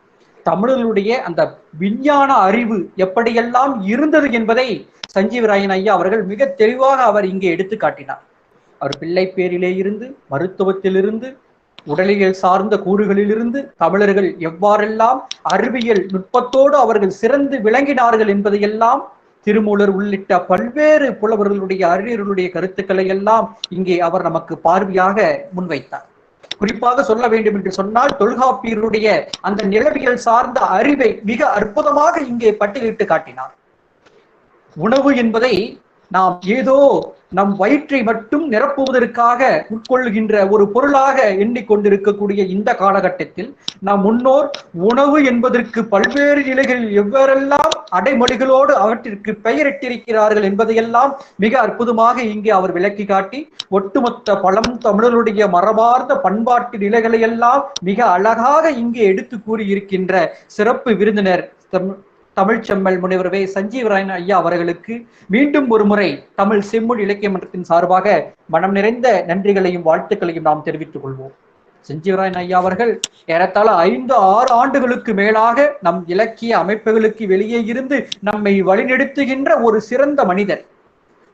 தமிழர்களுடைய அந்த விஞ்ஞான அறிவு எப்படியெல்லாம் இருந்தது என்பதை சஞ்சீவராயன் ஐயா அவர்கள் மிக தெளிவாக அவர் இங்கே எடுத்து காட்டினார். அவர் பிள்ளை பேரிலே இருந்து, மருத்துவத்திலிருந்து, உடலியல் சார்ந்த கூறுகளிலிருந்து தமிழர்கள் எவ்வாறெல்லாம் அறிவியல் நுட்பத்தோடு அவர்கள் சிறந்து விளங்கினார்கள் என்பதையெல்லாம் திருமூலர் உள்ளிட்ட பல்வேறு புலவர்களுடைய அறிஞர்களுடைய கருத்துக்களை எல்லாம் இங்கே அவர் நமக்கு பார்வையாக முன்வைத்தார். குறிப்பாக சொல்ல வேண்டும் என்று சொன்னால் தொல்காப்பியருடைய அந்த நிலவியல் சார்ந்த அறிவை மிக அற்புதமாக இங்கே பட்டியலிட்டு காட்டினார். உணவு என்பதை நாம் ஏதோ நம் வயிற்றை மட்டும் நிரப்புவதற்காக உட்கொள்கின்ற ஒரு பொருளாக எண்ணிக்கொண்டிருக்கக்கூடிய இந்த காலகட்டத்தில் நம் முன்னோர் உணவு என்பதற்கு பல்வேறு நிலைகளில் எவ்வாறெல்லாம் அடைமொழிகளோடு அவற்றிற்கு பெயரிட்டிருக்கிறார்கள் என்பதையெல்லாம் மிக அற்புதமாக இங்கே அவர் விளக்கி காட்டி ஒட்டுமொத்த பழம் தமிழருடைய மரபார்ந்த பண்பாட்டு நிலைகளை எல்லாம் மிக அழகாக இங்கே எடுத்து கூறியிருக்கின்ற சிறப்பு விருந்தினர் தமிழ்ச்செம்மல் முனைவர் வே. சஞ்சீவராயன் ஐயா அவர்களுக்கு மீண்டும் ஒரு முறை தமிழ் செம்மொழி இலக்கிய மன்றத்தின் சார்பாக மனம் நிறைந்த நன்றிகளையும் வாழ்த்துக்களையும் நாம் தெரிவித்துக் கொள்வோம். சஞ்சீவராயன் ஐயா அவர்கள் ஏறத்தாழ 5-6 ஆண்டுகளுக்கு மேலாக நம் இலக்கிய அமைப்புகளுக்கு வெளியே இருந்து நம்மை வழிநடத்துகின்ற ஒரு சிறந்த மனிதர்.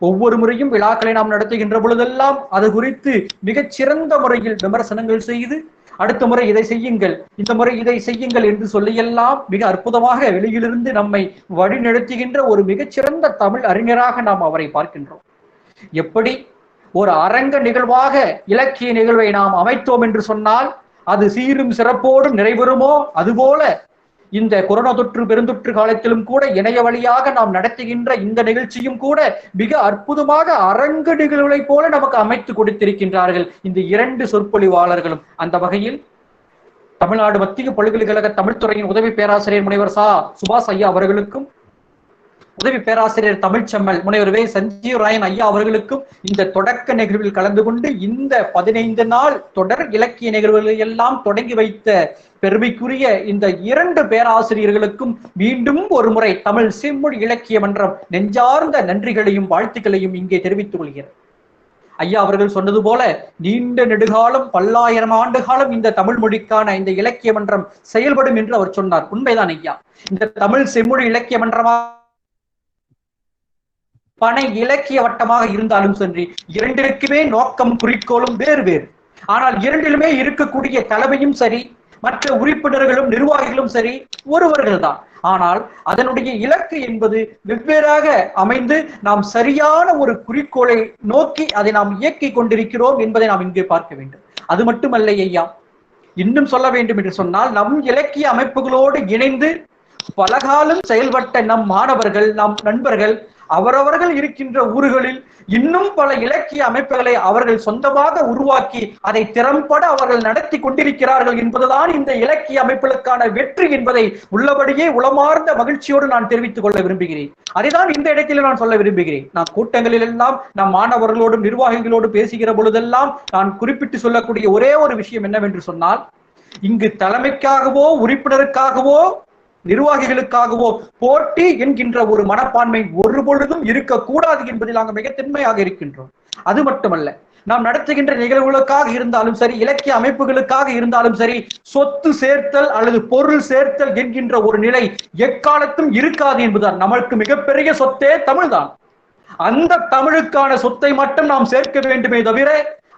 ஒவ்வொரு முறையும் விழாக்களை நாம் நடத்துகின்ற பொழுதெல்லாம் அது குறித்து மிகச் சிறந்த முறையில் விமர்சனங்கள் செய்து அடுத்த முறை இதை செய்யுங்கள், இந்த முறை இதை செய்யுங்கள் என்று சொல்லியெல்லாம் மிக அற்புதமாக வெளியிலிருந்து நம்மை வழிநடத்துகின்ற ஒரு மிகச்சிறந்த தமிழ் அறிஞராக நாம் அவரை பார்க்கின்றோம். எப்படி ஒரு அரங்க நிகழ்வாக இலக்கிய நிகழ்வை நாம் அமைத்தோம் என்று சொன்னால் அது சீரும் சிறப்போடும் நிறைவேறுமோ, அதுபோல இந்த கொரோனா தொற்று பெருந்தொற்று காலத்திலும் கூட இணைய வழியாக நாம் நடத்துகின்ற இந்த நிகழ்ச்சியும் கூட மிக அற்புதமாக அரங்கு நிகழ்வுகளை போல நமக்கு அமைத்து கொடுத்திருக்கின்றார்கள் இந்த 2 சொற்பொழிவாளர்களும். அந்த வகையில் தமிழ்நாடு மத்திய பல்கலைக்கழக தமிழ்துறையின் உதவி பேராசிரியர் முனைவர் சுபாஷ் ஐயா அவர்களுக்கும், உதவி பேராசிரியர் தமிழ்ச்செம்மல் முனைவர் வே சஞ்சீவராயன் ஐயா அவர்களுக்கும் இந்த தொடக்க நிகழ்வில் கலந்து கொண்டு இந்த 15 நாள் தொடர் இலக்கிய நிகழ்வுகளை எல்லாம் தொடங்கி வைத்த பெருமைக்குரிய இந்த 2 பேராசிரியர்களுக்கும் மீண்டும் ஒரு முறை தமிழ் செம்மொழி இலக்கிய மன்றம் நெஞ்சார்ந்த நன்றிகளையும் வாழ்த்துக்களையும் இங்கே தெரிவித்துக் கொள்கிறேன். ஐயா அவர்கள் சொன்னது போல நீண்ட நெடுகாலம் 1000 ஆண்டு காலம் இந்த தமிழ் மொழிக்கான இந்த இலக்கிய மன்றம் செயல்படும் என்று அவர் சொன்னார். உண்மைதான் ஐயா. இந்த தமிழ் செம்மொழி இலக்கிய மன்றமாக பனை இலக்கிய வட்டமாக இருந்தாலும் சரி, இரண்டிற்குமே நோக்கம் குறிக்கோளும் வேறு வேறு. ஆனால் இரண்டிலுமே இருக்கக்கூடிய தலைமையும் சரி, மற்ற உறுப்பினர்களும் நிர்வாகிகளும் சரி ஒருவர்கள் தான். ஆனால் அதனுடைய இலக்கு என்பது வெவ்வேறாக அமைந்து நாம் சரியான ஒரு குறிக்கோளை நோக்கி அதை நாம் இயக்கிக் கொண்டிருக்கிறோம் என்பதை நாம் இங்கே பார்க்க வேண்டும். அது மட்டுமல்ல ஐயா, இன்னும் சொல்ல வேண்டும் என்று சொன்னால், நம் இலக்கிய அமைப்புகளோடு இணைந்து பலகாலம் செயல்பட்ட நம் மாணவர்கள், நம் நண்பர்கள் அவரவர்கள் இருக்கின்ற ஊர்களில் இன்னும் பல இலக்கிய அமைப்புகளை அவர்கள் சொந்தமாக உருவாக்கி அதை திறம்பட அவர்கள் நடத்தி கொண்டிருக்கிறார்கள் என்பதுதான் இந்த இலக்கிய அமைப்புகளுக்கான வெற்றி என்பதை உள்ளபடியே உளமார்ந்த மகிழ்ச்சியோடு நான் தெரிவித்துக் கொள்ள விரும்புகிறேன். அதைதான் இந்த இடத்தில் நான் சொல்ல விரும்புகிறேன். நான் கூட்டங்களில் எல்லாம் நம் மாணவர்களோடும் நிர்வாகிகளோடு பேசுகிற பொழுதெல்லாம் நான் குறிப்பிட்டு சொல்லக்கூடிய ஒரே ஒரு விஷயம் என்னவென்று சொன்னால், இங்கு தலைமைக்காகவோ உறுப்பினருக்காகவோ நிர்வாகிகளுக்காகவோ போட்டி என்கின்ற ஒரு மனப்பான்மை ஒரு பொழுதும் இருக்கக்கூடாது என்பதில் நாங்கள் மிக தென்மையாக இருக்கின்றோம். அது மட்டுமல்ல, நாம் நடத்துகின்ற நிகழ்வுகளுக்காக இருந்தாலும் சரி, இலக்கிய அமைப்புகளுக்காக இருந்தாலும் சரி, சொத்து சேர்த்தல் அல்லது பொருள் சேர்த்தல் என்கின்ற ஒரு நிலை எக்காலத்தும் இருக்காது என்பதுதான். நமக்கு மிகப்பெரிய சொத்தே தமிழ்தான். அந்த தமிழுக்கான சொத்தை மட்டும் நாம் சேர்க்க வேண்டுமே தவிர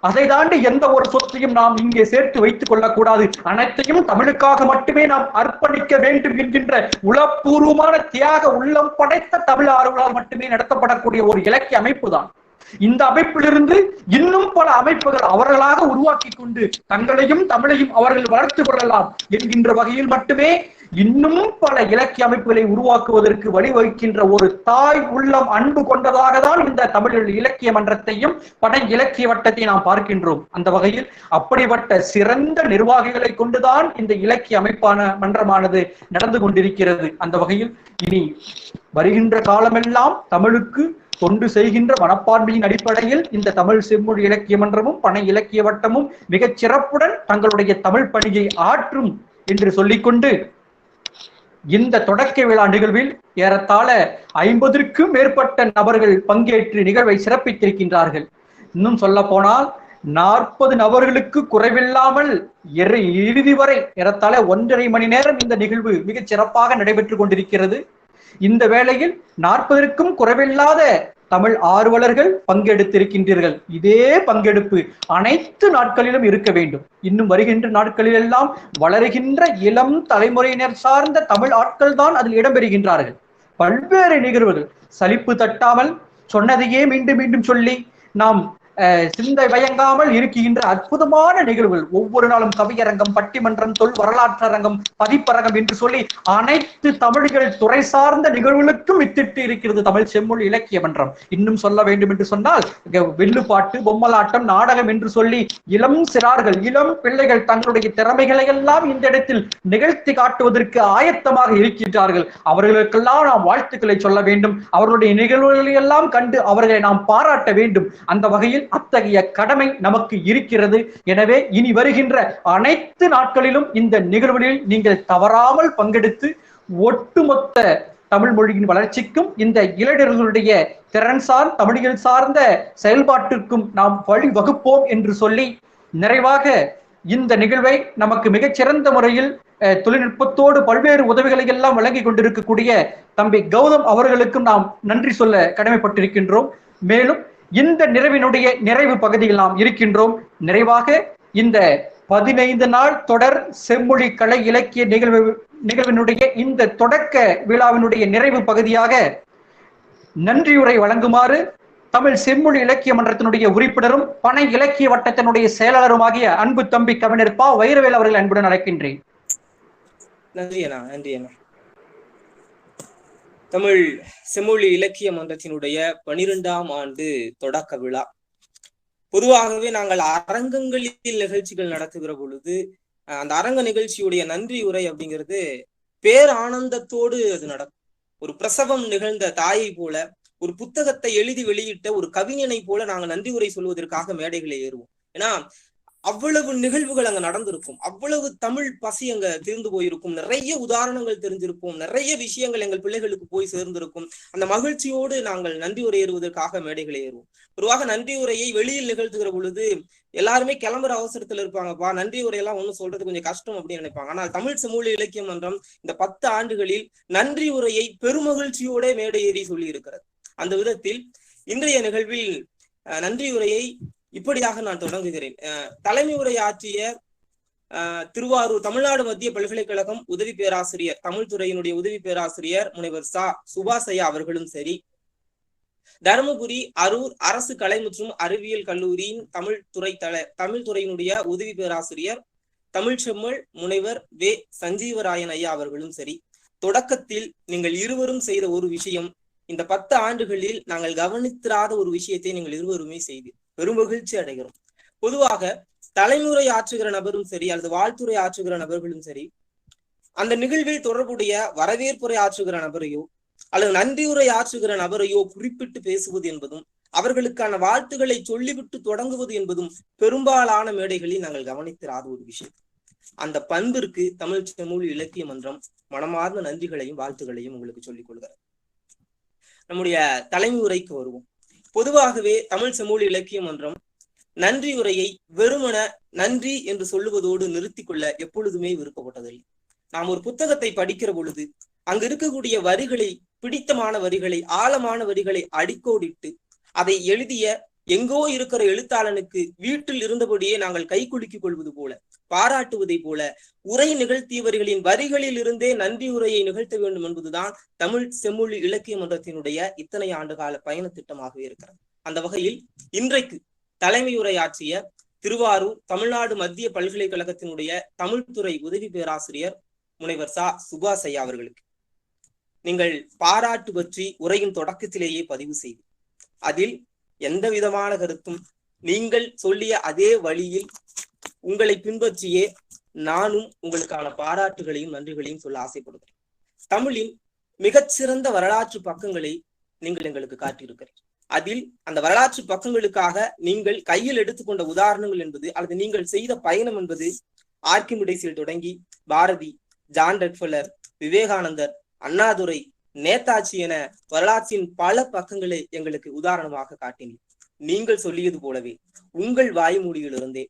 அதை தாண்டி எந்த ஒரு சொத்தையும் நாம் இங்கே சேர்த்து வைத்துக் கொள்ளக்கூடாது. அனைத்தையும் தமிழுக்காக மட்டுமே நாம் அர்ப்பணிக்க வேண்டும் என்கின்ற உளப்பூர்வமான தியாக உள்ளம் படைத்த தமிழ் ஆர்வலால் மட்டுமே நடத்தப்படக்கூடிய ஒரு இலக்கிய அமைப்பு தான். இந்த அமைப்பிலிருந்து இன்னும் பல அமைப்புகள் அவர்களாக உருவாக்கி கொண்டு தங்களையும் தமிழையும் அவர்கள் வளர்த்துக் கொள்ளலாம் என்கின்ற வகையில் மட்டுமே இன்னும் பல இலக்கிய அமைப்புகளை உருவாக்குவதற்கு வழிவகுக்கின்ற ஒரு தாய் உள்ளம் அன்பு கொண்டதாக தான் இந்த தமிழ் இலக்கிய மன்றத்தையும் பனை இலக்கிய வட்டத்தை நாம் பார்க்கின்றோம். அந்த வகையில் அப்படிப்பட்ட சிறந்த நிர்வாகிகளை கொண்டுதான் இந்த இலக்கிய மன்றமானது நடந்து கொண்டிருக்கிறது. அந்த வகையில் இனி வருகின்ற காலமெல்லாம் தமிழுக்கு தொண்டு செய்கின்ற மனப்பான்மையின் அடிப்படையில் இந்த தமிழ் செம்மொழி இலக்கிய மன்றமும் பனை இலக்கிய வட்டமும் மிகச் சிறப்புடன் தங்களுடைய தமிழ் பணியை ஆற்றும் என்று சொல்லிக்கொண்டு, இந்த தொடக்க விழா நிகழ்வில் ஏறத்தாழ 50க்கும் மேற்பட்ட நபர்கள் பங்கேற்று நிகழ்வை சிறப்பித்திருக்கின்றார்கள். இன்னும் சொல்ல போனால் 40 நபர்களுக்கு குறைவில்லாமல் இறுதி வரை ஏறத்தாழ 1.5 மணி நேரம் இந்த நிகழ்வு மிகச் சிறப்பாக நடைபெற்றுக் கொண்டிருக்கிறது. இந்த வேளையில் 40க்கும் குறைவில்லாத தமிழ் ஆர்வலர்கள் பங்கெடுத்திருக்கின்றீர்கள். இதே பங்கெடுப்பு அனைத்து நாட்களிலும் இருக்க வேண்டும். இன்னும் வருகின்ற நாட்களில் எல்லாம் வளர்கின்ற இளம் தலைமுறையினர் சார்ந்த தமிழ் ஆட்கள் தான் அதில் இடம்பெறுகின்றார்கள். பல்வேறு நிகழ்வுகள் சலிப்பு தட்டாமல் சொன்னதையே மீண்டும் மீண்டும் சொல்லி நாம் சிந்தை வயங்காமல் இருக்கின்ற அற்புதமான நிகழ்வுகள். ஒவ்வொரு நாளும் கவியரங்கம், பட்டிமன்றம், தொல் வரலாற்றரங்கம், பதிப்பரங்கம் என்று சொல்லி அனைத்து தமிழ்கள் துறை சார்ந்த நிகழ்வுகளுக்கும் வித்திட்டு இருக்கிறது தமிழ் செம்மொழி இலக்கிய மன்றம். இன்னும் சொல்ல வேண்டும் என்று சொன்னால், வெள்ளுப்பாட்டு, பொம்மலாட்டம், நாடகம் என்று சொல்லி இளம் சிறார்கள், இளம் பிள்ளைகள் தங்களுடைய திறமைகளை எல்லாம் இந்த இடத்தில் நிகழ்த்தி காட்டுவதற்கு ஆயத்தமாக இருக்கின்றார்கள். அவர்களுக்கெல்லாம் நாம் வாழ்த்துக்களை சொல்ல வேண்டும். அவர்களுடைய நிகழ்வுகளை எல்லாம் கண்டு அவர்களை நாம் பாராட்ட வேண்டும். அந்த வகையில் அத்தகைய கடமை நமக்கு இருக்கிறது. எனவே இனி வருகின்ற அனைத்து நாட்களிலும் இந்த நிகழ்வுகளில் நீங்கள் தவறாமல் பங்கெடுத்து ஒட்டுமொத்த தமிழ் மொழியின் வளர்ச்சிக்கும் இந்த இளைஞர்களுடைய திறன் சார் தமிழியல் சார்ந்த செயல்பாட்டிற்கும் நாம் வழி வகுப்போம் என்று சொல்லி, நிறைவாக இந்த நிகழ்வை நமக்கு மிகச்சிறந்த முறையில் தொழில்நுட்பத்தோடு பல்வேறு உதவிகளை எல்லாம் வழங்கி கொண்டிருக்கக்கூடிய தம்பி கௌதம் அவர்களுக்கும் நாம் நன்றி சொல்ல கடமைப்பட்டிருக்கின்றோம். மேலும் இந்த நிறைவு பகுதியில் நாம் இருக்கின்றோம். நிறைவாக இந்த 15 நாள் தொடர் செம்மொழி கலை இலக்கிய நிகழ்வினுடைய இந்த தொடக்க விழாவினுடைய நிறைவு பகுதியாக நன்றியுரை வழங்குமாறு தமிழ் செம்மொழி இலக்கிய மன்றத்தினுடைய உறுப்பினரும் பனை இலக்கிய வட்டத்தினுடைய செயலாளருமாகிய அன்பு தம்பி கவிஞர் பா வைரவேல் அவர்கள் அன்புடன் அழைக்கின்றேன். நன்றி அண்ணா, நன்றி அண்ணா. தமிழ் செம்மொழி இலக்கிய மன்றத்தினுடைய 12ஆம் ஆண்டு தொடக்க விழா. பொதுவாகவே நாங்கள் அரங்கங்களில் நிகழ்ச்சிகள் நடத்துகிற பொழுது அந்த அரங்க நிகழ்ச்சியுடைய நன்றி உரை அப்படிங்கிறது பேரானந்தத்தோடு அது நடக்கும். ஒரு பிரசவம் நிகழ்ந்த தாயை போல, ஒரு புத்தகத்தை எழுதி வெளியிட்ட ஒரு கவிஞனை போல நாங்க நன்றி உரை சொல்வதற்காக மேடைகளை ஏறுவோம். ஏன்னா அவ்வளவு நிகழ்வுகள் அங்க நடந்திருக்கும், அவ்வளவு தமிழ் பசி அங்க தீர்ந்து போயிருக்கும், நிறைய உதாரணங்கள் தெரிஞ்சிருக்கும், நிறைய விஷயங்கள் எங்கள் பிள்ளைகளுக்கு போய் சேர்ந்திருக்கும். அந்த மகிழ்ச்சியோடு நாங்கள் நன்றி உரை ஏறுவதற்காக மேடைகளை ஏறுவோம். பொதுவாக நன்றி உரையை வெளியில் நிகழ்த்துகிற பொழுது எல்லாருமே கிளம்புற அவசரத்துல இருப்பாங்கப்பா, நன்றி உரையெல்லாம் ஒன்னும் சொல்றது கொஞ்சம் கஷ்டம் அப்படின்னு நினைப்பாங்க. ஆனால் தமிழ் செம்மொழி இலக்கிய மன்றம் இந்த 10 ஆண்டுகளில் நன்றி உரையை பெருமகிழ்ச்சியோட மேடை ஏறி சொல்லி இருக்கிறது. அந்த விதத்தில் இன்றைய நிகழ்வில் நன்றி உரையை இப்படியாக நான் தொடங்குகிறேன். தலைமை உரை ஆற்றிய திருவாரூர் தமிழ்நாடு மத்திய பல்கலைக்கழகம் உதவி பேராசிரியர், தமிழ் துறையினுடைய உதவி பேராசிரியர் முனைவர் சுபாசையா அவர்களும் சரி, தருமபுரி அரூர் அரசு கலை மற்றும் அறிவியல் கல்லூரியின் தமிழ் துறையினுடைய உதவி பேராசிரியர் தமிழ் செம்மல் முனைவர் வே சஞ்சீவராயன் ஐயா அவர்களும் சரி, தொடக்கத்தில் நீங்கள் இருவரும் செய்த ஒரு விஷயம், இந்த 10 ஆண்டுகளில் நாங்கள் கவனித்திராத ஒரு விஷயத்தை நீங்கள் இருவருமே செய்து பெருமகிழ்ச்சி அடைகிறோம். பொதுவாக தலைமுறை ஆற்றுகிற நபரும் சரி அல்லது வாழ்த்துறை ஆற்றுகிற நபர்களும் சரி, அந்த நிகழ்வில் தொடர்புடைய வரவேற்புரை ஆற்றுகிற நபரையோ அல்லது நன்றியுரை ஆற்றுகிற நபரையோ குறிப்பிட்டு பேசுவது என்பதும் அவர்களுக்கான வாழ்த்துக்களை சொல்லிவிட்டு தொடங்குவது என்பதும் பெரும்பாலான மேடைகளில் நாங்கள் கவனித்திராத ஒரு விஷயம். அந்த பண்பிற்கு தமிழ் செம்மொழி இலக்கிய மன்றம் மனமார்ந்த நன்றிகளையும் வாழ்த்துகளையும் உங்களுக்கு சொல்லிக் கொள்கிறது. நம்முடைய தலைமை உரைக்கு வருவோம். பொதுவாகவே தமிழ் செம்மொழி இலக்கிய மன்றம் நன்றி உரையை வெறுமன நன்றி என்று சொல்லுவதோடு நிறுத்தி கொள்ள எப்பொழுதுமே விருப்பப்பட்டதில்லை. நாம் ஒரு புத்தகத்தை படிக்கிற பொழுது அங்கு இருக்கக்கூடிய வரிகளை, பிடித்தமான வரிகளை, ஆழமான வரிகளை அடிக்கோடிட்டு அதை எழுதிய எங்கோ இருக்கிற எழுத்தாளனுக்கு வீட்டில் இருந்தபடியே நாங்கள் கை குலுக்கிக் கொள்வது போல, பாராட்டுவதை போல உரை நிகழ்த்தியவர்களின் வரிகளில் இருந்தே நன்றி உரையை நிகழ்த்த வேண்டும் என்பதுதான் தமிழ் செம்மொழி இலக்கிய மன்றத்தினுடைய இத்தனை ஆண்டு கால பயண திட்டமாகவே இருக்கிறது. அந்த வகையில் இன்றைக்கு தலைமை உரையாற்றிய திருவாரூர் தமிழ்நாடு மத்திய பல்கலைக்கழகத்தினுடைய தமிழ்துறை உதவி பேராசிரியர் முனைவர் சுபாசையா அவர்களுக்கு நீங்கள் பாராட்டு பற்றி உரையின் தொடக்கத்திலேயே பதிவு செய்து, அதில் எந்த விதமான கருத்தும் நீங்கள் சொல்லிய அதே வழியில் உங்களை பின்பற்றியே நானும் உங்களுக்கான பாராட்டுகளையும் நன்றிகளையும் சொல்ல ஆசைப்படுகிறேன். தமிழின் மிகச்சிறந்த வரலாற்று பக்கங்களை நீங்கள் எங்களுக்கு காட்டியிருக்கிறீர்கள். அதில் அந்த வரலாற்று பக்கங்களுக்காக நீங்கள் கையில் எடுத்துக்கொண்ட உதாரணங்கள் என்பது அல்லது நீங்கள் செய்த பயணம் என்பது ஆர்க்கிமிடைஸில் தொடங்கி பாரதி, ஜான் ரெக்ஃபெல்லர், விவேகானந்தர், அண்ணாதுரை, நேதாஜி என வரலாற்றின் பல பக்கங்களை எங்களுக்கு உதாரணமாக காட்டினீர். நீங்கள் சொல்லியது போலவே உங்கள் வாய்மொழியிலிருந்தே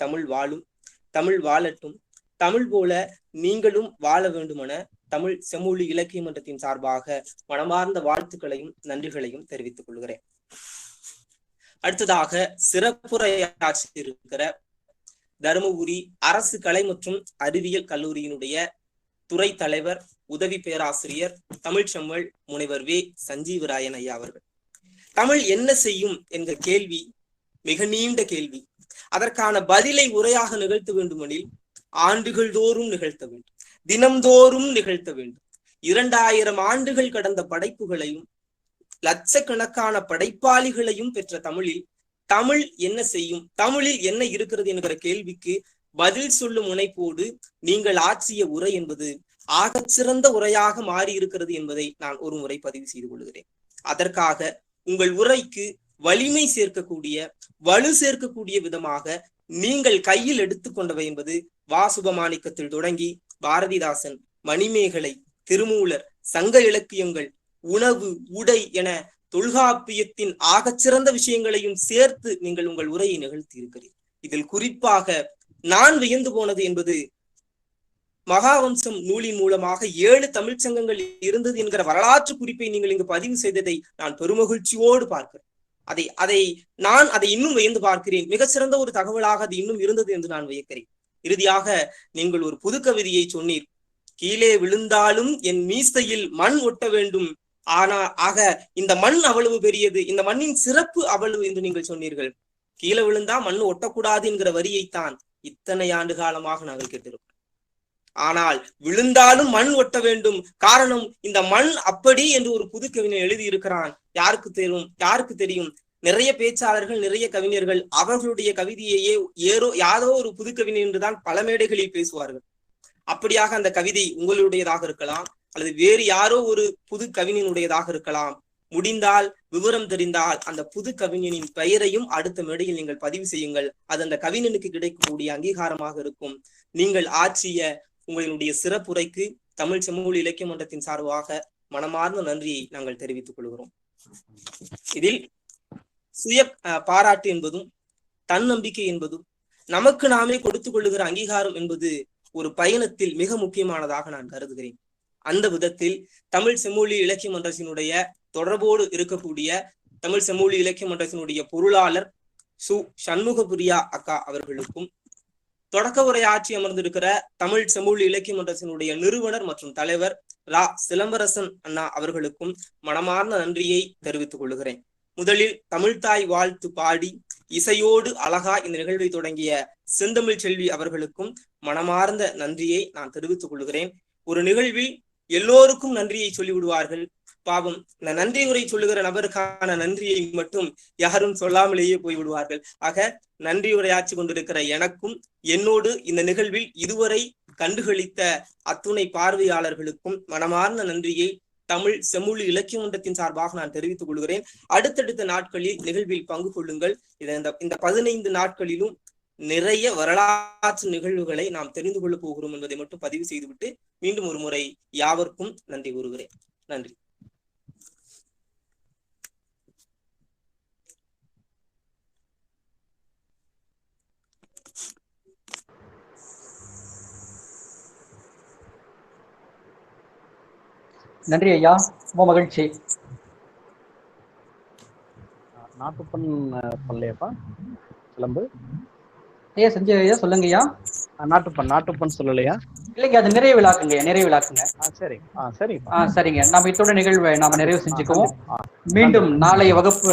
தமிழ் வாழும், தமிழ் வாழட்டும், தமிழ் போல நீங்களும் வாழ வேண்டுமென தமிழ் செம்மொழி இலக்கிய மன்றத்தின் சார்பாக மனமார்ந்த வாழ்த்துக்களையும் நன்றிகளையும் தெரிவித்துக் கொள்கிறேன். அடுத்ததாக சிறப்புரையாற்றியிருக்கிற தருமபுரி அரசு கலை மற்றும் அறிவியல் கல்லூரியினுடைய துறை தலைவர் உதவி பேராசிரியர் தமிழ் செம்மல் முனைவர் வே சஞ்சீவராயன் ஐயா அவர்கள். தமிழ் என்ன செய்யும் என்ற கேள்வி மிக நீண்ட கேள்வி. அதற்கான பதிலை உரையாக நிகழ்த்த வேண்டுமெனில் ஆண்டுகள் தோறும் நிகழ்த்த வேண்டும், தினம்தோறும் நிகழ்த்த வேண்டும். 2000 ஆண்டுகள் கடந்த படைப்புகளையும் லட்சக்கணக்கான படைப்பாளிகளையும் பெற்ற தமிழில் தமிழ் என்ன செய்யும், தமிழில் என்ன இருக்கிறது என்கிற கேள்விக்கு பதில் சொல்லும் முனைப்போடு நீங்கள் ஆற்றிய உரை என்பது ஆகச்சிறந்த உரையாக மாறி இருக்கிறது என்பதை நான் ஒரு முறை பதிவு செய்து கொள்கிறேன். அதற்காக உங்கள் உரைக்கு வலிமை சேர்க்கக்கூடிய, வலு சேர்க்கக்கூடிய விதமாக நீங்கள் கையில் எடுத்துக்கொண்டவை என்பது வாசுபமாணிக்கத்தில் தொடங்கி பாரதிதாசன், மணிமேகலை, திருமூலர், சங்க இலக்கியங்கள், உணவு, உடை என தொல்காப்பியத்தின் ஆகச்சிறந்த விஷயங்களையும் சேர்த்து நீங்கள் உங்கள் உரையை நிகழ்த்தி இருக்கிறீர்கள். இதில் குறிப்பாக நான் வியந்து போனது என்பது மகாவம்சம் நூலின் மூலமாக 7 தமிழ்ச்சங்கங்கள் இருந்தது என்கிற வரலாற்று குறிப்பை நீங்கள் இங்கு பதிவு செய்ததை நான் பெருமகிழ்ச்சியோடு பார்க்கிறேன். அதை இன்னும் வியந்து பார்க்கிறேன். மிகச்சிறந்த ஒரு தகவலாக அது இன்னும் இருந்தது என்று நான் வியக்கிறேன். இறுதியாக நீங்கள் ஒரு புது கவிதையை சொன்னீர். கீழே விழுந்தாலும் என் மீசையில் மண் ஒட்ட வேண்டும், ஆக இந்த மண் அவ்வளவு பெரியது, இந்த மண்ணின் சிறப்பு அவ்வளவு என்று நீங்கள் சொன்னீர்கள். கீழே விழுந்தா மண் ஒட்டக்கூடாது என்கிற வரியைத்தான் இத்தனை ஆண்டு காலமாக நாங்கள் கேட்டிருக்கிறோம். ஆனால் விழுந்தாலும் மண் ஒட்ட வேண்டும், காரணம் இந்த மண் அப்படி என்று ஒரு புது கவிஞன் எழுதியிருக்கிறான். யாருக்கு தெரியும்? நிறைய பேச்சாளர்கள், நிறைய கவிஞர்கள் அவர்களுடைய கவிதையையே யாரோ ஒரு புது கவிஞர் என்றுதான் பல மேடைகளில் பேசுவார்கள். அப்படியாக அந்த கவிதை உங்களுடையதாக இருக்கலாம், அல்லது வேறு யாரோ ஒரு புது கவிஞனுடையதாக இருக்கலாம். முடிந்தால் விவரம் தெரிந்தால் அந்த புது கவிஞனின் பெயரையும் அடுத்த மேடையில் நீங்கள் பதிவு செய்யுங்கள். அது அந்த கவிஞனுக்கு கிடைக்கக்கூடிய அங்கீகாரமாக இருக்கும். நீங்கள் ஆற்றிய உங்களுடைய சிறப்புரைக்கு தமிழ் செம்மொழி இலக்கிய மன்றத்தின் சார்பாக மனமார்ந்த நன்றியை நாங்கள் தெரிவித்துக் கொள்கிறோம். இதில் சுய பாராட்டு என்பதும் தன்னம்பிக்கை என்பதும் நமக்கு நாமே கொடுத்துக் கொள்ளுகிற அங்கீகாரம் என்பது ஒரு பயணத்தில் மிக முக்கியமானதாக நான் கருதுகிறேன். அந்த விதத்தில் தமிழ் செம்மொழி இலக்கிய மன்றத்தினுடைய தொடர்போடு இருக்கக்கூடிய தமிழ் செம்மொழி இலக்கிய மன்றத்தினுடைய பொருளாளர் சு சண்முகபிரியா அக்கா அவர்களுக்கும், தொடக்க உரை ஆட்சி அமர்ந்திருக்கிற தமிழ் செம்மொழி இலக்கிய மன்றத்தினுடைய நிறுவனர் மற்றும் தலைவர் ரா சிலம்பரசன் அண்ணா அவர்களுக்கும் மனமார்ந்த நன்றியை தெரிவித்துக் கொள்கிறேன். முதலில் தமிழ்தாய் வாழ்த்து பாடி இசையோடு அழகா இந்த நிகழ்வை தொடங்கிய செந்தமிழ் செல்வி அவர்களுக்கும் மனமார்ந்த நன்றியை நான் தெரிவித்துக் கொள்கிறேன். ஒரு நிகழ்வில் எல்லோருக்கும் நன்றியை சொல்லிவிடுவார்கள். பாவம், இந்த நன்றி உரை சொல்லுகிற நபருக்கான நன்றியை மட்டும் யாரும் சொல்லாமலேயே போய்விடுவார்கள். ஆக நன்றி உரையாற்றி கொண்டிருக்கிற எனக்கும் என்னோடு இந்த நிகழ்வில் இதுவரை கண்டுகளித்த அத்துணை பார்வையாளர்களுக்கும் மனமார்ந்த நன்றியை தமிழ் செம்மொழி இலக்கிய மன்றத்தின் சார்பாக நான் தெரிவித்துக் கொள்கிறேன். அடுத்தடுத்த நாட்களில் நிகழ்வில் பங்கு கொள்ளுங்கள். இந்த 15 நாட்களிலும் நிறைய வரலாற்று நிகழ்வுகளை நாம் தெரிந்து கொள்ள போகிறோம் என்பதை மட்டும் பதிவு செய்துவிட்டு மீண்டும் ஒரு முறை யாவருக்கும் நன்றி கூறுகிறேன். நன்றி. நன்றி ஐயா, ரொம்ப மகிழ்ச்சி. நாட்டுப்பண் பல்லையப்பா சிலம்பு ஐயா செஞ்ச ஐயா சொல்லுங்க ஐயா. நாட்டுப்பண் சொல்லலையா? இல்லைங்க, அது நிறைய விழாக்குங்க, நிறைய விழாக்குங்க. சரி சரி சரிங்க, நம்ம இதோட நிகழ்வை நாம நிறைவு செஞ்சுக்குவோம். மீண்டும் நாளைய வகுப்பு